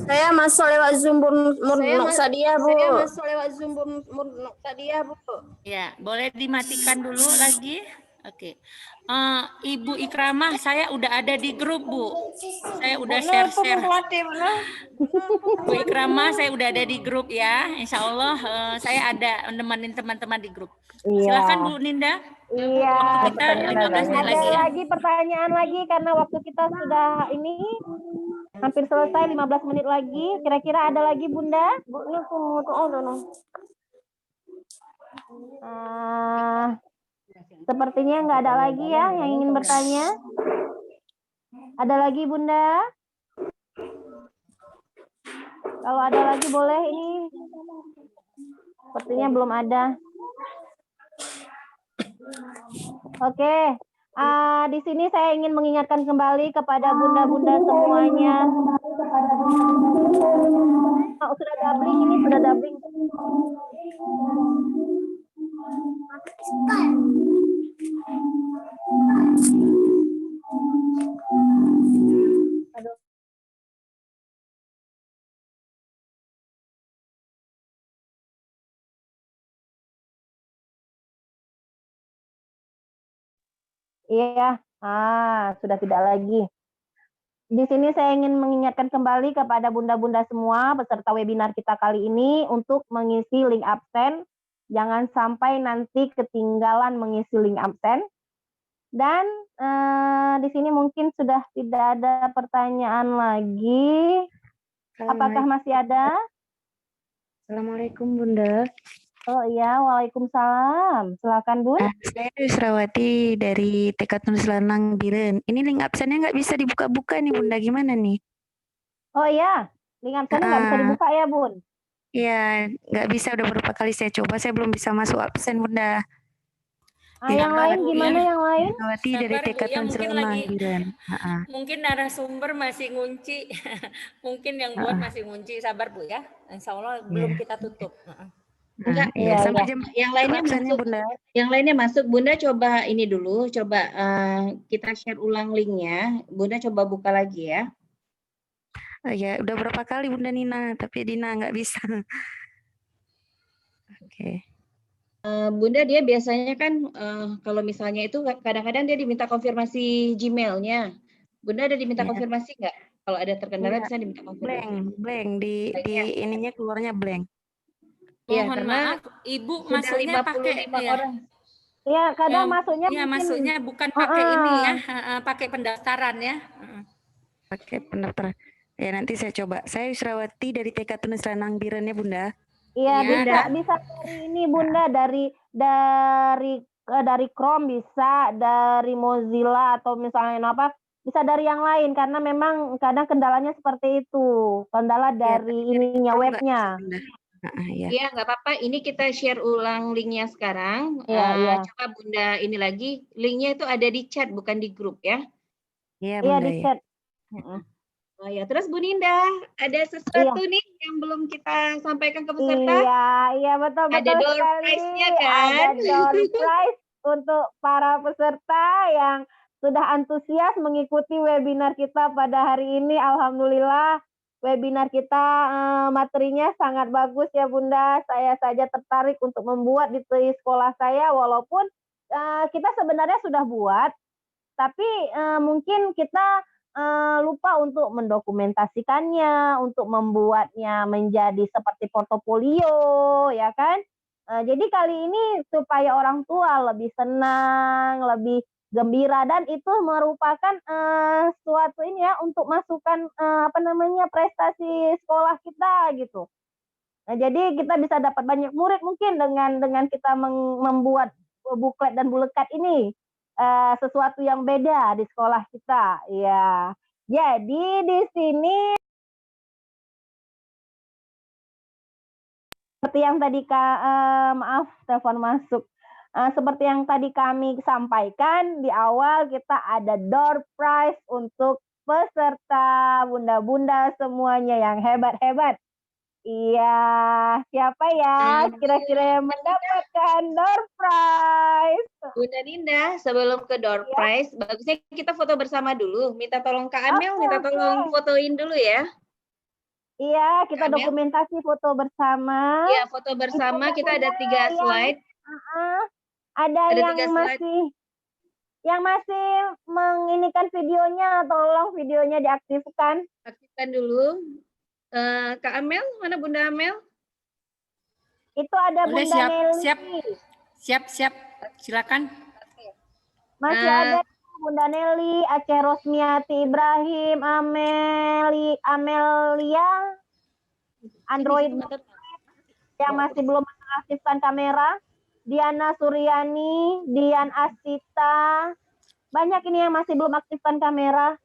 Saya masuk lewat Zoom Nur Sa'diah Bu. Saya masuk lewat Zoom Nur Sa'diah, Bu. Ya, boleh dimatikan dulu lagi. Oke. Ibu Ikramah, saya udah ada di grup, Bu. Saya udah share-share. Bu Ikramah, saya udah ada di grup ya. Insya Allah saya ada nemenin teman-teman di grup. Silakan Bu Ninda. Iya. Waktu kita 15 menit lagi ya. Lagi pertanyaan lagi karena waktu kita sudah ini hampir selesai, 15 menit lagi. Kira-kira ada lagi Bunda? Sepertinya nggak ada lagi ya yang ingin bertanya. Ada lagi Bunda? Kalau ada lagi boleh ini. Sepertinya belum ada. Oke. Di sini saya ingin mengingatkan kembali kepada bunda-bunda semuanya. Sudah doubling ini, sudah doubling. Aduh. Iya, sudah tidak lagi. Di sini saya ingin mengingatkan kembali kepada bunda-bunda semua peserta webinar kita kali ini untuk mengisi link absen. Jangan sampai nanti ketinggalan mengisi link absen. Dan di sini mungkin sudah tidak ada pertanyaan lagi. Apakah masih ada? Assalamualaikum Bunda. Oh iya, waalaikumsalam. Silakan Bun. Saya Yusrawati dari TK Tulis Lanang Biren. Ini link absennya nggak bisa dibuka-buka nih Bunda, gimana nih? Oh iya, link absennya nggak bisa dibuka ya Bun? Iya, nggak bisa, udah beberapa kali saya coba, saya belum bisa masuk absen Bunda. Yang lain gimana yang lain? Yusrawati dari TK Tulis Lanang Biren. Mungkin narasumber masih ngunci, mungkin yang buat masih ngunci, sabar Bu ya. Insya Allah belum kita tutup. Enggak, sampai jam yang lainnya masuk, Bunda. Yang lainnya masuk, Bunda coba ini dulu, coba kita share ulang linknya, Bunda coba buka lagi ya. Ya, udah berapa kali Bunda Nina, tapi Dina nggak bisa. Oke. Bunda dia biasanya kan kalau misalnya itu kadang-kadang dia diminta konfirmasi Gmail-nya. Bunda ada diminta konfirmasi nggak? Kalau ada terkendala bisa diminta konfirmasi. Blank di ininya keluarnya blank. Mohon maaf, Ibu masuknya pakai orang. Ya, kadang masuknya iya, masuknya bukan pakai ini ya, pakai pendaftaran ya. Pakai pendaftaran. Ya, nanti saya coba. Saya Yusrawati dari TK Tulis Lanang Biren ya, Bunda. Iya, bisa dari ini Bunda, dari Chrome bisa, dari Mozilla atau misalnya apa, bisa dari yang lain karena memang kadang kendalanya seperti itu. Kendala dari ininya webnya. Iya, nggak apa-apa. Ini kita share ulang linknya sekarang. Coba Bunda ini lagi. Linknya itu ada di chat, bukan di grup ya. Iya, di chat. Oh ya, terus Bu Ninda, ada sesuatu nih yang belum kita sampaikan ke peserta? Iya betul Ada door prize-nya kan? Ada door prize untuk para peserta yang sudah antusias mengikuti webinar kita pada hari ini. Alhamdulillah. Webinar kita materinya sangat bagus ya Bunda. Saya saja tertarik untuk membuat di sekolah saya walaupun kita sebenarnya sudah buat, tapi mungkin kita lupa untuk mendokumentasikannya, untuk membuatnya menjadi seperti portofolio, ya kan? Jadi kali ini supaya orang tua lebih senang, lebih gembira, dan itu merupakan suatu ini ya untuk masukan prestasi sekolah kita gitu. Nah, jadi kita bisa dapat banyak murid mungkin dengan kita membuat buklet dan bulekat ini. Sesuatu yang beda di sekolah kita, ya. Jadi di sini seperti yang tadi maaf telepon masuk. Seperti yang tadi kami sampaikan di awal, kita ada door prize untuk peserta bunda-bunda semuanya yang hebat-hebat. Iya, siapa ya kira-kira yang mendapatkan door prize? Bunda Dinda, sebelum ke door prize, bagusnya kita foto bersama dulu. Minta tolong Kak Amel, minta tolong fotoin dulu ya. Iya, kita dokumentasi foto bersama. Iya, foto bersama. Kita ada 3 slide. Ada yang masih menginikan videonya, tolong videonya diaktifkan. Aktifkan dulu. Kak Amel, mana Bunda Amel? Itu ada Boleh, Bunda Nelly. Siap. Silakan. Masih ada Bunda Nelly, Aceh Rosmiati Ibrahim, Amelia, Android yang masih belum mengaktifkan kamera, Diana Suryani, Dian Asita, banyak ini yang masih belum aktifkan kamera.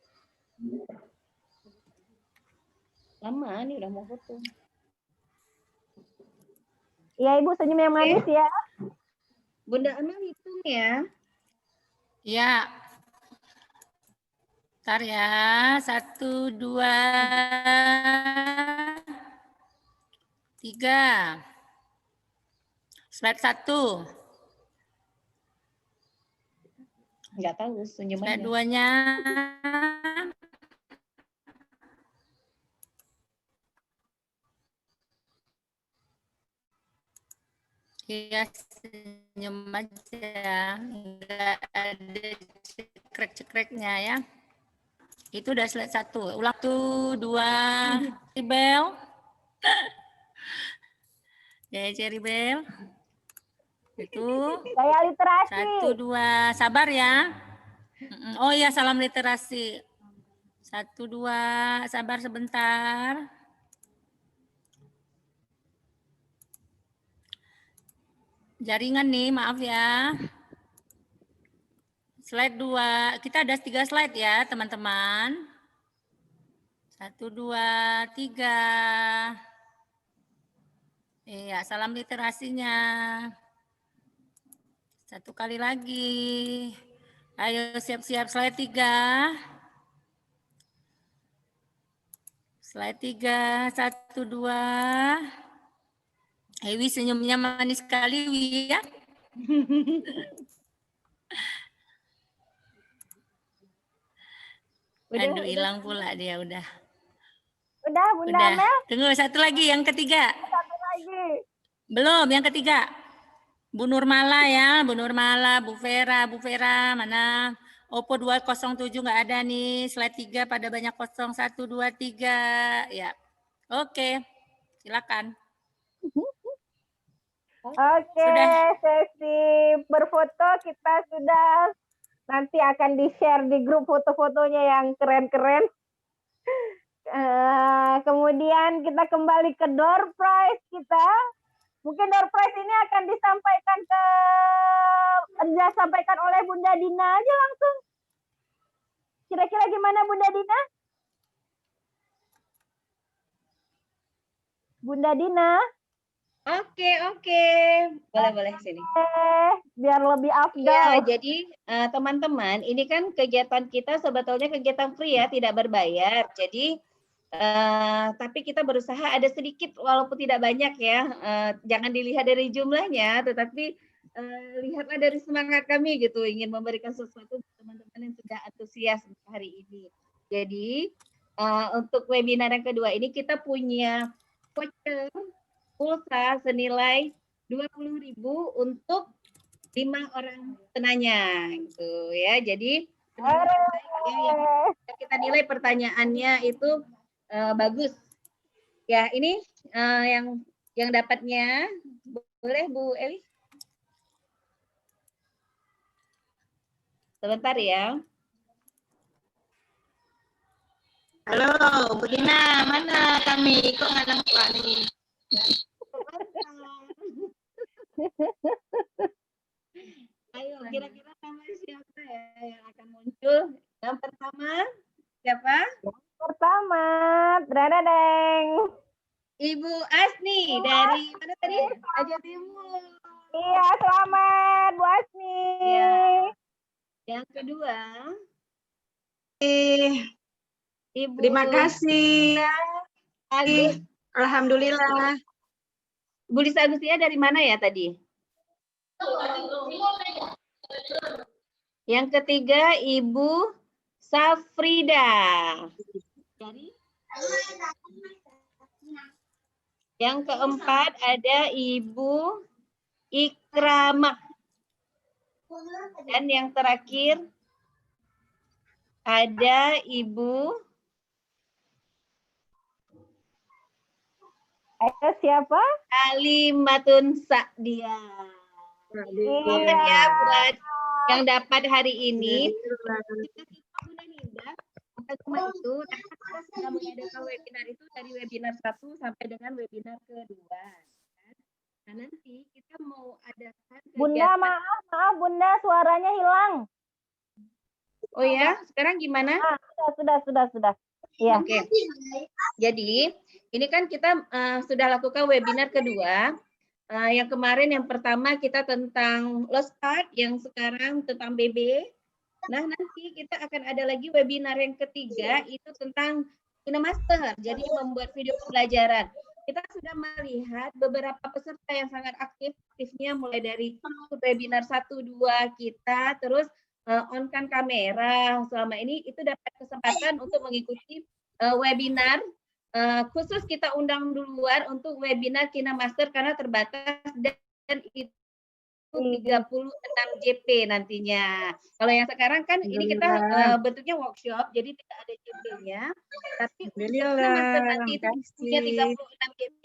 Lama nih udah mau foto. Iya Ibu, senyum yang manis ya. Bunda Amel hitung ya. Ya. Bentar ya. 1, 2, 3. Slide 1. Enggak tahu, senyum aja. Slide 2-nya. Iya, senyum aja, nggak ada cekrek-cekreknya ya. Itu udah slide 1. Ulang 1, 2, Ribel. Ya, Ribel. Itu. Saya literasi. 1, 2, sabar ya. Oh iya, salam literasi. 1, 2, sabar sebentar. Jaringan nih, maaf ya. Slide 2, kita ada 3 slide ya teman-teman. 1, 2, 3. Iya, salam literasinya. 1 kali lagi. Ayo siap-siap slide 3. Slide 3, 1, 2. Wi senyumnya manis sekali, Wi ya. Aduh, hilang pula dia udah. Udah, Bunda Amel. Tunggu, 1 lagi, yang ketiga. 1 lagi. Belum, yang ketiga. Bu Nurmala ya, Bu Nurmala, Bu Vera, mana? Oppo 207 nggak ada nih. Slide 3 pada banyak kosong. 1, 2, 3. Ya. Oke, silakan. Oke, sesi berfoto kita sudah nanti akan di-share di grup foto-fotonya yang keren-keren. Kemudian kita kembali ke door prize kita. Mungkin door prize ini akan disampaikan oleh Bunda Dina aja langsung. Kira-kira gimana Bunda Dina? Bunda Dina? Oke. Boleh sini. Biar lebih afdal. Ya, jadi teman-teman, ini kan kegiatan kita sebetulnya kegiatan free ya, tidak berbayar. Jadi tapi kita berusaha ada sedikit walaupun tidak banyak ya. Jangan dilihat dari jumlahnya, tetapi lihatlah dari semangat kami gitu, ingin memberikan sesuatu untuk teman-teman yang sudah antusias hari ini. Jadi untuk webinar yang kedua ini kita punya voucher pulsa senilai 20.000 untuk 5 orang penanya gitu ya. Jadi teman-teman baik ya, yang kita nilai pertanyaannya itu bagus. Ya, ini yang dapatnya boleh Bu Eli? Sebentar ya. Halo, Bu Dina, mana kami? Kok nggak nampak nih? Ayo, kira-kira nama siapa ya yang akan muncul? Yang pertama, siapa? Yang pertama, Deng. Ibu Asni dari mana tadi? Raja Timur. Iya, selamat Bu Asni. Ya. Yang kedua, Ibu Terima kasih. Agus. Alhamdulillah. Bu Lisa Agustia dari mana ya tadi? Yang ketiga, Ibu Safrida. Yang keempat ada Ibu Ikramah. Dan yang terakhir ada Ibu siapa? Alimatun Sa'dia. Semoga ya buat yang dapat hari ini. Bukan cuma itu, kita sudah mengadakan webinar itu dari webinar 1 sampai dengan webinar kedua. Nah, nanti kita mau adakan Bunda, maaf Bunda, suaranya hilang. Oh ya, sekarang gimana? Sudah. Ya. Oke. Jadi, ini kan kita sudah lakukan webinar kedua. Yang kemarin yang pertama kita tentang lost part, yang sekarang tentang BB. Nah, nanti kita akan ada lagi webinar yang ketiga, itu tentang KineMaster. Jadi membuat video pembelajaran. Kita sudah melihat beberapa peserta yang sangat aktifnya mulai dari webinar 1-2 kita, terus on-kan kamera selama ini, itu dapat kesempatan untuk mengikuti webinar. Khusus kita undang duluan untuk webinar KineMaster karena terbatas dan itu 36 JP nantinya. Kalau yang sekarang kan ini kita bentuknya workshop, jadi tidak ada JP-nya. Tapi KineMaster nanti itu punya 36 JP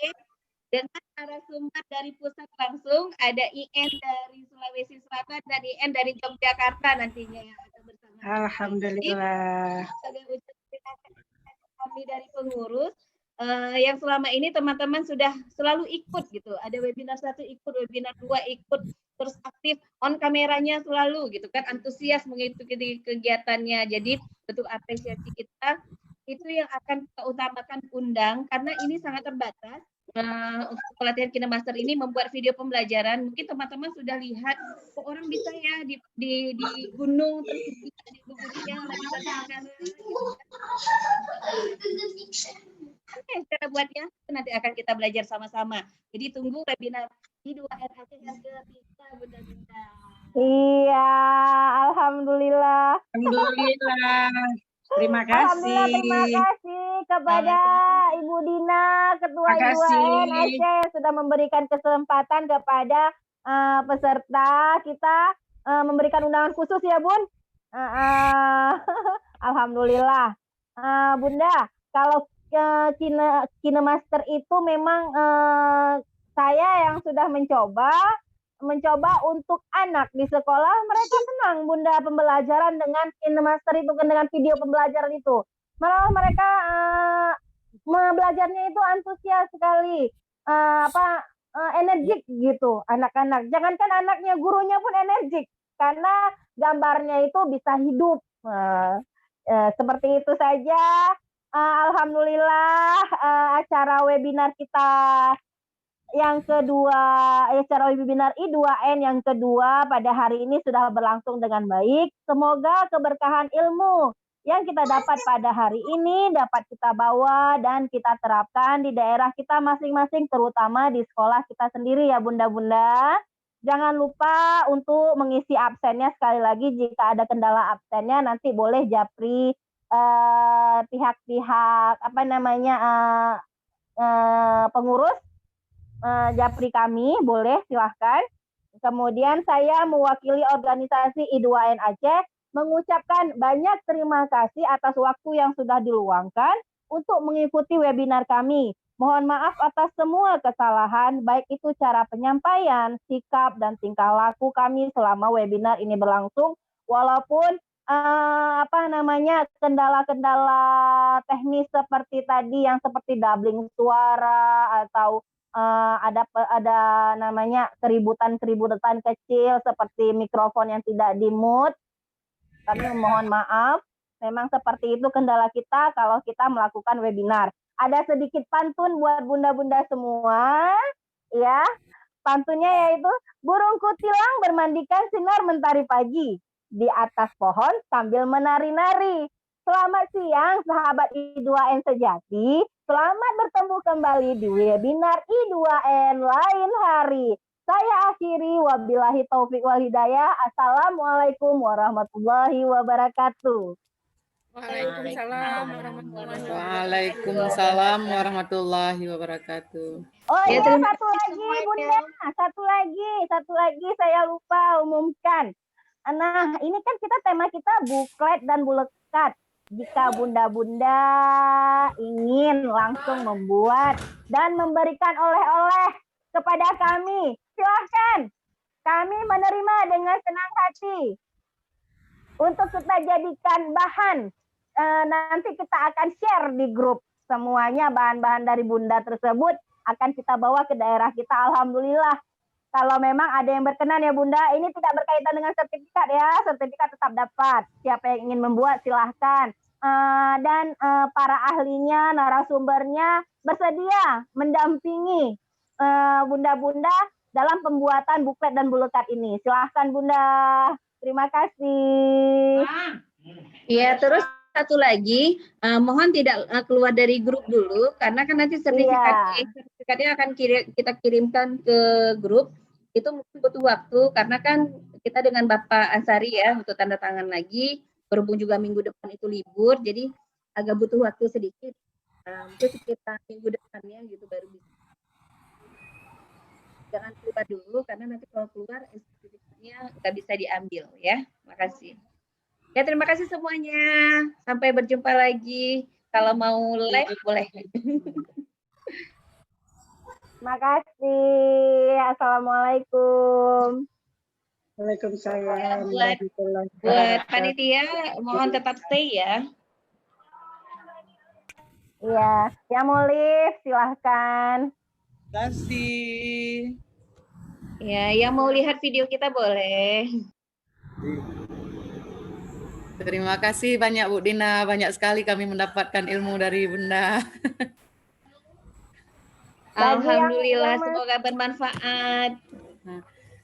dengan narasumber dari pusat langsung, ada IN dari Sulawesi Selatan dan IN dari Yogyakarta nantinya yang akan bersama. Alhamdulillah. Jadi, kami dari pengurus yang selama ini teman-teman sudah selalu ikut gitu. Ada webinar 1 ikut, webinar 2 ikut, terus aktif on kameranya selalu gitu kan, antusias mengikuti kegiatannya. Jadi bentuk apresiasi kita itu yang akan kita utamakan undang karena ini sangat terbatas. Untuk pelatihan KineMaster ini membuat video pembelajaran, mungkin teman-teman sudah lihat orang bisa ya di gunung terus di bubuknya lagi cara buatnya nanti akan kita belajar sama-sama. Jadi tunggu webinar di 2RAC yang ketiga, Bunda-bunda. Iya, alhamdulillah. Alhamdulillah. Terima kasih. Alhamdulillah, terima kasih kepada Ibu Dina, Ketua I2N Aceh, sudah memberikan kesempatan kepada peserta kita memberikan undangan khusus ya, Bun. Alhamdulillah. Bunda, kalau KineMaster itu memang saya yang sudah mencoba untuk anak di sekolah, mereka senang Bunda pembelajaran dengan KineMaster itu, dengan video pembelajaran itu. Malah mereka belajarnya itu antusias sekali, energik gitu anak-anak. Jangankan anaknya, gurunya pun energik karena gambarnya itu bisa hidup. Seperti itu saja. Alhamdulillah acara webinar kita yang kedua, acara webinar I2N yang kedua pada hari ini sudah berlangsung dengan baik. Semoga keberkahan ilmu yang kita dapat pada hari ini dapat kita bawa dan kita terapkan di daerah kita masing-masing, terutama di sekolah kita sendiri ya Bunda-bunda. Jangan lupa untuk mengisi absennya, sekali lagi jika ada kendala absennya nanti boleh japri pihak-pihak pengurus japri kami, boleh silahkan Kemudian saya mewakili organisasi I2N Aceh mengucapkan banyak terima kasih atas waktu yang sudah diluangkan untuk mengikuti webinar kami. Mohon maaf atas semua kesalahan, baik itu cara penyampaian, sikap, dan tingkah laku kami selama webinar ini berlangsung. Walaupun kendala-kendala teknis seperti tadi yang seperti doubling suara atau ada namanya keributan kecil seperti mikrofon yang tidak di-mute. Kami mohon maaf. Memang seperti itu kendala kita kalau kita melakukan webinar. Ada sedikit pantun buat bunda-bunda semua, ya. Pantunnya yaitu burung kutilang bermandikan sinar mentari pagi di atas pohon sambil menari-nari. Selamat siang sahabat I2N sejati. Selamat bertemu kembali di webinar I2N lain hari. Saya akhiri, wabillahi taufik wal hidayah. Assalamualaikum warahmatullahi wabarakatuh. Waalaikumsalam warahmatullahi wabarakatuh. Oh iya, satu lagi Bunda, satu lagi saya lupa umumkan. Nah, ini kan tema kita buklet dan bulekat. Jika bunda-bunda ingin langsung membuat dan memberikan oleh-oleh kepada kami, silahkan. Kami menerima dengan senang hati untuk kita jadikan bahan. Nanti kita akan share di grup semuanya bahan-bahan dari bunda tersebut akan kita bawa ke daerah kita. Alhamdulillah. Kalau memang ada yang berkenan ya bunda, ini tidak berkaitan dengan sertifikat ya, sertifikat tetap dapat. Siapa yang ingin membuat silahkan. Dan para ahlinya, narasumbernya bersedia mendampingi bunda-bunda dalam pembuatan buklet dan bulekat ini. Silahkan bunda. Terima kasih. Iya, terus satu lagi, mohon tidak keluar dari grup dulu, karena kan nanti sertifikatnya akan kita kirimkan ke grup. Itu mungkin butuh waktu, karena kan kita dengan Bapak Ansari ya, untuk tanda tangan lagi, berhubung juga minggu depan itu libur, jadi agak butuh waktu sedikit. Mungkin sekitar minggu depannya gitu baru bisa. Jangan keluar dulu, karena nanti kalau keluar sertifikatnya nggak bisa diambil ya. Makasih. Ya, terima kasih semuanya. Sampai berjumpa lagi. Kalau mau live, boleh. Terima kasih. Assalamualaikum. Waalaikumsalam. Buat panitia, mohon tetap stay ya. Iya, yang mau live silahkan. Terima kasih. Ya, yang mau lihat video kita boleh. Terima kasih banyak Bu Dina, banyak sekali kami mendapatkan ilmu dari Bunda. Alhamdulillah, semoga bermanfaat.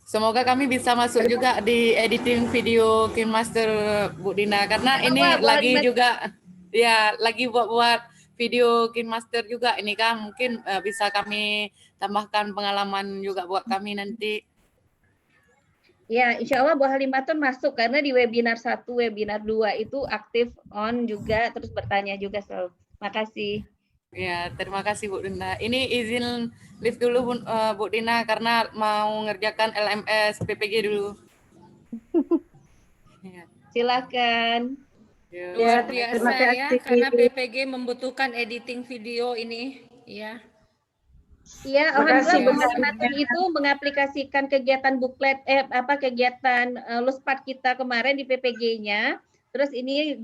Semoga kami bisa masuk juga di editing video KineMaster Bu Dina, karena ini lagi juga ya lagi buat video KineMaster juga ini kan, mungkin bisa kami tambahkan pengalaman juga buat kami nanti. Ya, insya Allah Bu Halimatun masuk, karena di webinar 1, webinar 2 itu aktif on juga, terus bertanya juga selalu. Makasih. Ya, terima kasih Bu Dina. Ini izin live dulu Bu Dina, karena mau ngerjakan LMS PPG dulu. Silakan. Luar biasa ya, karena PPG membutuhkan editing video ini. Ya. Iya, alhamdulillah Bu Halimatun itu mengaplikasikan kegiatan buklet kegiatan Luspat kita kemarin di PPG-nya. Terus ini